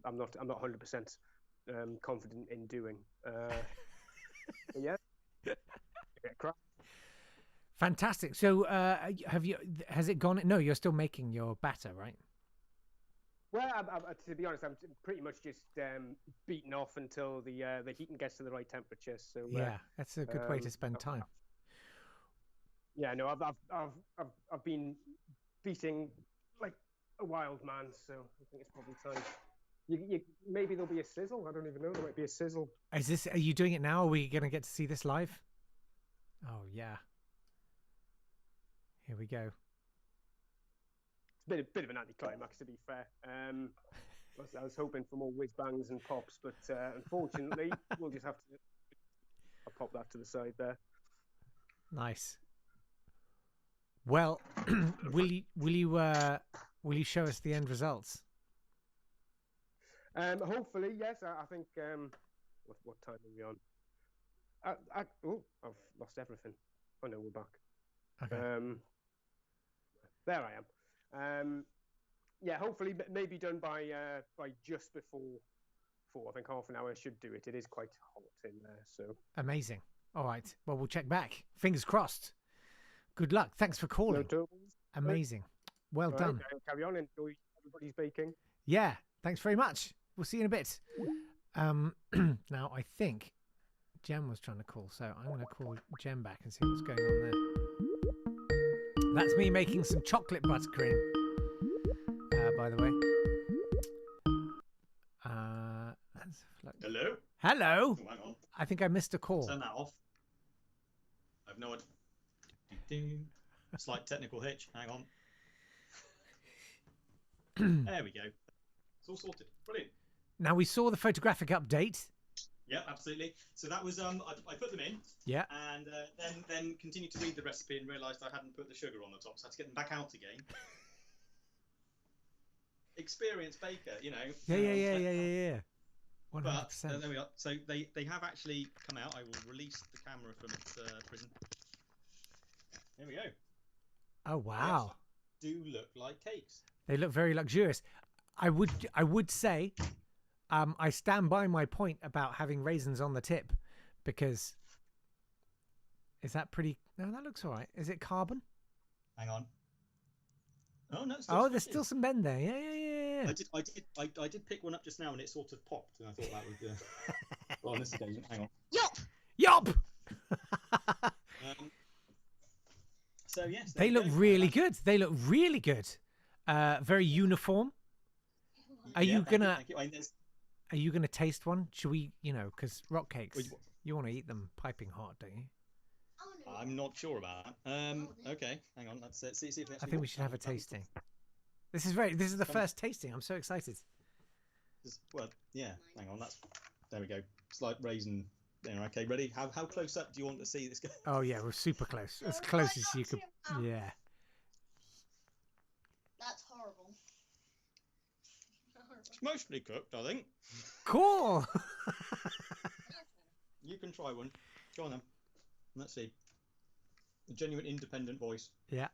I'm not 100% confident in doing. But yeah. Fantastic. So, has it gone? No, you're still making your batter, right? Well, to be honest, I'm pretty much just beaten off until the heating gets to the right temperature. So Yeah, that's a good way to spend time. Yeah, no, I've been beating like a wild man, so I think it's probably time. Maybe there'll be a sizzle. I don't even know. There might be a sizzle. Are you doing it now? Are we gonna get to see this live? Oh yeah. Here we go. It's a bit of an anticlimax, to be fair. I was hoping for more whiz bangs and pops, but unfortunately, we'll just have to. I'll pop that to the side there. Nice. Well, will you show us the end results? Hopefully, yes. I think. What time are we on? I've lost everything. Oh no, we're back. Okay. There I am. Yeah, hopefully, maybe done by just before 4. I think half an hour should do it. It is quite hot in there, so. Amazing. All right. Well, we'll check back. Fingers crossed. Good luck. Thanks for calling. No, amazing. Well done. Right, carry on. Enjoy everybody's baking. Yeah. Thanks very much. We'll see you in a bit. Now, I think Jem was trying to call, so I'm going to call Jem back and see what's going on there. That's me making some chocolate buttercream, by the way. Hello? Hello? Oh, hang on. I think I missed a call. Turn that off. I've no idea. Slight technical hitch. Hang on. There we go. It's all sorted. Brilliant. Now, we saw the photographic update. Yeah, absolutely. So that was I put them in. Yeah. And then continued to read the recipe and realised I hadn't put the sugar on the top, so I had to get them back out again. Experienced baker, you know. Yeah. 100%. But there we are. So they have actually come out. I will release the camera from its prison. There we go. Oh wow. They do look like cakes. They look very luxurious. I would say, I stand by my point about having raisins on the tip, because is that pretty? No, that looks all right. Is it carbon? Hang on. Oh no. There's still some bend there. Yeah. I did pick one up just now and it sort of popped, and I thought that would. Well, on this occasion, hang on. Yup. So yes, they look really good. They look really good. Very uniform. Are you gonna taste one? Should we? Because rock cakes, you want to eat them piping hot, don't you? I'm not sure about that. Okay, hang on. Let's see if I think we should have a tasting. This is the first tasting. I'm so excited. Well, yeah. Hang on. There we go. Slight raisin. There. Okay, ready? How close up do you want to see this go? Oh yeah, we're super close. As close as you could. Yeah. That's horrible. It's mostly cooked, I think. Cool. You can try one. Go on then. Let's see. A genuine independent voice. Yeah.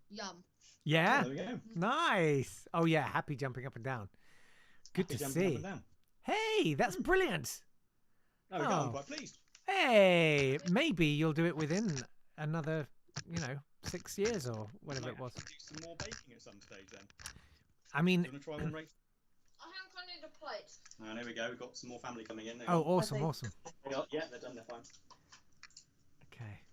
Yum. Yeah. There we go. Nice. Oh yeah, happy jumping up and down. Good to see. Up and down. Hey, that's brilliant. There we go. I'm quite pleased. Hey, maybe you'll do it within another, 6 years or whatever it was. Do some more baking at some stage then. I mean, do you want to try one, Rachel? I think I need a plate. Oh, there we go. We've got some more family coming in. Oh, awesome, awesome. Yeah, they're done. They're fine. Okay.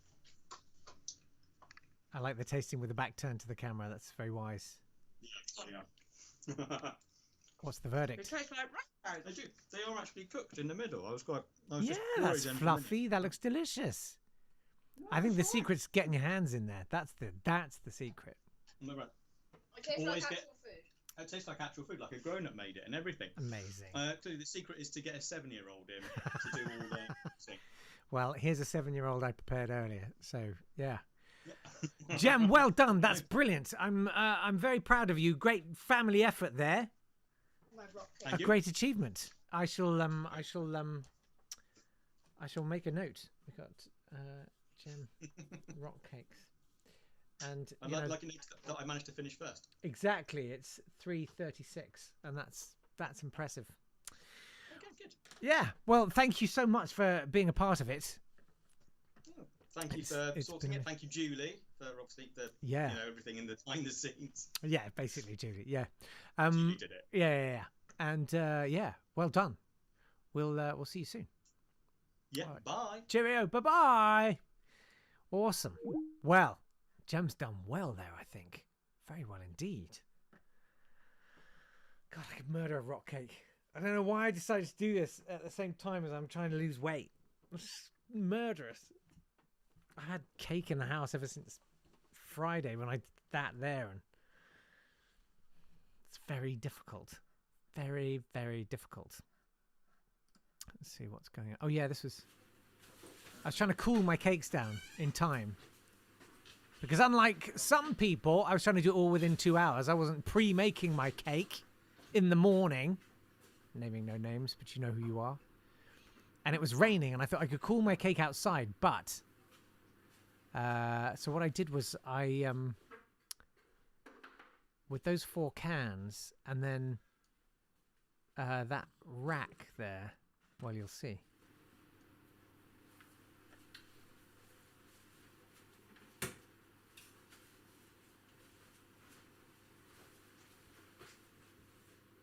I like the tasting with the back turned to the camera. That's very wise. Yeah. What's the verdict? It tastes like raspberries. They do. They are actually cooked in the middle. I was Yeah, that's fluffy. That looks delicious. I think the secret's getting your hands in there. That's the secret. Right. It tastes like actual food. It tastes like actual food, like a grown-up made it and everything. Amazing. Clearly, the secret is to get a 7-year-old in to do all the thing. Well, here's a 7-year-old I prepared earlier. So yeah. Jem, well done. That's brilliant. I'm very proud of you. Great family effort there. A great achievement. I shall make a note. We got Jem rock cakes, and like that I managed to finish first. Exactly. It's 3:36, and that's impressive. Okay, good. Yeah. Well, thank you so much for being a part of it. Thank you for sorting it. Thank you, Julie, for obviously everything in the behind the scenes. Yeah, basically, Julie. Yeah. Julie did it. Yeah. And well done. We'll see you soon. Yeah. Right. Bye. Cheerio. Bye bye. Awesome. Well, Gem's done well there, I think. Very well indeed. God, I could murder a rock cake. I don't know why I decided to do this at the same time as I'm trying to lose weight. It's murderous. I had cake in the house ever since Friday when I did that there, and it's very difficult. Very, very difficult. Let's see what's going on. Oh yeah, I was trying to cool my cakes down in time. Because unlike some people, I was trying to do it all within 2 hours. I wasn't pre-making my cake in the morning. Naming no names, but you know who you are. And it was raining, and I thought I could cool my cake outside, but... so what I did was with those 4 cans, and then that rack there, well, you'll see.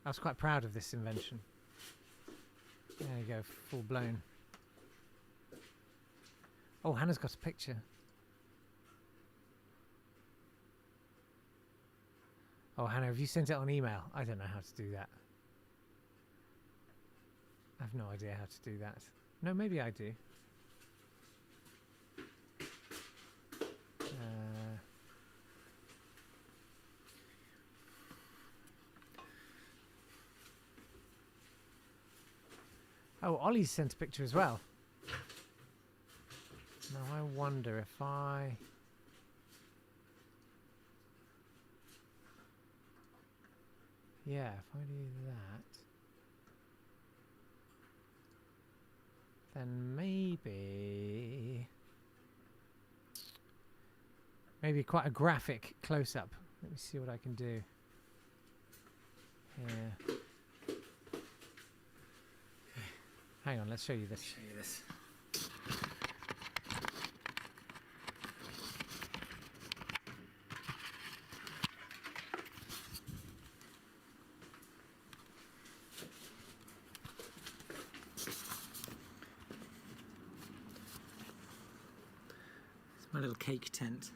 I was quite proud of this invention. There you go, full blown. Oh, Hannah's got a picture. Oh, Hannah, have you sent it on email? I don't know how to do that. I have no idea how to do that. No, maybe I do. Oh, Ollie's sent a picture as well. Now I wonder if I... Yeah, if I do that, then maybe quite a graphic close-up. Let me see what I can do. Yeah. Hang on, let's show you this. My little cake tent,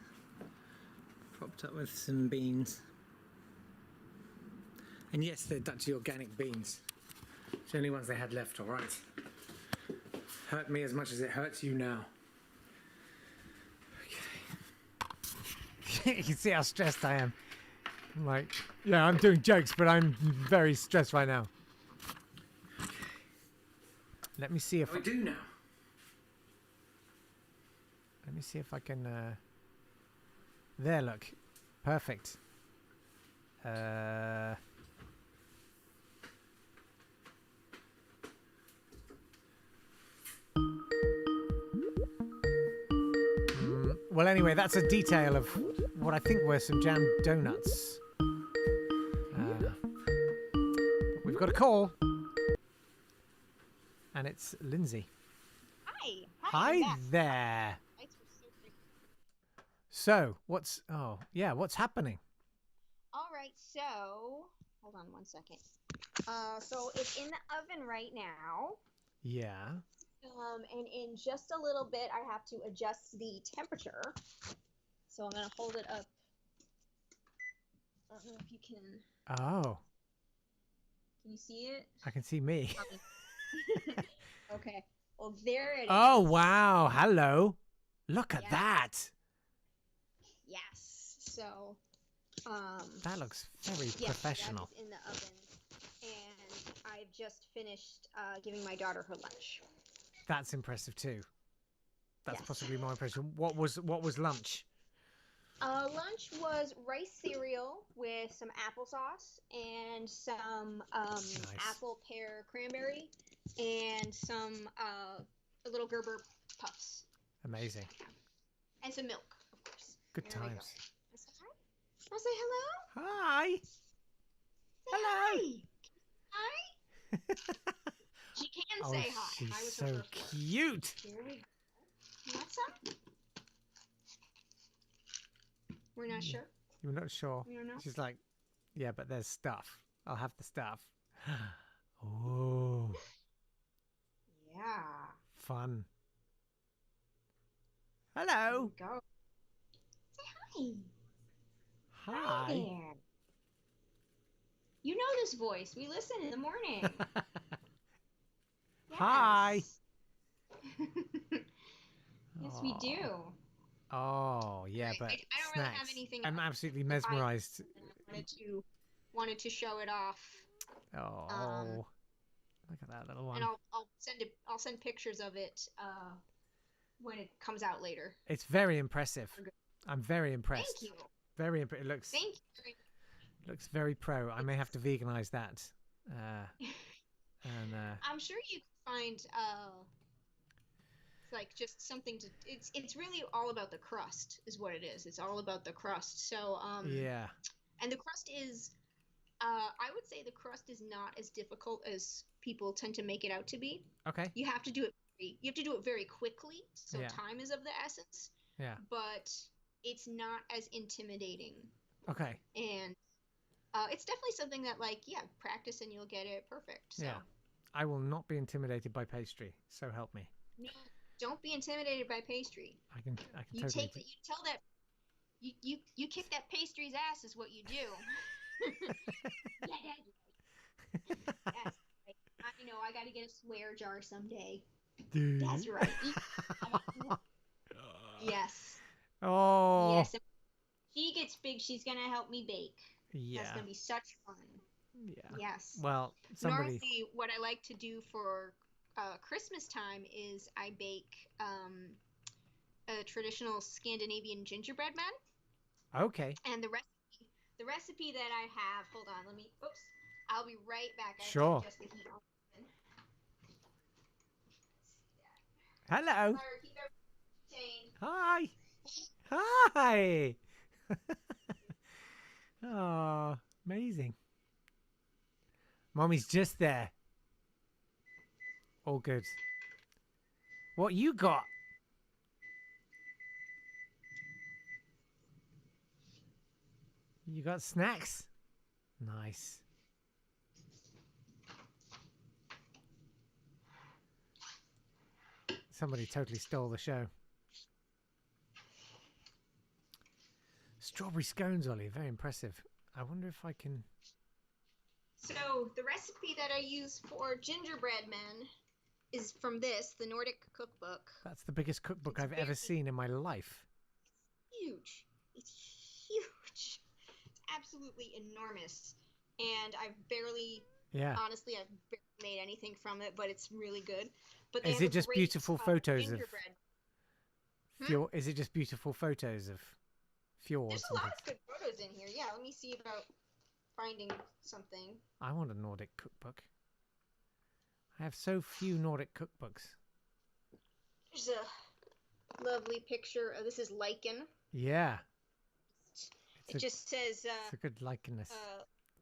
propped up with some beans. And yes, they're Dutchy organic beans. It's the only ones they had left, alright. Hurt me as much as it hurts you now. Okay. You can see how stressed I am. I'm like, yeah, I'm doing jokes, but I'm very stressed right now. Okay. Let me see if I do now. Let me see if I can... There, look. Perfect. Well, anyway, that's a detail of what I think were some jam donuts. We've got a call. And it's Lindsay. Hi. Hi there. So, what's happening? All right, so hold on one second. So it's in the oven right now. Yeah. And in just a little bit, I have to adjust the temperature. So I'm gonna hold it up. I don't know if you can. Oh. Can you see it? I can see me. Okay. Well, there it is. Oh wow! Hello. Look at that. Yes. So. That looks very professional. That is in the oven, and I've just finished giving my daughter her lunch. That's impressive too. That's possibly more impressive. What was lunch? Lunch was rice cereal with some applesauce and some apple pear cranberry and some little Gerber puffs. Amazing. And some milk, of course. Good times. I'll say hello. Hi. Hello. Hi. She can say hi. She's so cute. Here we go. You want some? We're not sure. You're not sure. We don't know. She's like, yeah, but there's stuff. I'll have the stuff. Oh. Yeah. Fun. Hello. There we go. Say hi. Hi. There. You know this voice. We listen in the morning. Hi. Yes, we do. Oh, yeah, but I don't snacks. really have anything. I'm absolutely mesmerized. Wanted to show it off. Oh, look at that little one. And I'll send pictures of it when it comes out later. It's very impressive. I'm very impressed. Thank you. Very impressive. It looks. Thank you. Looks very pro. I may have to veganize that. I'm sure you can find like just something to. It's really all about the crust, is what it is. It's all about the crust. So yeah. And the crust is, I would say the crust is not as difficult as people tend to make it out to be. Okay. You have to do it. You have to do it very quickly, so Yeah. time is of the essence. Yeah. But it's not as intimidating, Okay. and it's definitely something that, like, yeah, practice and you'll get it perfect. So. Yeah. I will not be intimidated by pastry. So help me. No, don't be intimidated by pastry. I can You totally. take that. You tell that. You kick that pastry's ass is what you do. Yeah, that's right. That's right. I know. I got to get a swear jar someday. Dude. That's right. Yes. Oh. Yes. If she gets big, she's gonna help me bake. Yeah. That's gonna be such fun. Yeah. Yes. Well, somebody. Normally, what I like to do for Christmas time is I bake a traditional Scandinavian gingerbread man. Okay. And the recipe that I have. Hold on. Let me. Oops. I'll be right back. I have to Sure. adjust the heat on. Hello. Sorry, keep everything Hi. Hi. Oh, amazing. Mommy's just there. All good. What you got? You got snacks? Nice. Somebody totally stole the show. Strawberry scones, Ollie. Very impressive. I wonder if I can... So the recipe that I use for gingerbread men is from the Nordic cookbook. That's the biggest cookbook I've ever seen in my life. Huge. It's huge. It's absolutely enormous. And honestly, I've barely made anything from it, but it's really good. But Is it just beautiful photos of... Is it just beautiful photos of fjords? There's a lot of good photos in here. Yeah, let me see about finding something. I want a Nordic cookbook. I have so few Nordic cookbooks. There's a lovely picture. This is lichen. Yeah. It just says... it's a good likeness.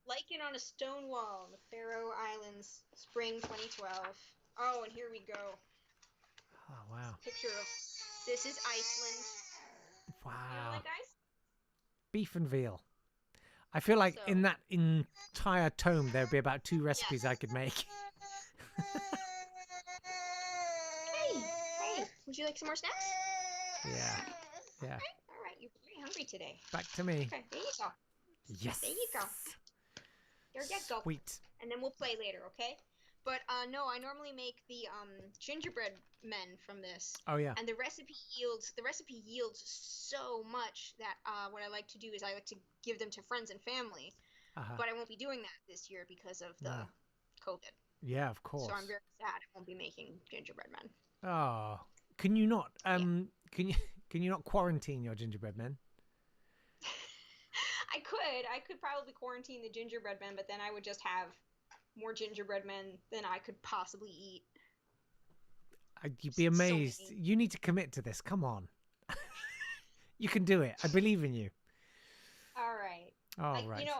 Lichen on a stone wall in the Faroe Islands, spring 2012. Oh, and here we go. Oh, wow. Picture of... This is Iceland. Wow. You know, like ice? Beef and veal. I feel like in that entire tome there'd be about 2 recipes I could make. Hey, would you like some more snacks? Yeah. Yeah. All right, you're very hungry today. Back to me. Okay, there you go. Yes. There you go. There you go. Sweet. And then we'll play later, okay? But no, I normally make the gingerbread men from this. Oh yeah. And the recipe yields so much that what I like to do is I like to give them to friends and family. But I won't be doing that this year because of the COVID. Yeah, of course. So I'm very sad I won't be making gingerbread men. Oh, can you not? Can you not quarantine your gingerbread men? I could probably quarantine the gingerbread men, but then I would just have more gingerbread men than I could possibly eat. You'd be amazed. You need to commit to this. Come on. You can do it. I believe in you. All right. Right. You know,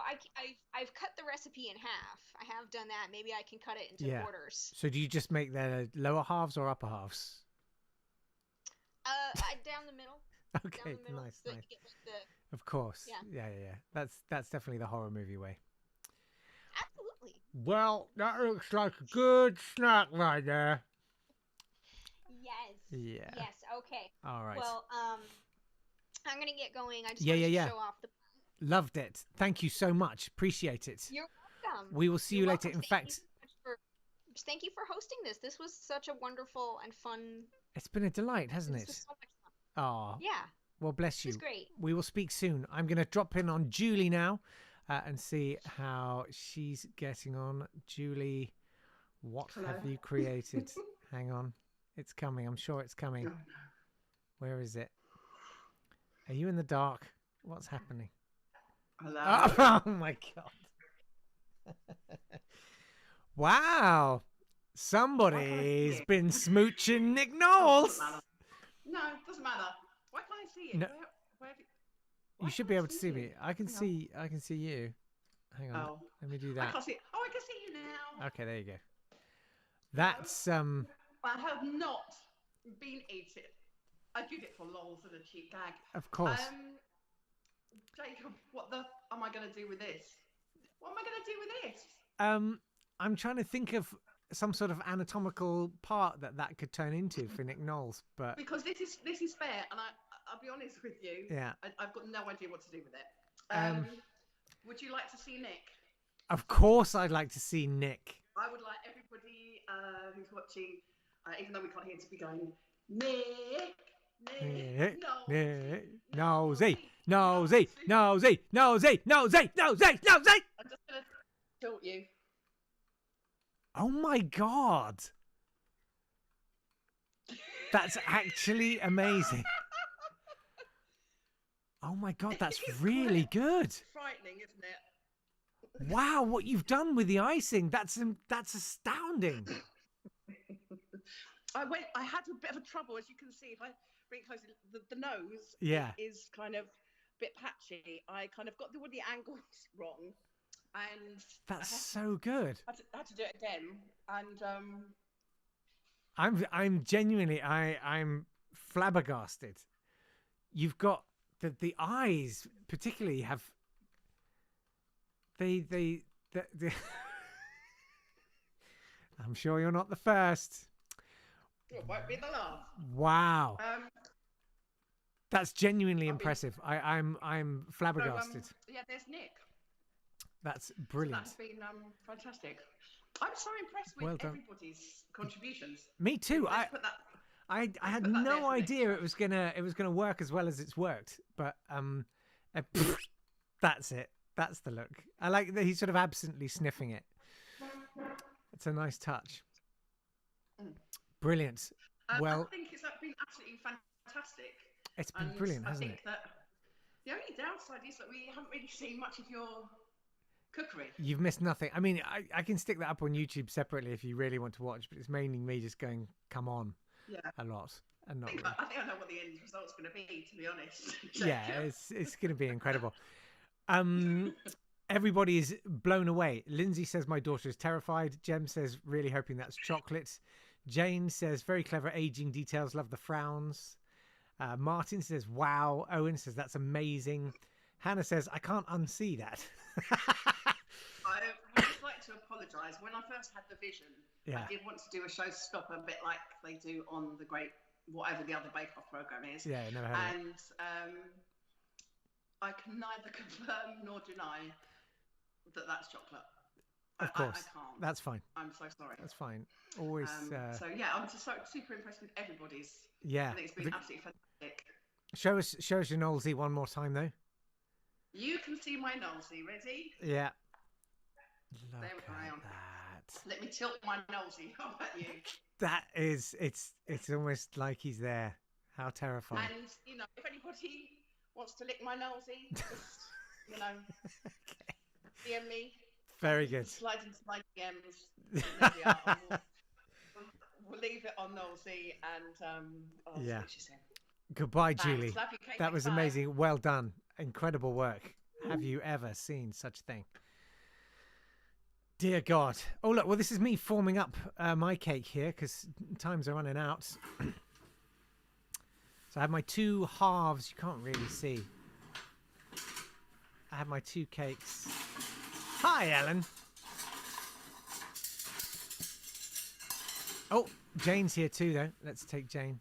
I've cut the recipe in half. I have done that. Maybe I can cut it into quarters. So do you just make the lower halves or upper halves? Down the middle. Okay, down the middle, nice, so nice. You get like Of course. Yeah. Yeah. That's definitely the horror movie way. Absolutely. Well, that looks like a good snack right there. Yes. Yeah. Yes. Okay. All right. Well, I'm gonna get going. I just Yeah, wanted yeah, to yeah. show off the. Loved it. Thank you so much. Appreciate it. You're welcome. We will see you You're later. welcome. In fact, Thank you for hosting this. This was such a wonderful and fun. it's been a delight, hasn't This it? was so much fun. Oh. Yeah. Well, bless you. It was great. We will speak soon. I'm going to drop in on Julie now and see how she's getting on. Julie, what have you created? Hang on. It's coming. I'm sure it's coming. Where is it? Are you in the dark? What's happening? Hello. Oh, my God. Wow. Somebody's been smooching Nick Knowles. No, it doesn't matter. Why can't I see you? No. Where You should be able to see me. I can see you. Hang on. Oh. Let me do I that. can't see. Oh, I can see you now. Okay, there you go. That's I have not been eating. I did it for lols and a cheap gag. Of course. Jacob, what the am I going to do with this? What am I going to do with this? I'm trying to think of some sort of anatomical part that could turn into for Nick Knowles, but Because this is fair, and I'll be honest with you. Yeah. I've got no idea what to do with it. Would you like to see Nick? of course I'd like to see Nick. I would like everybody who's watching, even though we can't hear, to be going, Nick, Nick, no. Nick, nosy, nosy, nosy, nosy, nosy, nosy, nosy. I'm just going to tilt you. Oh my God. That's actually amazing. Oh my God, that's really good. Frightening, isn't it? Wow, what you've done with the icing, that's astounding. I had a bit of a trouble, as you can see, if I bring it closer, the nose Yeah. is kind of a bit patchy. I kind of got all the angles wrong, and That's so good. I had to do it again, and I'm genuinely I'm flabbergasted. You've got the eyes particularly have they I'm sure you're not the first. it won't be the last. Wow. That's genuinely impressive. I'm flabbergasted. Yeah, there's Nick. That's brilliant. So that's been fantastic. I'm so impressed with Well done. everybody's contributions. Me too. Let's put that. I had put that there no for idea it was gonna work as well as it's worked, but that's it. That's the look. I like that he's sort of absently sniffing it. It's a nice touch. Brilliant. Well, I think it's been absolutely fantastic. it's been And brilliant, I hasn't think it? that the only downside is that we haven't really seen much of your cookery. You've missed nothing. I mean, I can stick that up on YouTube separately if you really want to watch, but it's mainly me just going, come on, Yeah. a lot. And not really. I think I know what the end result's going to be, to be honest. Yeah, it's going to be incredible. Everybody is blown away. Lindsay says my daughter is terrified. Jem says really hoping that's chocolate. Jane says very clever aging details. Love the frowns. Martin says wow. Owen says that's amazing. Hannah says I can't unsee that. I would just like to apologise. When I first had the vision, Yeah. I did want to do a showstopper, a bit like they do on the great, whatever the other Bake Off programme is. Yeah, never heard of it. And I can neither confirm nor deny that that's chocolate. Of course, I can't. that's fine. I'm so sorry. That's fine. Always. So yeah, I'm just super impressed with everybody's. Yeah. I think it's been absolutely fantastic. Show us your Knowlesy one more time though. You can see my Knowlesy. Ready? Yeah. There Look I at am. that. Let me tilt my Knowlesy. How about you? That is, it's almost like he's there. How terrifying. And you know, if anybody wants to lick my Knowlesy, just you know, DM me. Very good. Slide into my DMs. There we are. We'll leave it on Knowlesy, and I'll Yeah. switch you soon. Goodbye, Thanks. Julie. Love you, Kate. That was Bye. amazing. Well done. Incredible work. Have you ever seen such a thing? Dear God. Oh, look. Well, this is me forming up my cake here because times are running out. So I have my two halves. You can't really see. I have my 2 cakes. Hi, Ellen. Oh, Jane's here too, though. Let's take Jane.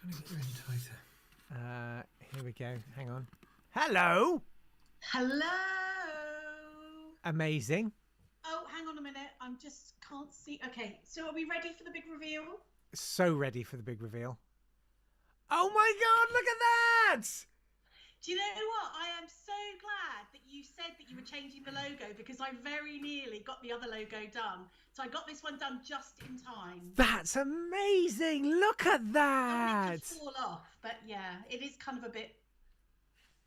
I'm going to get you any tighter. Here we go. Hang on. Hello. Hello. Amazing. Oh, hang on a minute. I just can't see. Okay, so are we ready for the big reveal? So ready for the big reveal. Oh my God! Look at that! Do you know what? I am so glad that you said that you were changing the logo because I very nearly got the other logo done. So I got this one done just in time. That's amazing! Look at that! It could fall off, but yeah, it is kind of a bit.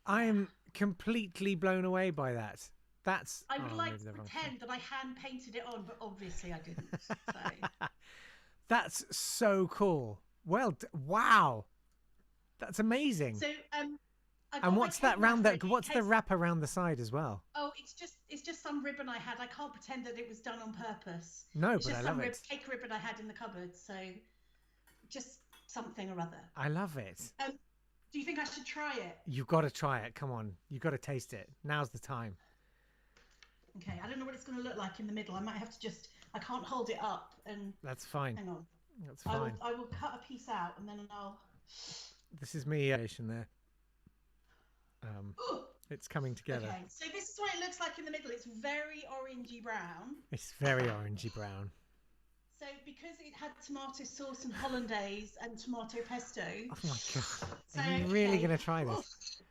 I am completely blown away by that. That's. I would like to pretend that I hand painted it on, but obviously I didn't. So. That's so cool. Well, wow, that's amazing. So and what's that round that? What's the wrap around the side as well? Oh, it's just some ribbon I had. I can't pretend that it was done on purpose. No, it's but just I love some it. Cake ribbon I had in the cupboard. So just something or other. I love it. Do you think I should try it? You've got to try it. Come on, you've got to taste it. Now's the time. Okay, I don't know what it's going to look like in the middle. I might have to just. I can't hold it up and. That's fine. Hang on. That's fine. I will cut a piece out and then I'll. This is me there. It's coming together. Okay, so this is what it looks like in the middle. It's very orangey brown. It's very orangey brown. So because it had tomato sauce and hollandaise and tomato pesto. Oh my God! Are you really going to try this?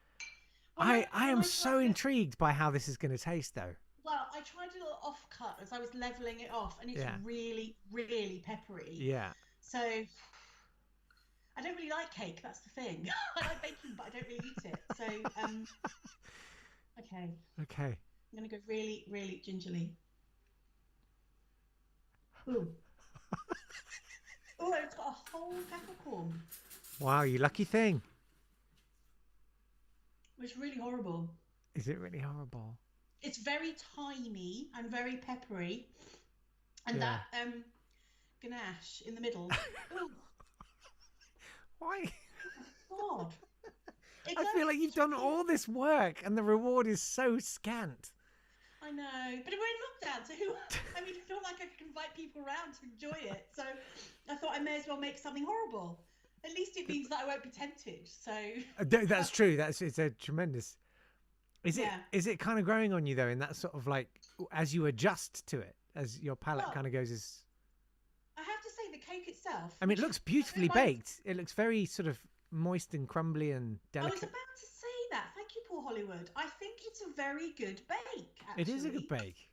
I am so intrigued by how this is going to taste, though. Well, I tried a little off cut as I was leveling it off, and it's really, really peppery. Yeah. So I don't really like cake. That's the thing. I like baking, but I don't really eat it. So okay. Okay. I'm gonna go really, really gingerly. Ooh. Oh, it's got a whole peppercorn. Wow, you lucky thing. It's really horrible. Is it really horrible? It's very tiny and very peppery, and that ganache in the middle. Why? Oh, God. I feel like you've done all this work, and the reward is so scant. I know, but we're in lockdown, so I mean, it's not like I can invite people around to enjoy it. So I thought I may as well make something horrible. At least it means that I won't be tempted. So that's true. It's a tremendous. Is it kind of growing on you though, in that sort of like as you adjust to it, as your palate kind of goes? I have to say, the cake itself. I mean, it looks beautifully baked. It looks very sort of moist and crumbly and delicate. I was about to say that. Thank you, Paul Hollywood. I think it's a very good bake. Actually. It is a good bake.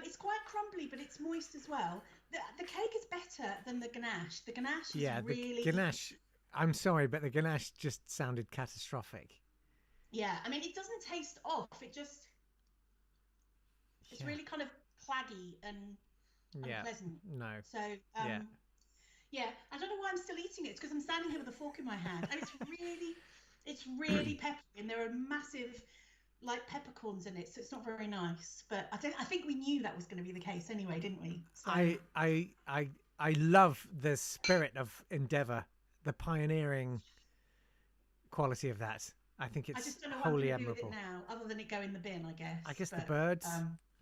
It's quite crumbly, but it's moist as well. The cake is better than the ganache. The ganache is really... the ganache. I'm sorry, but the ganache just sounded catastrophic. Yeah, I mean, it doesn't taste off. It's really kind of claggy and unpleasant. No. So, yeah, I don't know why I'm still eating it. It's because I'm standing here with a fork in my hand, and it's really peppery, and there are massive, like, peppercorns in it, so it's not very nice. But I think we knew that was going to be the case anyway, didn't we? So... I love the spirit of endeavour, the pioneering quality of that. I think it's I just don't know wholly what I'm admirable. Do with it now, other than it go in the bin, I guess. I guess but, the birds,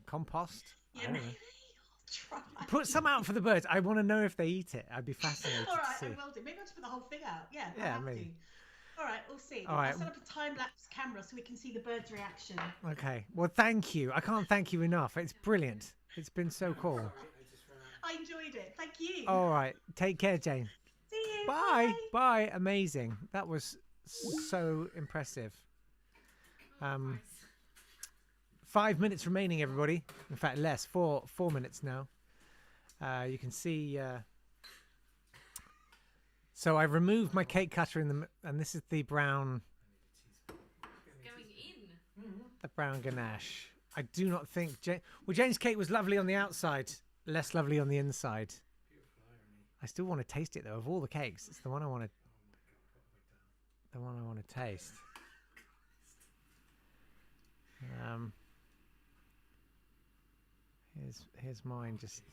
compost. Yeah, maybe I'll try. Put some out for the birds. I want to know if they eat it. I'd be fascinated. All right, to see. I will do. Maybe I'll just put the whole thing out. Yeah. Yeah, maybe. All right, we'll see. All right. I'll set up a time-lapse camera so we can see the bird's reaction. Okay. Well, thank you. I can't thank you enough. It's brilliant. It's been so cool. I enjoyed it. Thank you. All right. Take care, Jane. See you. Bye. Bye. Amazing. That was so impressive. 5 minutes remaining, everybody. In fact, less. 4 minutes now. You can see. So I removed my cake cutter and this is the brown. Going in. The brown ganache. I do not think Jane's cake was lovely on the outside, less lovely on the inside. I still want to taste it though. Of all the cakes, it's the one I want to. The one I want to taste. Here's mine. Just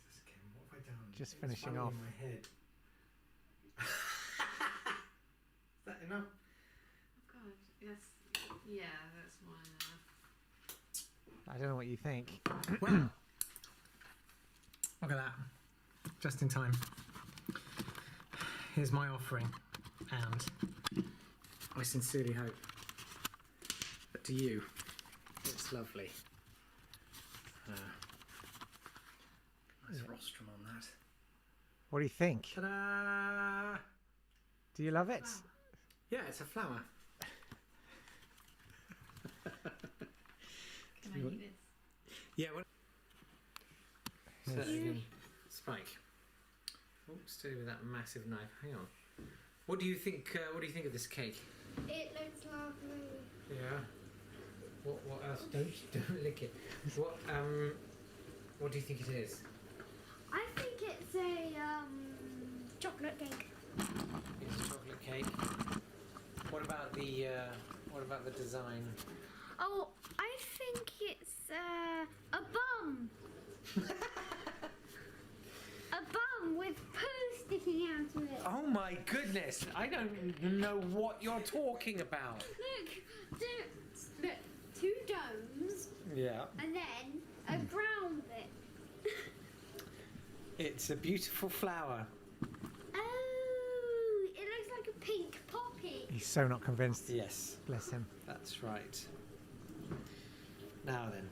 finishing off. Is that enough? Oh God, yes. Yeah, that's mine. I don't know what you think. Well, look at that. Just in time. Here's my offering, and I sincerely hope that to you it's lovely. Nice rostrum on that. What do you think? Ta-da! Do you love it? Yeah, it's a flower. Can I eat this? Yeah. What? So Yes. again, Spike. Oh, steady with that massive knife. Hang on. What do you think? What do you think of this cake? It looks lovely. Yeah. What else? Don't lick it. What do you think it is? I think it's a chocolate cake. It's a chocolate cake. What about the design? Oh, I think it's a bum. A bum with poo sticking out of it. Oh my goodness! I don't know what you're talking about. Look, two domes. Yeah. And then a brown bit. It's a beautiful flower. Oh, it looks like a pink poppy. He's so not convinced. Yes. Bless him. That's right. Now then.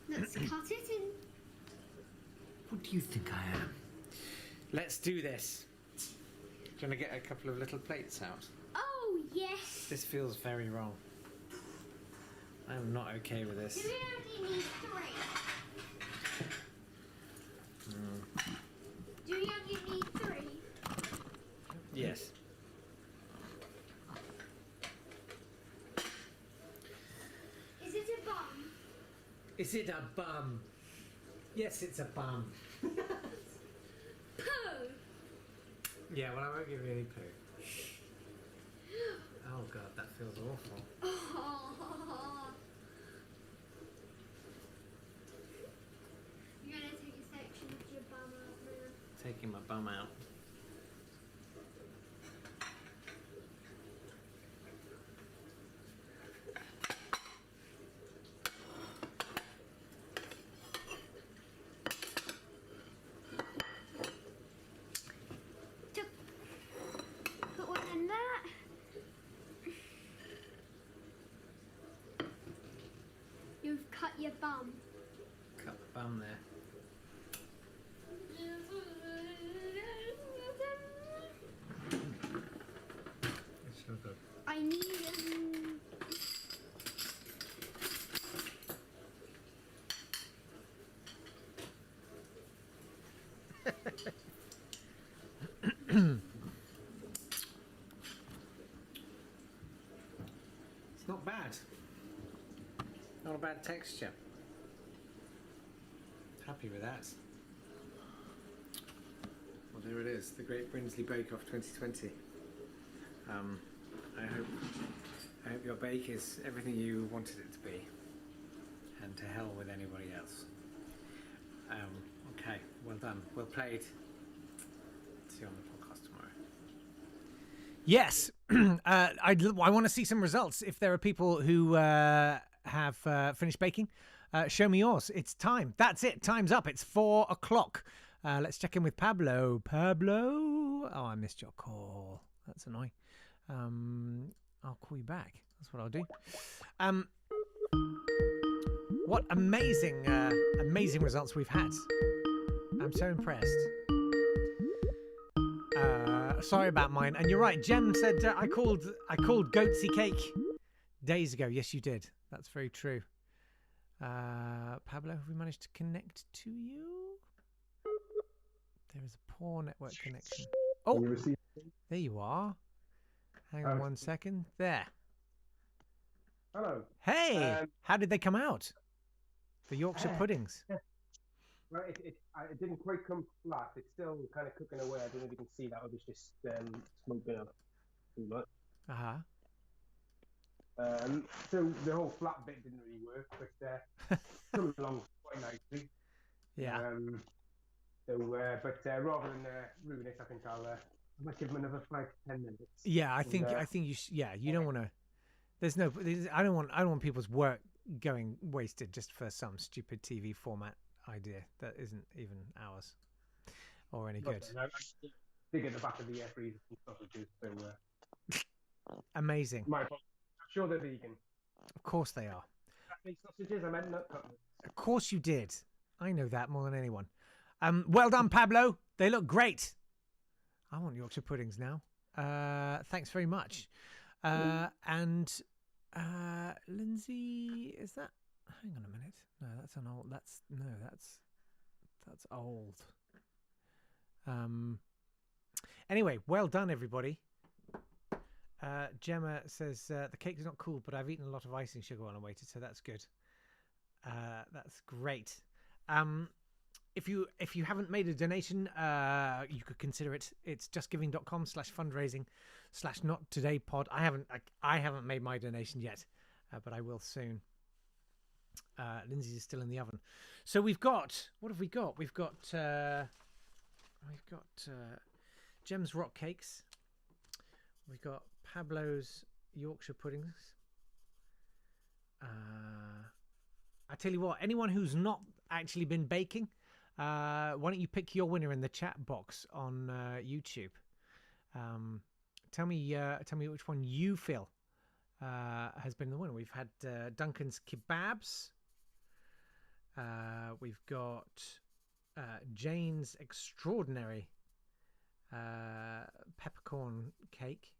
Let's cut it in. What do you think I am? Let's do this. Do you want to get a couple of little plates out? Oh, yes. This feels very wrong. I'm not okay with this. Do we only need 3? Do we only need 3? Yes. Is it a bum? Is it a bum? Yes, it's a bum. Poo. Yeah, well, I won't give you any poo. Oh god, that feels awful. Oh. You're gonna take a section of your bum out now. Taking my bum out. Put one in that. You've cut your bum. Cut the bum there. It's so good. I need It's not bad. Not a bad texture. Happy with that. Well, there it is, the Great Brinsley Bake Off 2020. I hope your bake is everything you wanted it to be, and to hell with anybody else. Okay, well done, well played. See you on the podcast tomorrow. Yes, I want to see some results. If there are people who have finished baking, show me yours. It's time. That's it. Time's up. It's 4 o'clock. Let's check in with Pablo. Pablo. Oh, I missed your call. That's annoying. I'll call you back. That's what I'll do. What amazing, amazing results we've had. I'm so impressed. Sorry about mine. And you're right. Jem said I called goatsy cake days ago. Yes, you did. That's very true. Pablo, have we managed to connect to you? There is a poor network connection. Oh, there you are. Hang on 1 second. There. Hello. Hey, how did they come out? The Yorkshire puddings. Well, it didn't quite come flat. It's still kind of cooking away. I don't know if you can see that. It was just smoking up too much. Uh-huh. So the whole flat bit didn't really work, but coming along quite nicely. Yeah. But rather than ruin it, I think I might give them another 5 to 10 minutes. Yeah, I think And, you you don't want to I don't want people's work going wasted just for some stupid TV format idea that isn't even ours or any good. I dig at the back of the freezer some sausages. So amazing. I'm sure they're vegan. Of course they are. Sausages. I meant nut cutlets. Of course you did. I know that more than anyone. Well done, Pablo. They look great. I want Yorkshire puddings now. Thanks very much. And Lindsay, is that? Hang on a minute. No, that's an old. That's old. Anyway, well done, everybody. Gemma says the cake is not cool, but I've eaten a lot of icing sugar while I waited, so that's good. That's great. If you haven't made a donation, you could consider it. It's justgiving.com/fundraising/nottodaypod. I haven't made my donation yet, but I will soon. Lindsay's is still in the oven. So what have we got? We've got Gem's rock cakes. We've got Pablo's Yorkshire puddings. I tell you what, anyone who's not actually been baking, why don't you pick your winner in the chat box on YouTube? Tell me which one you feel has been the winner. We've had Duncan's kebabs. We've got Jane's extraordinary peppercorn cake,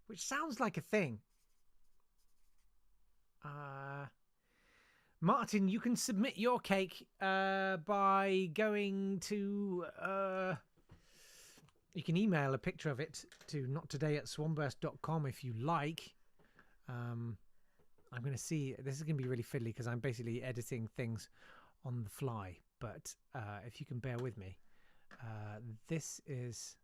which sounds like a thing. Martin, you can submit your cake by going to you can email a picture of it to nottoday@swanburst.com if you like. I'm going to see, this is going to be really fiddly because I'm basically editing things on the fly, but if you can bear with me, this is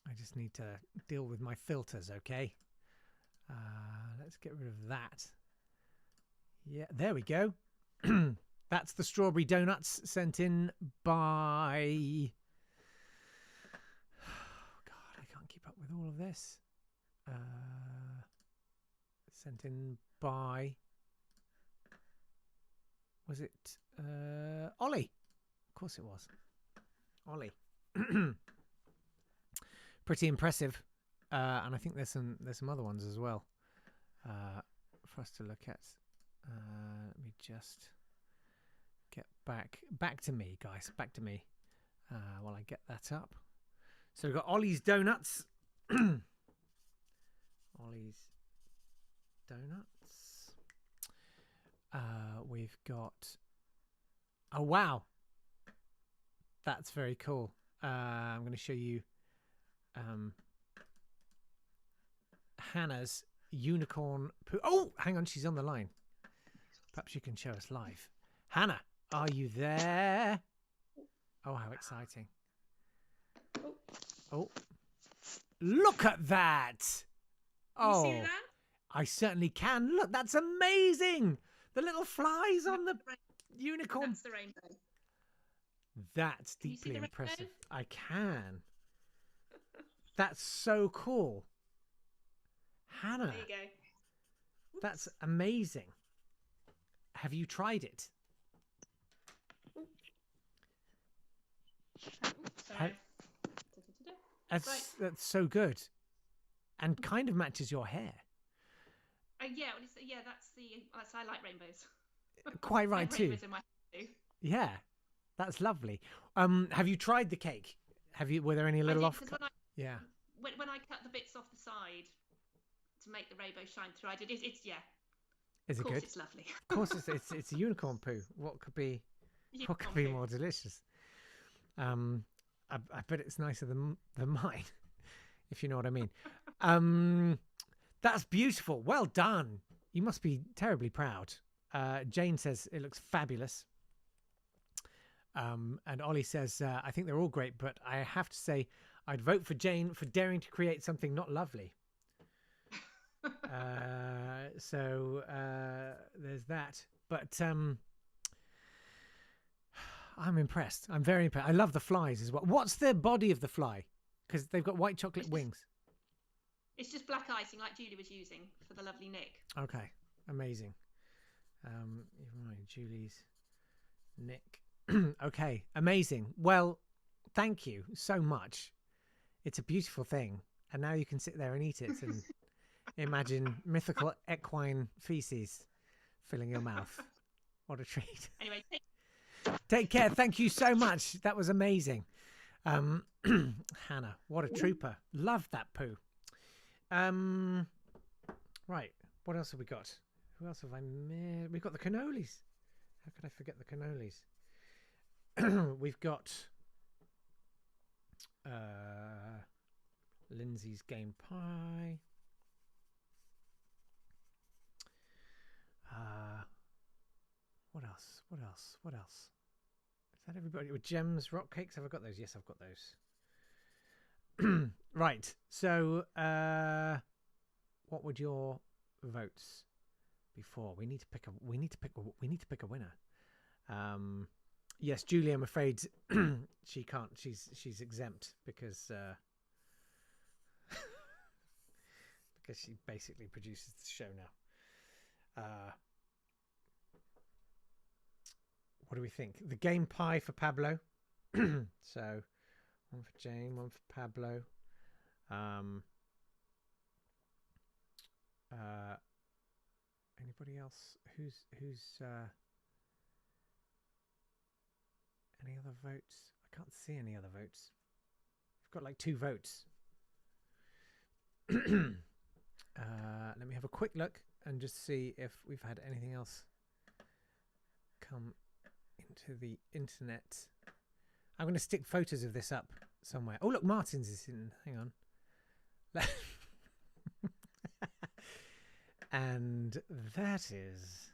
I just need to deal with my filters, okay? Let's get rid of that. Yeah, there we go. That's the strawberry donuts sent in by... Oh, God, I can't keep up with all of this. Sent in by... Was it Ollie? Of course it was. Ollie. Pretty impressive. And I think there's some other ones as well for us to look at. Let me just get back to me, guys. Back to me while I get that up. So we've got Ollie's Donuts. Ollie's Donuts. We've got... Oh, wow. That's very cool. I'm going to show you Hannah's unicorn poo. Oh, hang on, she's on the line. Perhaps you can show us live. Hannah, are you there? Oh, how exciting. Oh, look at that. Oh, Can you see that? I certainly can. Look, that's amazing. The little flies on the unicorn. That's the rainbow. That's Can you see deeply the impressive. rainbow? I can. That's so cool. Hannah, There you go. that's amazing. Have you tried it? Sorry. That's Right. that's so good, and kind of matches your hair. Yeah, well, that's I like rainbows. Quite I right have too. rainbows in my hair too. Yeah, that's lovely. Have you tried the cake? Were there any I little did, off? 'cause Yeah. When I cut the bits off the side to make the rainbow shine through, I did. It's yeah. Is it Of course good? it's lovely. Of course, it's a unicorn poo. What could be more delicious? I bet it's nicer than mine, if you know what I mean. That's beautiful. Well done. You must be terribly proud. Jane says it looks fabulous. And Ollie says, I think they're all great, but I have to say I'd vote for Jane for daring to create something not lovely. So there's that. But I'm impressed. I'm very impressed. I love the flies as well. What's the body of the fly? Because they've got white chocolate wings. It's just black icing like Julie was using for the lovely Nick. Okay, amazing. You're right, Julie's Nick. Okay, amazing. Well, thank you so much. It's a beautiful thing, and now you can sit there and eat it and imagine mythical equine feces filling your mouth. What a treat. Anyway, take care. Thank you so much. That was amazing. Hannah, what a trooper. Loved that poo. Right, what else have we got? Who else have I missed? We've got the cannolis. How could I forget the cannolis? We've got Lindsay's game pie. What else? What else? What else? Is that everybody? With gems, rock cakes? Have I got those? Yes, I've got those. Right. So, what would your votes be for? We need to pick a winner. Yes, Julie, I'm afraid she can't. She's exempt because because she basically produces the show now. What do we think? The game pie for Pablo. So, one for Jane, one for Pablo. Anybody else? Who's any other votes? I can't see any other votes. We've got like 2 votes. Let me have a quick look and just see if we've had anything else come into the internet. I'm going to stick photos of this up somewhere. Oh, look, Martin's is in. Hang on. And that is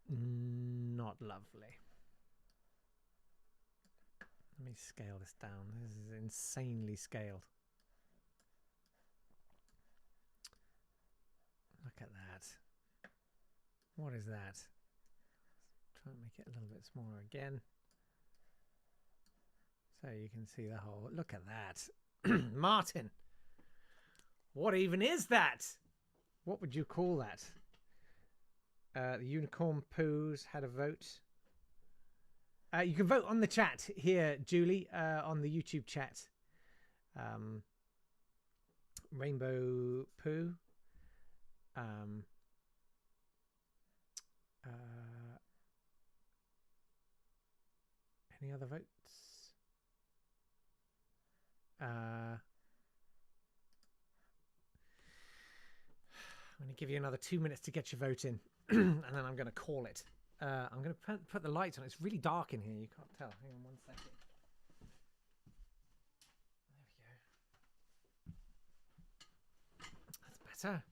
not lovely. Let me scale this down. This is insanely scaled. Look at that. What is that? Try and make it a little bit smaller again. So you can see the whole. Look at that. Martin. What even is that? What would you call that? The unicorn poos had a vote. You can vote on the chat here, Julie, on the YouTube chat. Rainbow poo. Any other votes? I'm going to give you another 2 minutes to get your vote in, and then I'm going to call it. I'm going to put the lights on. It's really dark in here. You can't tell. Hang on 1 second. There we go. That's better.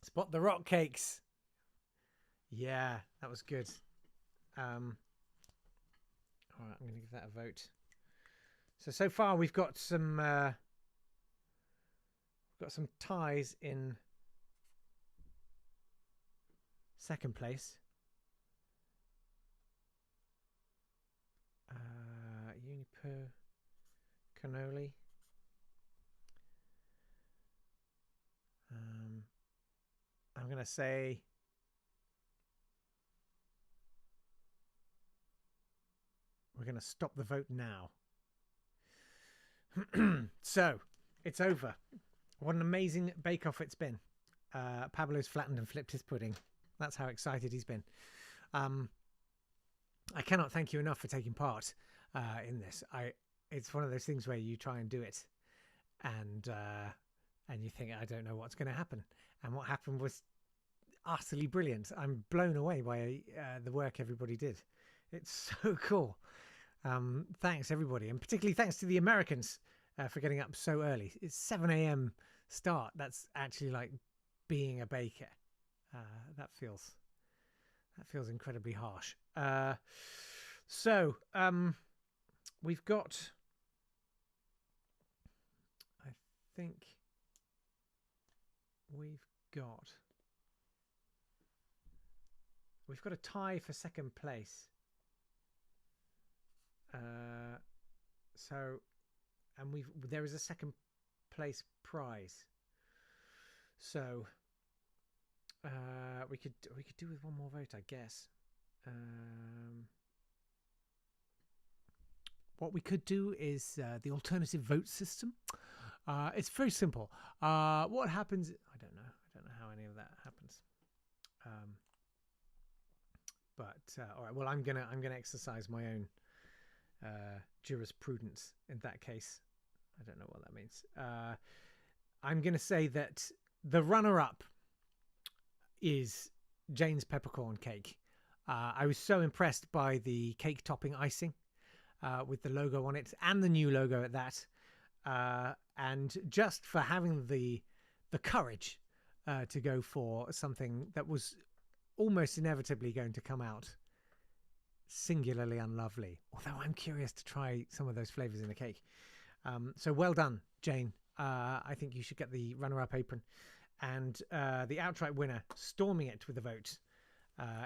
Spot the rock cakes. Yeah, that was good. All right, I'm going to give that a vote. So far we've got some ties in second place. Uniper, cannoli. I'm going to say we're going to stop the vote now. So, it's over. What an amazing bake-off it's been. Pablo's flattened and flipped his pudding. That's how excited he's been. I cannot thank you enough for taking part in this. It's one of those things where you try and do it, and you think, I don't know what's going to happen. And what happened was utterly brilliant. I'm blown away by the work everybody did. It's so cool. Thanks, everybody. And particularly thanks to the Americans for getting up so early. It's 7 a.m. start. That's actually like being a baker. That feels incredibly harsh. So we've got, I think we've got a tie for second place. So, and there is a second place prize. So, we could do with one more vote, I guess. What we could do is the alternative vote system. It's very simple. What happens? I don't know how any of that happens. All right. Well, I'm gonna exercise my own jurisprudence in that case. I don't know what that means. I'm gonna say that the runner-up is Jane's peppercorn cake. I was so impressed by the cake topping icing with the logo on it, and the new logo at that. And just for having the courage to go for something that was almost inevitably going to come out singularly unlovely. Although I'm curious to try some of those flavors in the cake. So well done, Jane. I think you should get the runner-up apron. And the outright winner, storming it with a vote,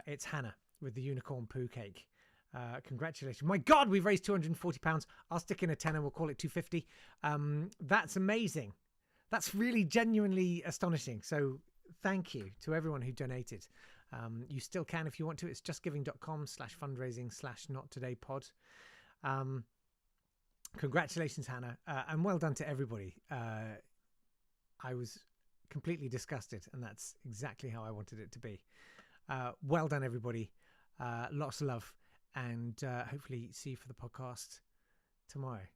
it's Hannah with the unicorn poo cake. Congratulations. My God, we've raised £240. I'll stick in a tenner. We'll call it 250. That's amazing. That's really genuinely astonishing. So thank you to everyone who donated. You still can if you want to. It's justgiving.com/fundraising/nottodaypod. Congratulations, Hannah. And well done to everybody. I was completely disgusted, and that's exactly how I wanted it to be. Well done, everybody. Lots of love. And hopefully see you for the podcast tomorrow.